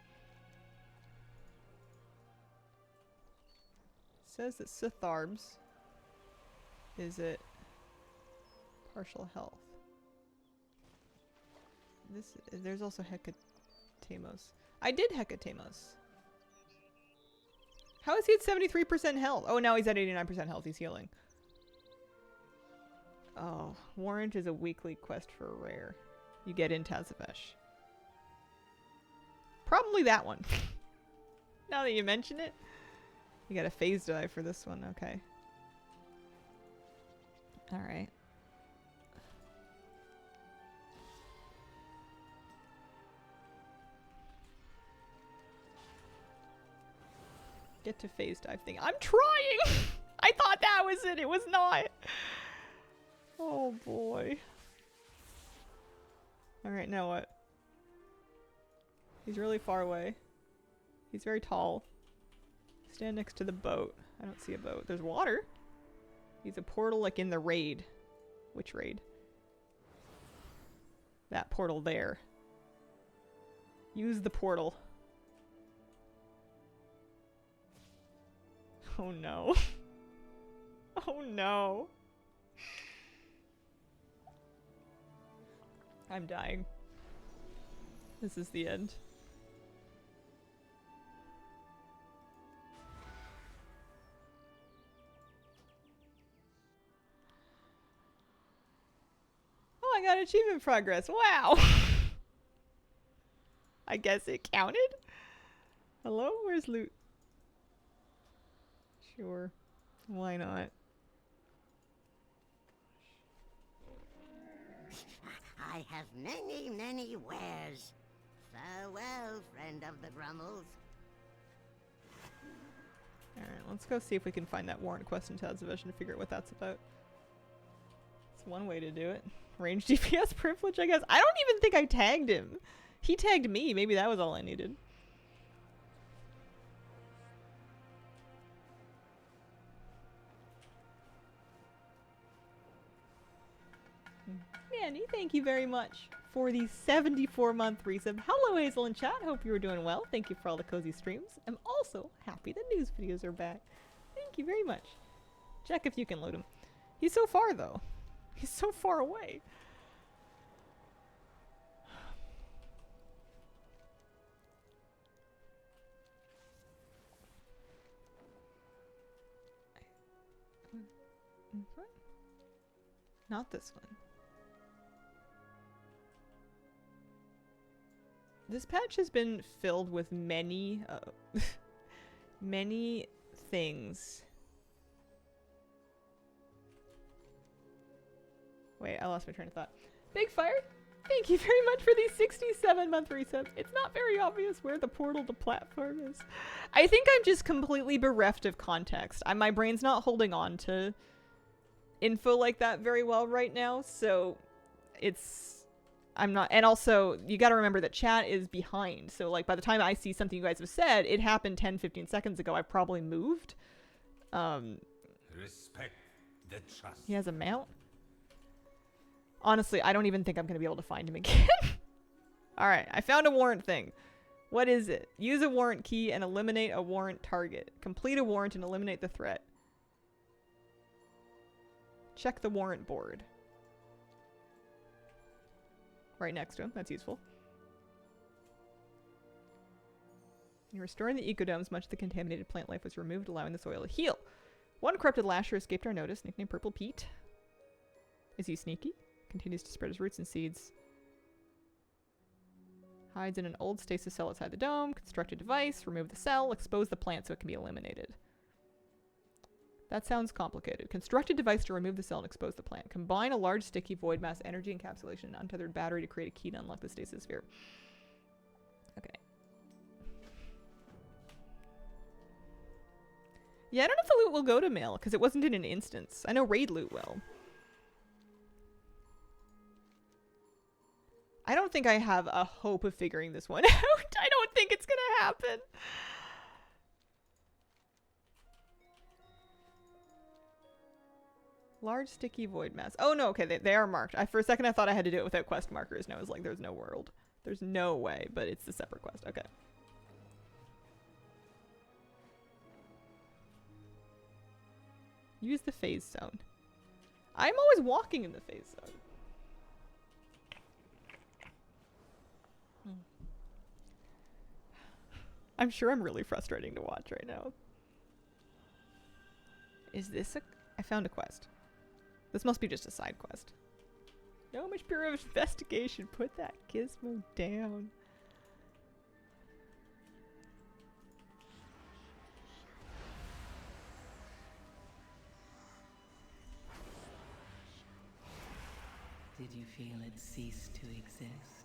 It says that Sitharbs is it partial health. There's also Hecatemos. I did Hecatemos. How is he at 73% health? Oh, now he's at 89% health. He's healing. Oh, Warrant is a weekly quest for a rare. You get in Tazavesh. Probably that one. Now that you mention it. You got a phase dive for this one. Okay. Alright. Get to phase dive thing. I'm trying! I thought that was it. It was not. 'Cause I have maxed everything I can on my main. Starting an ult because I've maxed everything I can on my main. I don't know why I'm in my tanking UI. There's my regular one. Should we look at all the things? Will that stress us out? I Oh boy. Alright, now what? He's really far away. He's very tall. Stand next to the boat. I don't see a boat. There's water. He's a portal like in the raid. Which raid? That portal there. Use the portal. Oh no. Oh no. I'm dying. This is the end. Oh, I got achievement progress. Wow. I guess it counted? Hello? Where's loot? Sure. Why not? I have many, many wares. Farewell, friend of the Grummles. Alright, let's go see if we can find that warrant quest in Tales of Vision to figure out what that's about. It's one way to do it. Range DPS privilege, I guess. I don't even think I tagged him. He tagged me. Maybe that was all I needed. Manny, thank you very much for the 74-month resub. Hello, Hazel and chat. Hope you were doing well. Thank you for all the cozy streams. I'm also happy the news videos are back. Thank you very much. Check if you can load him. He's so far, though. He's so far away. What? Not this one. This patch has been filled with many, many things. Wait, I lost my train of thought. Big Fire, thank you very much for these 67-month resubs. It's not very obvious where the portal to platform is. I think I'm just completely bereft of context. My brain's not holding on to info like that very well right now, so I'm not, and also you got to remember that chat is behind, so like by the time I see something you guys have said, it happened 10-15 seconds ago. I've probably moved. Respect the trust. He has a mount. Honestly, I don't even think I'm gonna be able to find him again. All right, I found a warrant thing. What is it? Use a warrant key and eliminate a warrant target. Complete a warrant and eliminate the threat. Check the warrant board. Right next to him. That's useful. In restoring the ecodomes, much of the contaminated plant life was removed, allowing the soil to heal. One corrupted lasher escaped our notice, nicknamed Purple Pete. Is he sneaky? Continues to spread his roots and seeds. Hides in an old stasis cell outside the dome. Construct a device. Remove the cell. Expose the plant so it can be eliminated. That sounds complicated. Construct a device to remove the cell and expose the plant. Combine a large sticky void mass energy encapsulation and untethered battery to create a key to unlock the stasis sphere. Okay. Yeah, I don't know if the loot will go to mail because it wasn't in an instance. I know raid loot will. I don't think I have a hope of figuring this one out. I don't think it's gonna happen. Large sticky void mass. Oh no, okay, they are marked. For a second I thought I had to do it without quest markers, and I was like, there's no world. There's no way, but it's a separate quest. Okay. Use the phase zone. I'm always walking in the phase zone. I'm sure I'm really frustrating to watch right now. Is this a... I found a quest. This must be just a side quest. No much Bureau of Investigation. Put that gizmo down. Did you feel it cease to exist?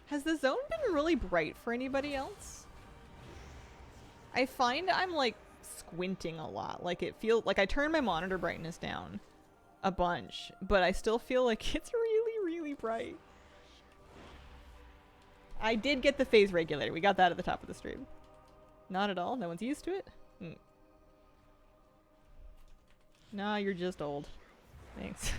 Has the zone been really bright for anybody else? I find I'm like squinting a lot. Like it feels like I turned my monitor brightness down a bunch, but I still feel like it's really, really bright. I did get the phase regulator. We got that at the top of the stream. Not at all. No one's used to it. Nah, you're just old. Thanks.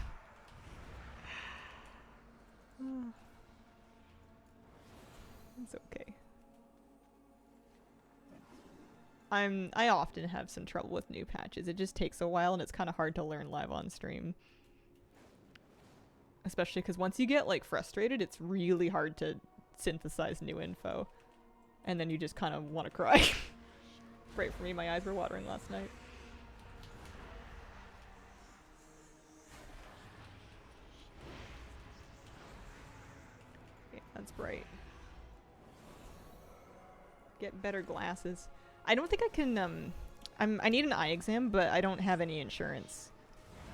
It's okay. I often have some trouble with new patches. It just takes a while and it's kind of hard to learn live on stream. Especially because once you get like frustrated, it's really hard to synthesize new info. And then you just kind of want to cry. Right for me, my eyes were watering last night. Okay, that's bright. Get better glasses. I don't think I can, I need an eye exam, but I don't have any insurance.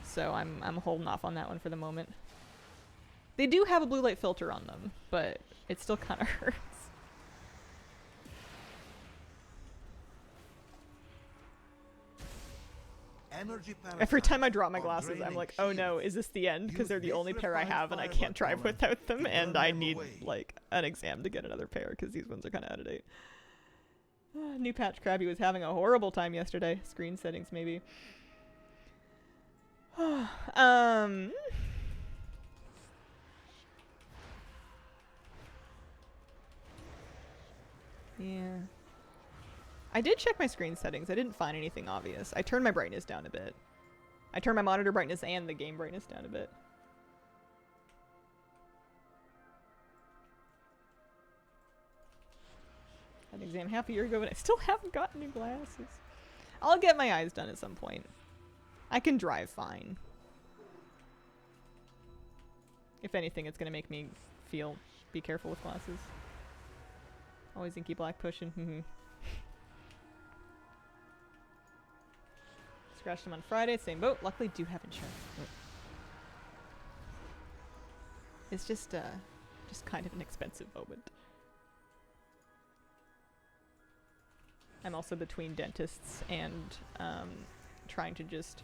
So I'm holding off on that one for the moment. They do have a blue light filter on them, but it still kind of hurts. Every time I drop my glasses, I'm like, oh no, is this the end? Because they're the only pair I have and I can't drive without them, and I need like an exam to get another pair because these ones are kind of out of date. New patch Krabby was having a horrible time yesterday. Screen settings, maybe. Yeah. I did check my screen settings. I didn't find anything obvious. I turned my brightness down a bit. I turned my monitor brightness and the game brightness down a bit. Had an exam half a year ago, but I still haven't gotten new glasses. I'll get my eyes done at some point. I can drive fine. If anything, it's gonna make me be careful with glasses. Always Inky Black pushing. Scratched them on Friday, same boat. Luckily, do have insurance. It's just kind of an expensive moment. I'm also between dentists and trying to just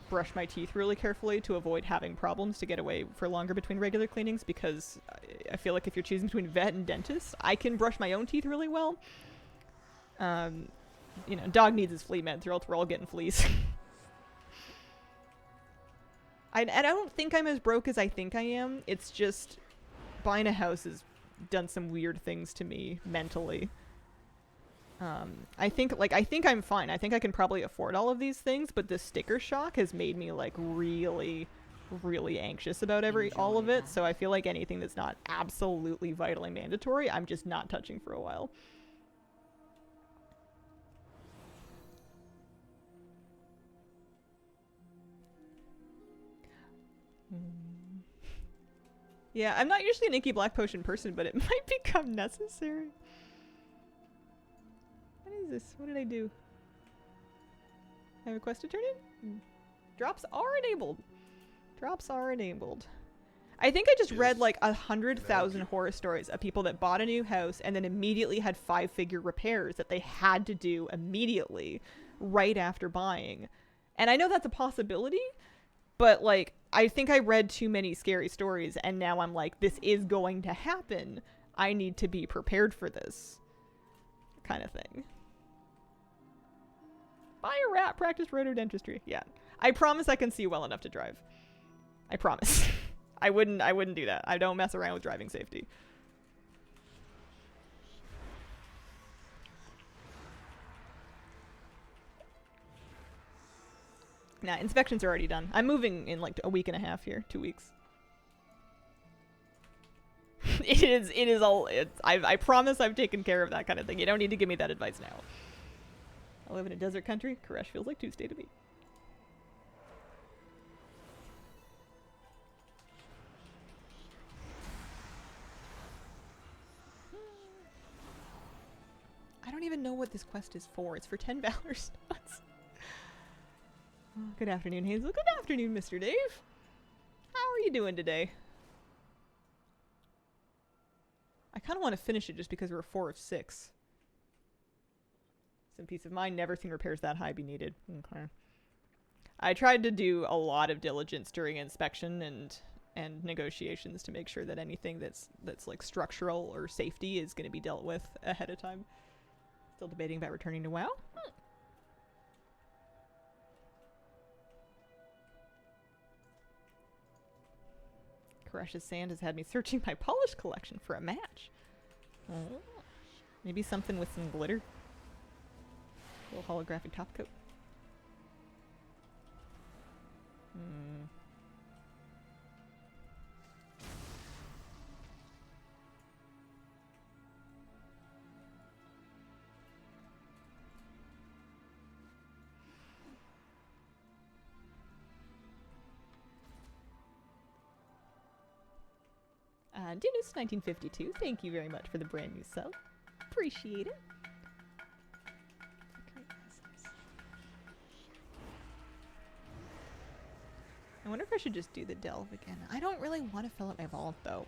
brush my teeth really carefully to avoid having problems to get away for longer between regular cleanings, because I feel like if you're choosing between vet and dentist, I can brush my own teeth really well. You know, dog needs his flea meds or else we're all getting fleas. I don't think I'm as broke as I think I am. It's just buying a house has done some weird things to me mentally. I think I'm fine. I think I can probably afford all of these things, but the sticker shock has made me like really, really anxious about all of it. So I feel like anything that's not absolutely vitally mandatory, I'm just not touching for a while. Yeah, I'm not usually an Inky Black Potion person, but it might become necessary. What is this? What did I do? I have a quest to turn in? Drops are enabled. Drops are enabled. I think I just read like 100,000 horror stories of people that bought a new house and then immediately had 5-figure repairs that they had to do immediately right after buying. And I know that's a possibility, but like, I think I read too many scary stories and now I'm like, this is going to happen. I need to be prepared for this kind of thing. Buy a rat, practice rotodentistry. Yeah. I promise I can see well enough to drive. I promise. I wouldn't do that. I don't mess around with driving safety. Nah, inspections are already done. I'm moving in like a week and a half here. 2 weeks. It is all, I promise I've taken care of that kind of thing. You don't need to give me that advice now. I live in a desert country. Koresh feels like Tuesday to me. I don't even know what this quest is for. It's for 10 Valor Stones. Good afternoon, Hazel. Good afternoon, Mr. Dave. How are you doing today? I kind of want to finish it just because we're 4 of 6. Some peace of mind. Never seen repairs that high be needed. Okay. I tried to do a lot of diligence during inspection and negotiations to make sure that anything that's like structural or safety is going to be dealt with ahead of time. Still debating about returning to WoW. Koresh's sand has had me searching my polish collection for a match. Oh. Maybe something with some glitter. A little holographic top coat. Dinus 1952, thank you very much for the brand new sub. Appreciate it. I wonder if I should just do the delve again. I don't really want to fill up my vault though.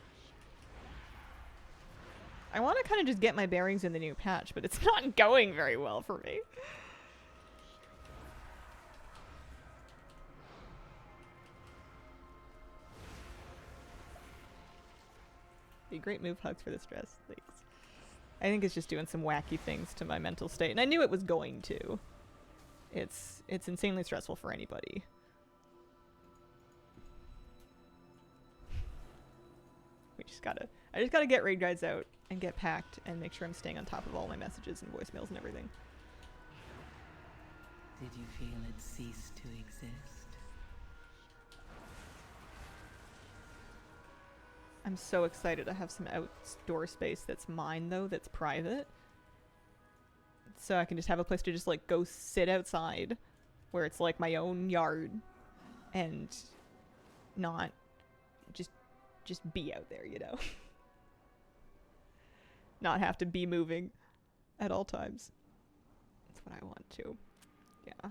I want to kind of just get my bearings in the new patch, but it's not going very well for me. Be great move, hugs for this dress. Thanks. I think it's just doing some wacky things to my mental state, and I knew it was going to. It's insanely stressful for anybody. I just gotta get raid guides out and get packed and make sure I'm staying on top of all my messages and voicemails and everything. Did you feel it cease to exist? I'm so excited to have some outdoor space that's mine though, that's private. So I can just have a place to just like go sit outside where it's like my own yard and not just be out there, you know? Not have to be moving at all times. That's what I want to. Yeah.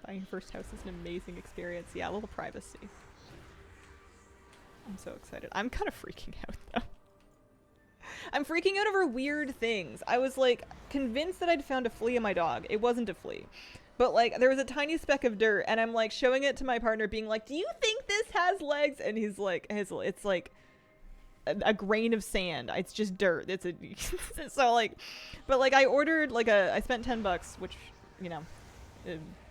Buying your first house is an amazing experience. Yeah, a little privacy. I'm so excited. I'm kind of freaking out though. I'm freaking out over weird things. I was like convinced that I'd found a flea in my dog. It wasn't a flea. But like there was a tiny speck of dirt and I'm like showing it to my partner being like, do you think this has legs? And he's like, Hazel, it's like a grain of sand. It's just dirt. It's a so like, but like I ordered like I spent $10, which, you know,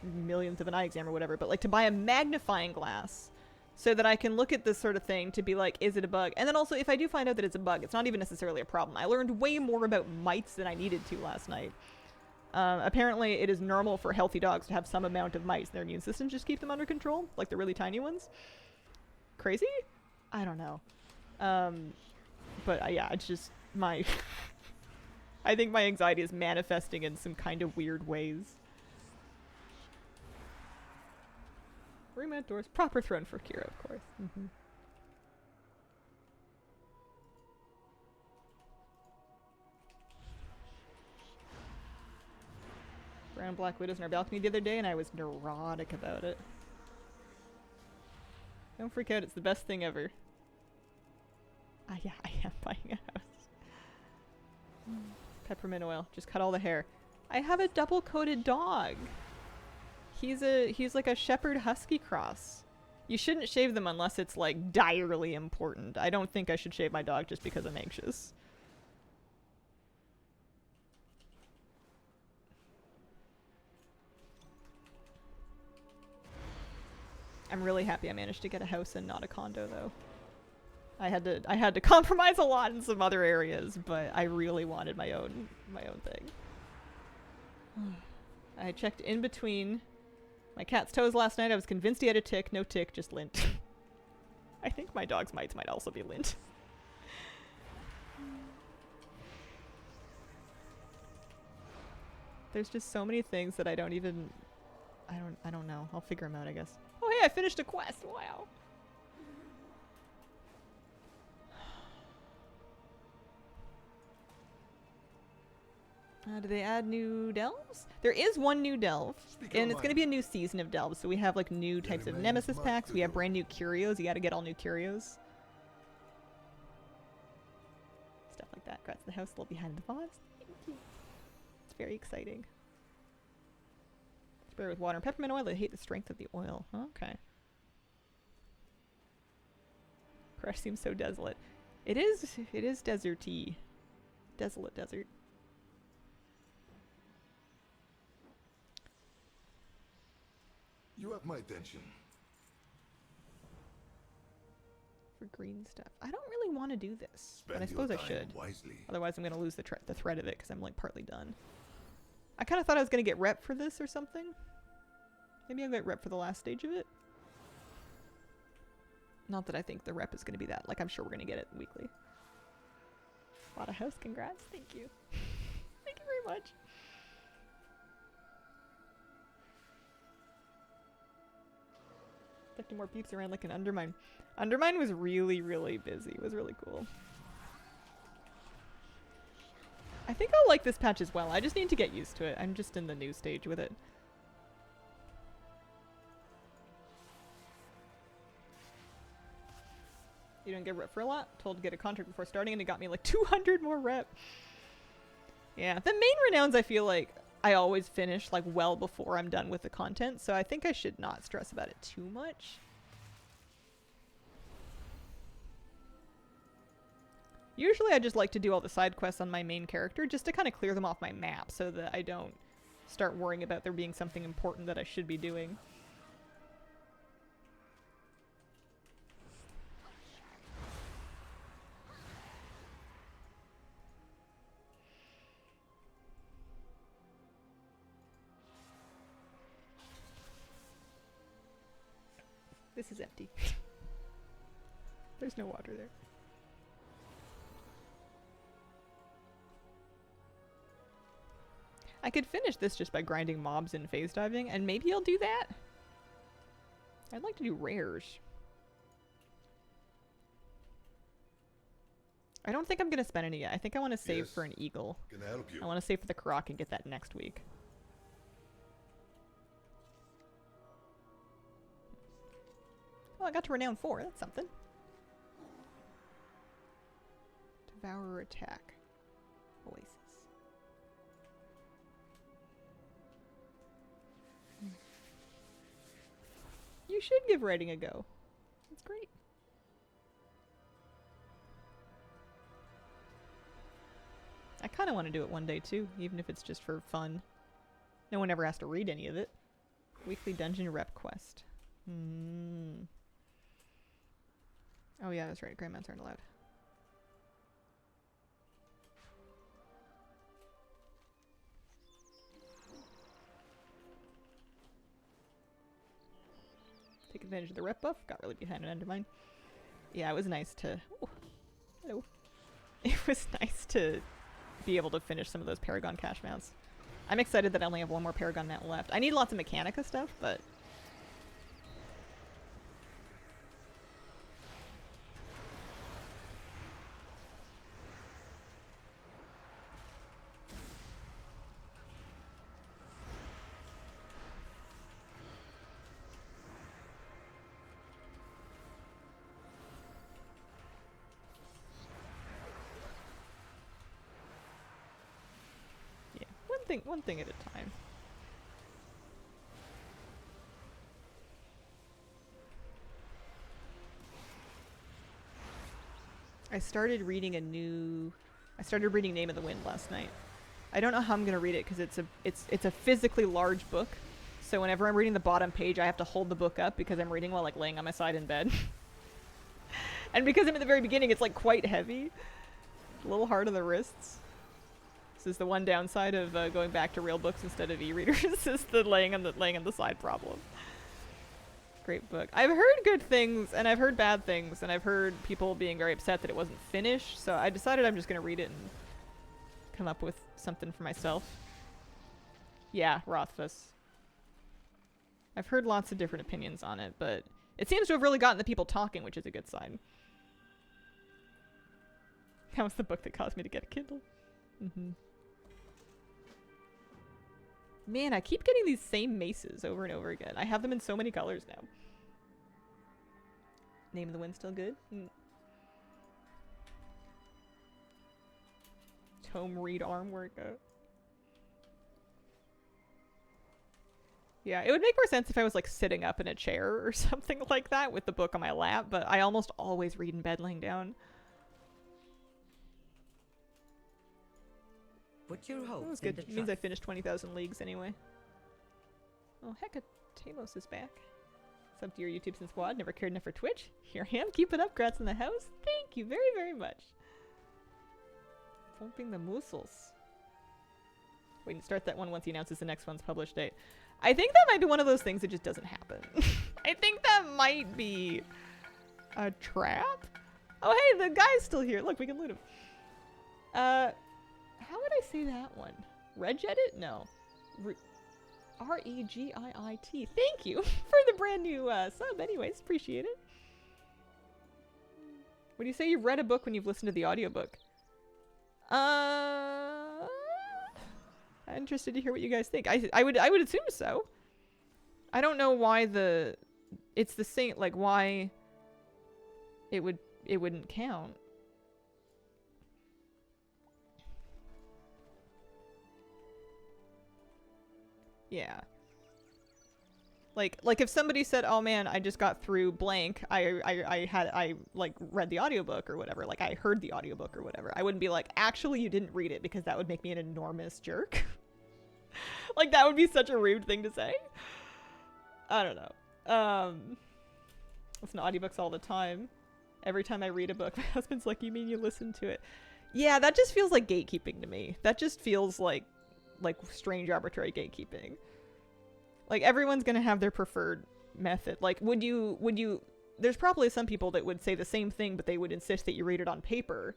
millionth of an eye exam or whatever, but like to buy a magnifying glass so that I can look at this sort of thing to be like, is it a bug? And then also if I do find out that it's a bug, it's not even necessarily a problem. I learned way more about mites than I needed to last night. Apparently it is normal for healthy dogs to have some amount of mites. Their immune systems just keep them under control, like the really tiny ones. Crazy? I don't know. But yeah, it's just my... I think my anxiety is manifesting in some kind of weird ways. Room outdoors. Proper throne for Kira, of course. Mm-hmm. Brown and black widows in our balcony the other day and I was neurotic about it. Don't freak out, it's the best thing ever. Yeah, I am buying a house. Peppermint oil. Just cut all the hair. I have a double-coated dog. He's like a shepherd husky cross. You shouldn't shave them unless it's like direly important. I don't think I should shave my dog just because I'm anxious. I'm really happy I managed to get a house and not a condo though. I had to compromise a lot in some other areas, but I really wanted my own thing. I checked in between my cat's toes last night. I was convinced he had a tick. No tick, just lint. I think my dog's mites might also be lint. There's just so many things that I don't know. I'll figure them out, I guess. Oh, hey, I finished a quest. Wow. Do they add new delves? There is one new delve, and it's going to be a new season of delves. So we have like new types of nemesis packs. We have brand new curios. You got to get all new curios. Stuff like that. Congrats to the house, a little behind the boss. Thank you. It's very exciting. Spray with water and peppermint oil. I hate the strength of the oil. Okay. Crush seems so desolate. It is deserty. Desolate desert. You have my attention. For green stuff. I don't really want to do this, but I Spend suppose your I time should. wisely. Otherwise I'm going to lose the thread of it because I'm like partly done. I kind of thought I was going to get rep for this or something. Maybe I'll get rep for the last stage of it. Not that I think the rep is going to be that. Like, I'm sure we're going to get it weekly. Lot of house, congrats. Thank you. Thank you very much. Collecting more peeps around like an Undermine. Undermine was really, really busy. It was really cool. I think I'll like this patch as well. I just need to get used to it. I'm just in the new stage with it. You don't get rep for a lot? Told to get a contract before starting and it got me like 200 more rep. Yeah, the main renowns I feel like I always finish like well before I'm done with the content, so I think I should not stress about it too much. Usually I just like to do all the side quests on my main character just to kind of clear them off my map so that I don't start worrying about there being something important that I should be doing. This is empty. There's no water there. I could finish this just by grinding mobs and phase diving, and maybe I'll do that. I'd like to do rares. I don't think I'm going to spend any yet. I think I want to save Yes. for an eagle. Can I help you? I want to save for the Karak and get that next week. Oh, I got to Renown 4. That's something. Devourer attack. Oasis. You should give writing a go. That's great. I kind of want to do it one day too, even if it's just for fun. No one ever has to read any of it. Weekly dungeon rep quest. Oh yeah, that's right. Grandmounts aren't allowed. Take advantage of the rep buff. Got really behind an Undermine. Yeah, it was nice to... Oh, hello. It was nice to be able to finish some of those Paragon cash mounts. I'm excited that I only have one more Paragon mount left. I need lots of Mechanica stuff, but... one thing at a time. I started reading Name of the Wind last night. I don't know how I'm gonna read it because it's a physically large book. So whenever I'm reading the bottom page, I have to hold the book up because I'm reading while like laying on my side in bed. And because I'm at the very beginning, it's like quite heavy. A little hard on the wrists. This is the one downside of going back to real books instead of e-readers. is the laying on the side problem. Great book. I've heard good things and I've heard bad things and I've heard people being very upset that it wasn't finished. So I decided I'm just gonna read it and come up with something for myself. Yeah, Rothfuss. I've heard lots of different opinions on it, but it seems to have really gotten the people talking, which is a good sign. That was the book that caused me to get a Kindle. Man, I keep getting these same maces over and over again. I have them in so many colors now. Name of the Wind still good? home read arm workout. Yeah, it would make more sense if I was like sitting up in a chair or something like that with the book on my lap, but I almost always read in bed laying down. Put your That hopes was good. in It the means I trust. finished 20,000 Leagues anyway. Oh, heck, Talos is back. Sub to your YouTube since Squad. Never cared enough for Twitch. Here I am. Keep it up. Grats in the house. Thank you very, very much. Pumping the muscles. Wait, and start that one once he announces the next one's published date. I think that might be one of those things that just doesn't happen. I think that might be a trap. Oh, hey, the guy's still here. Look, we can loot him. How would I say that one? Regedit? No. R-E-G-I-I-T. Thank you for the brand new sub anyways. Appreciate it. When you say you've read a book when you've listened to the audiobook? I'm interested to hear what you guys think. I would assume so. I don't know why it's the same, like why it wouldn't count. Yeah. Like if somebody said, "Oh man, I just got through blank. I like read the audiobook or whatever. Like I heard the audiobook or whatever." I wouldn't be like, "Actually, you didn't read it," because that would make me an enormous jerk. Like that would be such a rude thing to say. I don't know. Listen to audiobooks all the time. Every time I read a book, my husband's like, "You mean you listen to it?" Yeah, that just feels like gatekeeping to me. That just feels like strange arbitrary gatekeeping. Like everyone's gonna have their preferred method. Like would you there's probably some people that would say the same thing, but they would insist that you read it on paper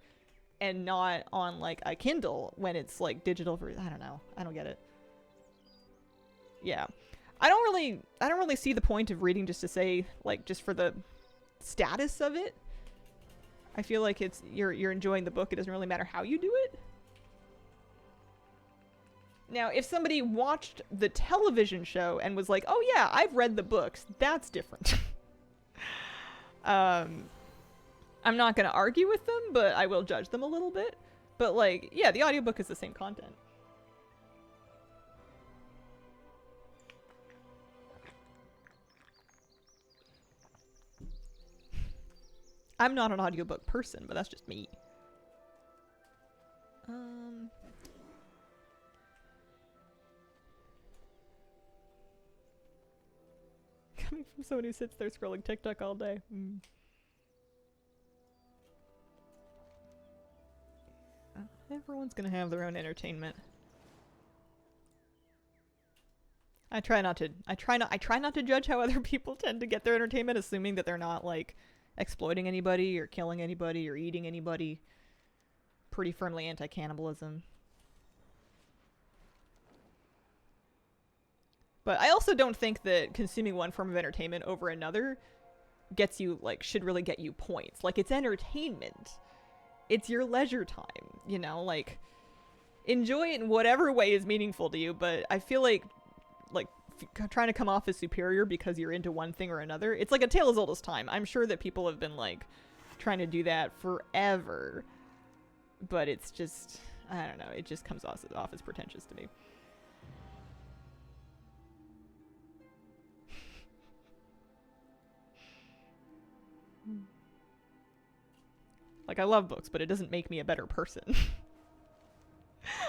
and not on like a Kindle when it's like digital version. I don't know. I don't get it. Yeah. I don't really see the point of reading just to say, like, just for the status of it. I feel like it's you're enjoying the book. It doesn't really matter how you do it. Now, if somebody watched the television show and was like, "Oh yeah, I've read the books," that's different. I'm not gonna argue with them, but I will judge them a little bit. But like, yeah, the audiobook is the same content. I'm not an audiobook person, but that's just me. Coming from someone who sits there scrolling TikTok all day. Everyone's gonna have their own entertainment. I try not to judge how other people tend to get their entertainment, assuming that they're not like exploiting anybody or killing anybody or eating anybody. Pretty firmly anti-cannibalism. But I also don't think that consuming one form of entertainment over another gets you, like, should really get you points. Like, it's entertainment. It's your leisure time, you know? Like, enjoy it in whatever way is meaningful to you, but I feel like trying to come off as superior because you're into one thing or another, it's like a tale as old as time. I'm sure that people have been, like, trying to do that forever. But it's just, I don't know, it just comes off as pretentious to me. Like, I love books, but it doesn't make me a better person.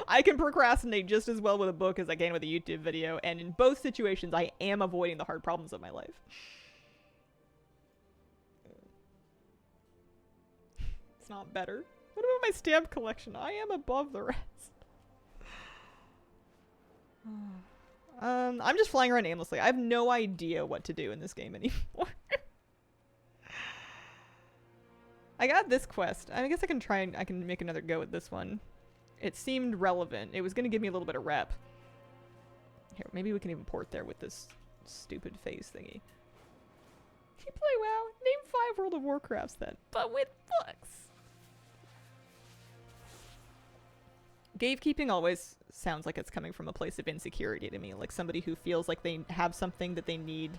I can procrastinate just as well with a book as I can with a YouTube video, and in both situations, I am avoiding the hard problems of my life. It's not better. What about my stamp collection? I am above the rest. I'm just flying around aimlessly. I have no idea what to do in this game anymore. I got this quest. I guess I can make another go at this one. It seemed relevant. It was going to give me a little bit of rep. Here, maybe we can even port there with this stupid phase thingy. You play WoW? Name 5 World of Warcrafts then, but with books. Gatekeeping always sounds like it's coming from a place of insecurity to me, like somebody who feels like they have something that they need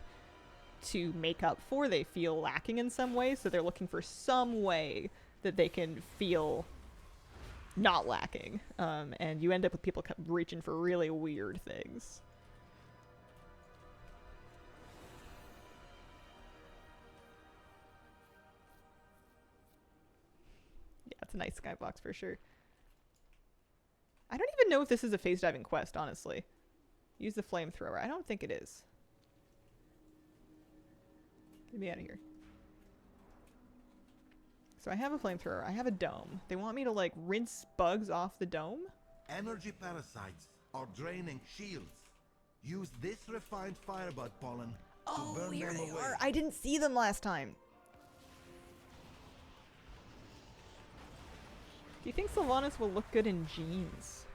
to make up for. They feel lacking in some way, so they're looking for some way that they can feel not lacking. And you end up with people reaching for really weird things. Yeah, it's a nice skybox for sure. I don't even know if this is a phase diving quest, honestly. Use the flamethrower. I don't think it is. Get me out of here. So I have a flamethrower. I have a dome. They want me to like rinse bugs off the dome? Energy parasites are draining shields. Use this refined firebug pollen to burn here them they away. are. I didn't see them last time. Do you think Sylvanas will look good in jeans?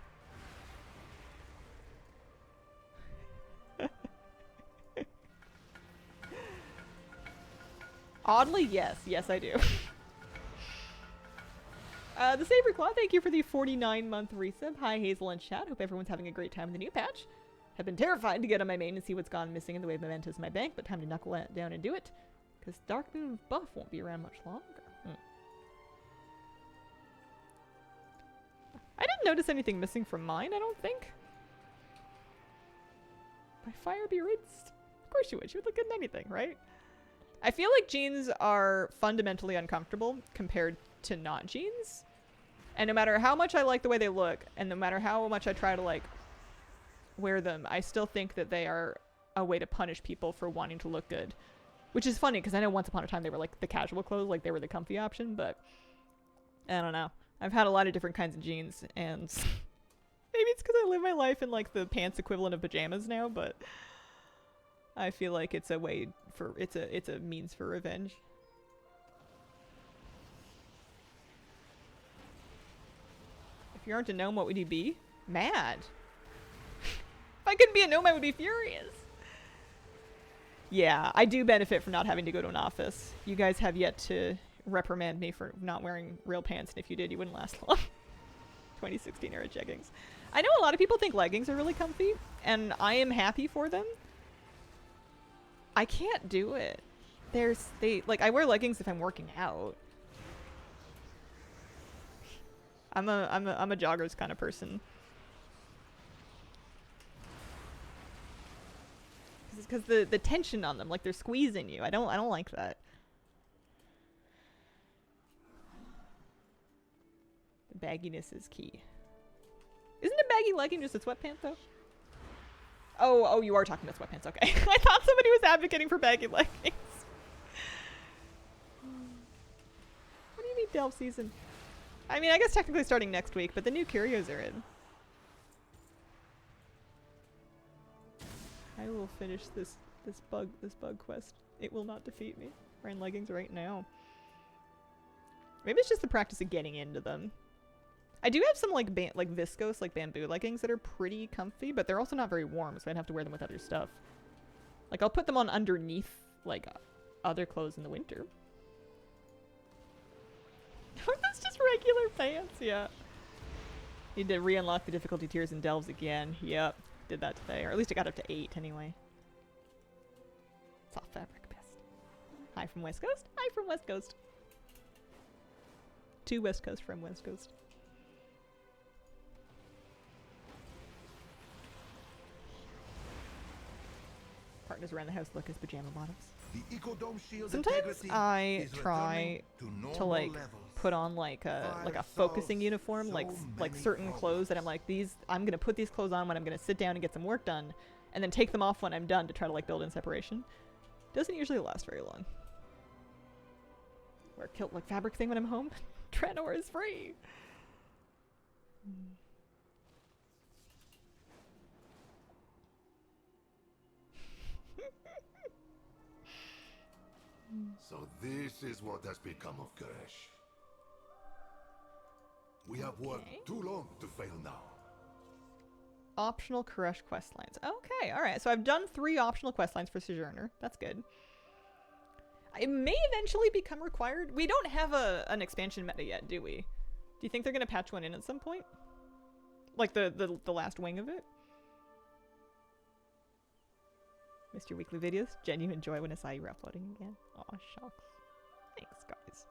Oddly, yes. Yes, I do. The Saber Claw, thank you for the 49-month resub. Hi, Hazel and chat. Hope everyone's having a great time in the new patch. Have been terrified to get on my main and see what's gone missing in the way of mementos in my bank, but time to knuckle it down and do it. Because Dark Moon buff won't be around much longer. I didn't notice anything missing from mine, I don't think. My fire be rinsed? Of course you would. She would look good in anything, right? I feel like jeans are fundamentally uncomfortable compared to not jeans. And no matter how much I like the way they look, and no matter how much I try to like wear them, I still think that they are a way to punish people for wanting to look good. Which is funny, because I know once upon a time they were like the casual clothes, like they were the comfy option, but I don't know. I've had a lot of different kinds of jeans, and maybe it's because I live my life in like the pants equivalent of pajamas now, but I feel like it's a way for it's a means for revenge. If you aren't a gnome, what would you be? Mad. If I couldn't be a gnome, I would be furious. Yeah, I do benefit from not having to go to an office. You guys have yet to reprimand me for not wearing real pants, and if you did, you wouldn't last long. 2016 era jeggings. I know a lot of people think leggings are really comfy, and I am happy for them. I can't do it. I wear leggings if I'm working out. I'm a joggers kind of person. Because the tension on them, like they're squeezing you. I don't like that. The bagginess is key. Isn't a baggy legging just a sweatpant though? Oh, you are talking about sweatpants. Okay, I thought somebody was advocating for baggy leggings. What do you mean delve season? I mean, I guess technically starting next week, but the new curios are in. I will finish this bug quest. It will not defeat me. Wearing leggings right now. Maybe it's just the practice of getting into them. I do have some like viscose, like bamboo leggings that are pretty comfy, but they're also not very warm, so I'd have to wear them with other stuff. Like I'll put them on underneath like other clothes in the winter. That's just regular pants, yeah. Need to re-unlock the difficulty tiers in delves again. Yep, did that today, or at least it got up to 8 anyway. Soft fabric best. Hi from West Coast. Hi from West Coast. To West Coast from West Coast. Partners around the house look as pajama bottoms. The Ecodome shield Sometimes integrity I is try returning to to normal like levels. put on like a focusing uniform, so like many certain clothes that I'm like, I'm gonna put these clothes on when I'm gonna sit down and get some work done, and then take them off when I'm done to try to like build in separation. Doesn't usually last very long. Wear a kilt like fabric thing when I'm home. Draenor is free. So this is what has become of Koresh. We have worked too long to fail now. Optional Koresh questlines. Okay, alright. So I've done 3 optional questlines for Sojourner. That's good. It may eventually become required. We don't have an expansion meta yet, do we? Do you think they're going to patch one in at some point? Like the last wing of it? Missed your weekly videos. Genuine joy when I saw you were uploading again. Aw, shucks. Thanks, guys.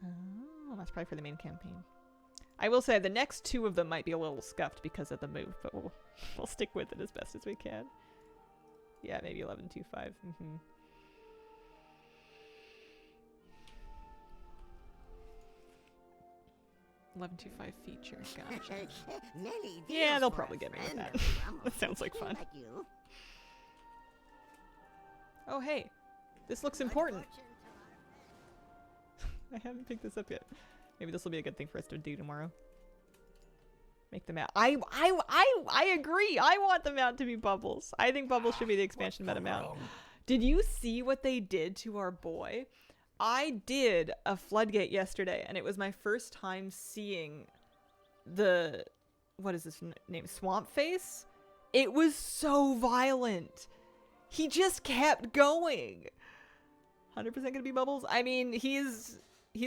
Oh, that's probably for the main campaign. I will say the next two of them might be a little scuffed because of the move, but we'll stick with it as best as we can. Yeah, maybe 11.25. Mm-hmm. $11.25 feature. Gotcha. Many Yeah, deals they'll for probably a get me with friend that. of the Rummels. That sounds like fun. Like you. Oh, hey. This looks Good important. fortune to our I haven't picked this up yet. Maybe this will be a good thing for us to do tomorrow. Make the mount. I agree. I want the mount to be Bubbles. I think Bubbles should be the expansion meta mount. Did you see what they did to our boy? I did a floodgate yesterday, and it was my first time seeing the, what is this name? Swamp Face? It was so violent. He just kept going. 100% gonna be Bubbles? I mean, he's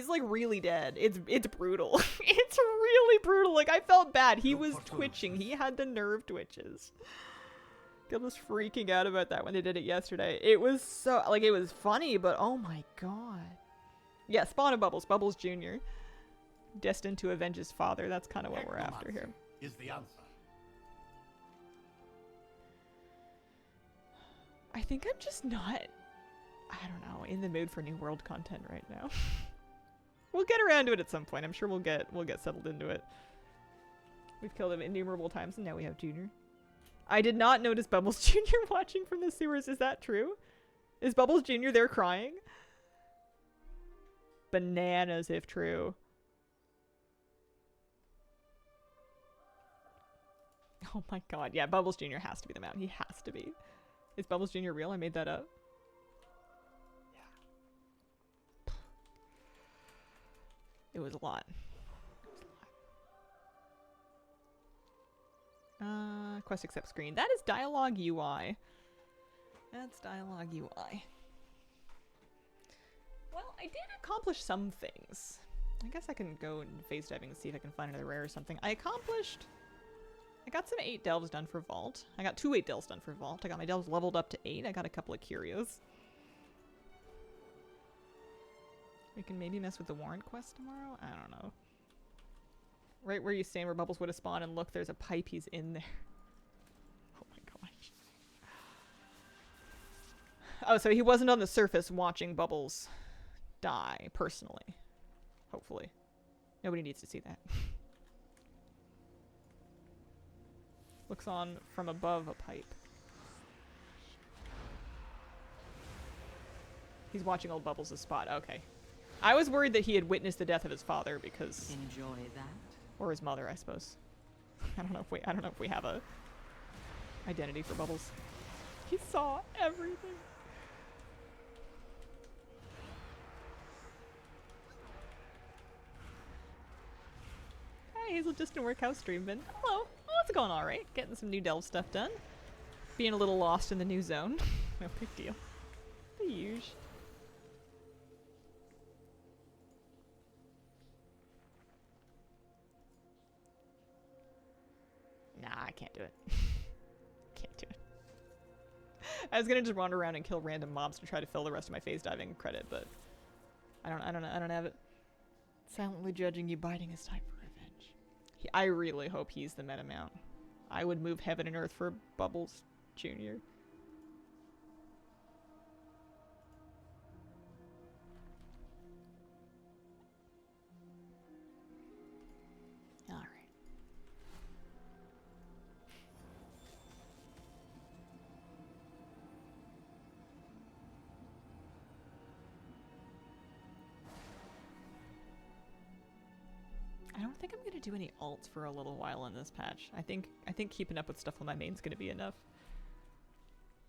like really dead. It's brutal. It's really brutal. Like, I felt bad. He was twitching. He had the nerve twitches. I was freaking out about that when they did it yesterday. It was so, like, it was funny, but oh my god. Yeah, Spawn of Bubbles. Bubbles Jr. Destined to avenge his father. That's kind of what we're after here. Is the answer. I think I'm just not, I don't know, in the mood for New World content right now. We'll get around to it at some point. I'm sure we'll get settled into it. We've killed him innumerable times, and now we have Junior. I did not notice Bubbles Jr. watching from the sewers. Is that true? Is Bubbles Jr. there crying? Bananas if true. Oh my god. Yeah, Bubbles Jr. has to be the mount. He has to be. Is Bubbles Jr. real? I made that up. Yeah. It was a lot. Quest accept screen. That is dialogue UI. That's dialogue UI. Well, I did accomplish some things. I guess I can go and phase diving and see if I can find another rare or something. I got some 8 delves done for Vault. I got 2 8 delves done for Vault. I got my delves leveled up to 8. I got a couple of curios. We can maybe mess with the Warrant quest tomorrow? I don't know. Right where you stand where Bubbles would have spawned, and look, there's a pipe. He's in there. Oh my gosh. Oh, so he wasn't on the surface watching Bubbles die, personally. Hopefully. Nobody needs to see that. Looks on from above a pipe. He's watching old Bubbles' spot. Okay. I was worried that he had witnessed the death of his father because... Enjoy that. Or his mother, I suppose. I don't know if we have a identity for Bubbles. He saw everything. Hey, Hazel Distant Workhouse streaming. Hello. Oh, it's going all right. Getting some new delve stuff done. Being a little lost in the new zone. No big deal. The usual. Nah, I can't do it. Can't do it. I was gonna just wander around and kill random mobs to try to fill the rest of my phase diving credit, but I don't have it. Silently judging you, biding his time for revenge. I really hope he's the meta mount. I would move heaven and earth for Bubbles Jr. Alright. I don't think I'm gonna do any alts for a little while in this patch. I think keeping up with stuff on my main's gonna be enough.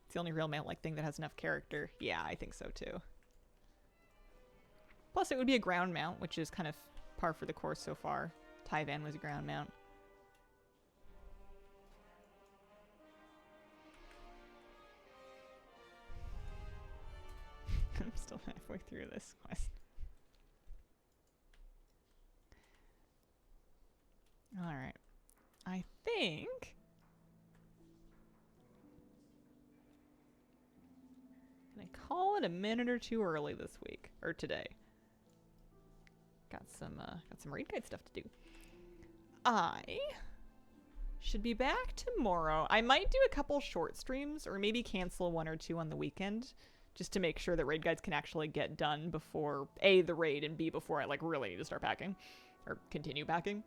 It's the only real mount-like thing that has enough character. Yeah, I think so too. Plus, it would be a ground mount, which is kind of par for the course so far. Tyvan was a ground mount. I'm still halfway through this quest. Alright. I think... I'm gonna call it a minute or two early this week. Or today. Got some raid guide stuff to do. I should be back tomorrow. I might do a couple short streams or maybe cancel 1 or 2 on the weekend just to make sure that raid guides can actually get done before A, the raid, and B, before I like really need to start packing or continue packing.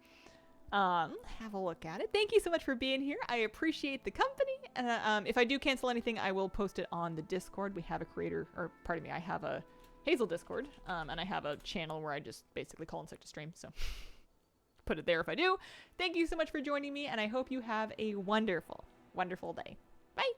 Have a look at it. Thank you so much for being here. I appreciate the company. If I do cancel anything, I will post it on the Discord. We have a creator, or pardon me, I have a Hazel Discord, and I have a channel where I just basically call in sick to stream, so put it there if I do. Thank you so much for joining me, and I hope you have a wonderful, wonderful day. Bye!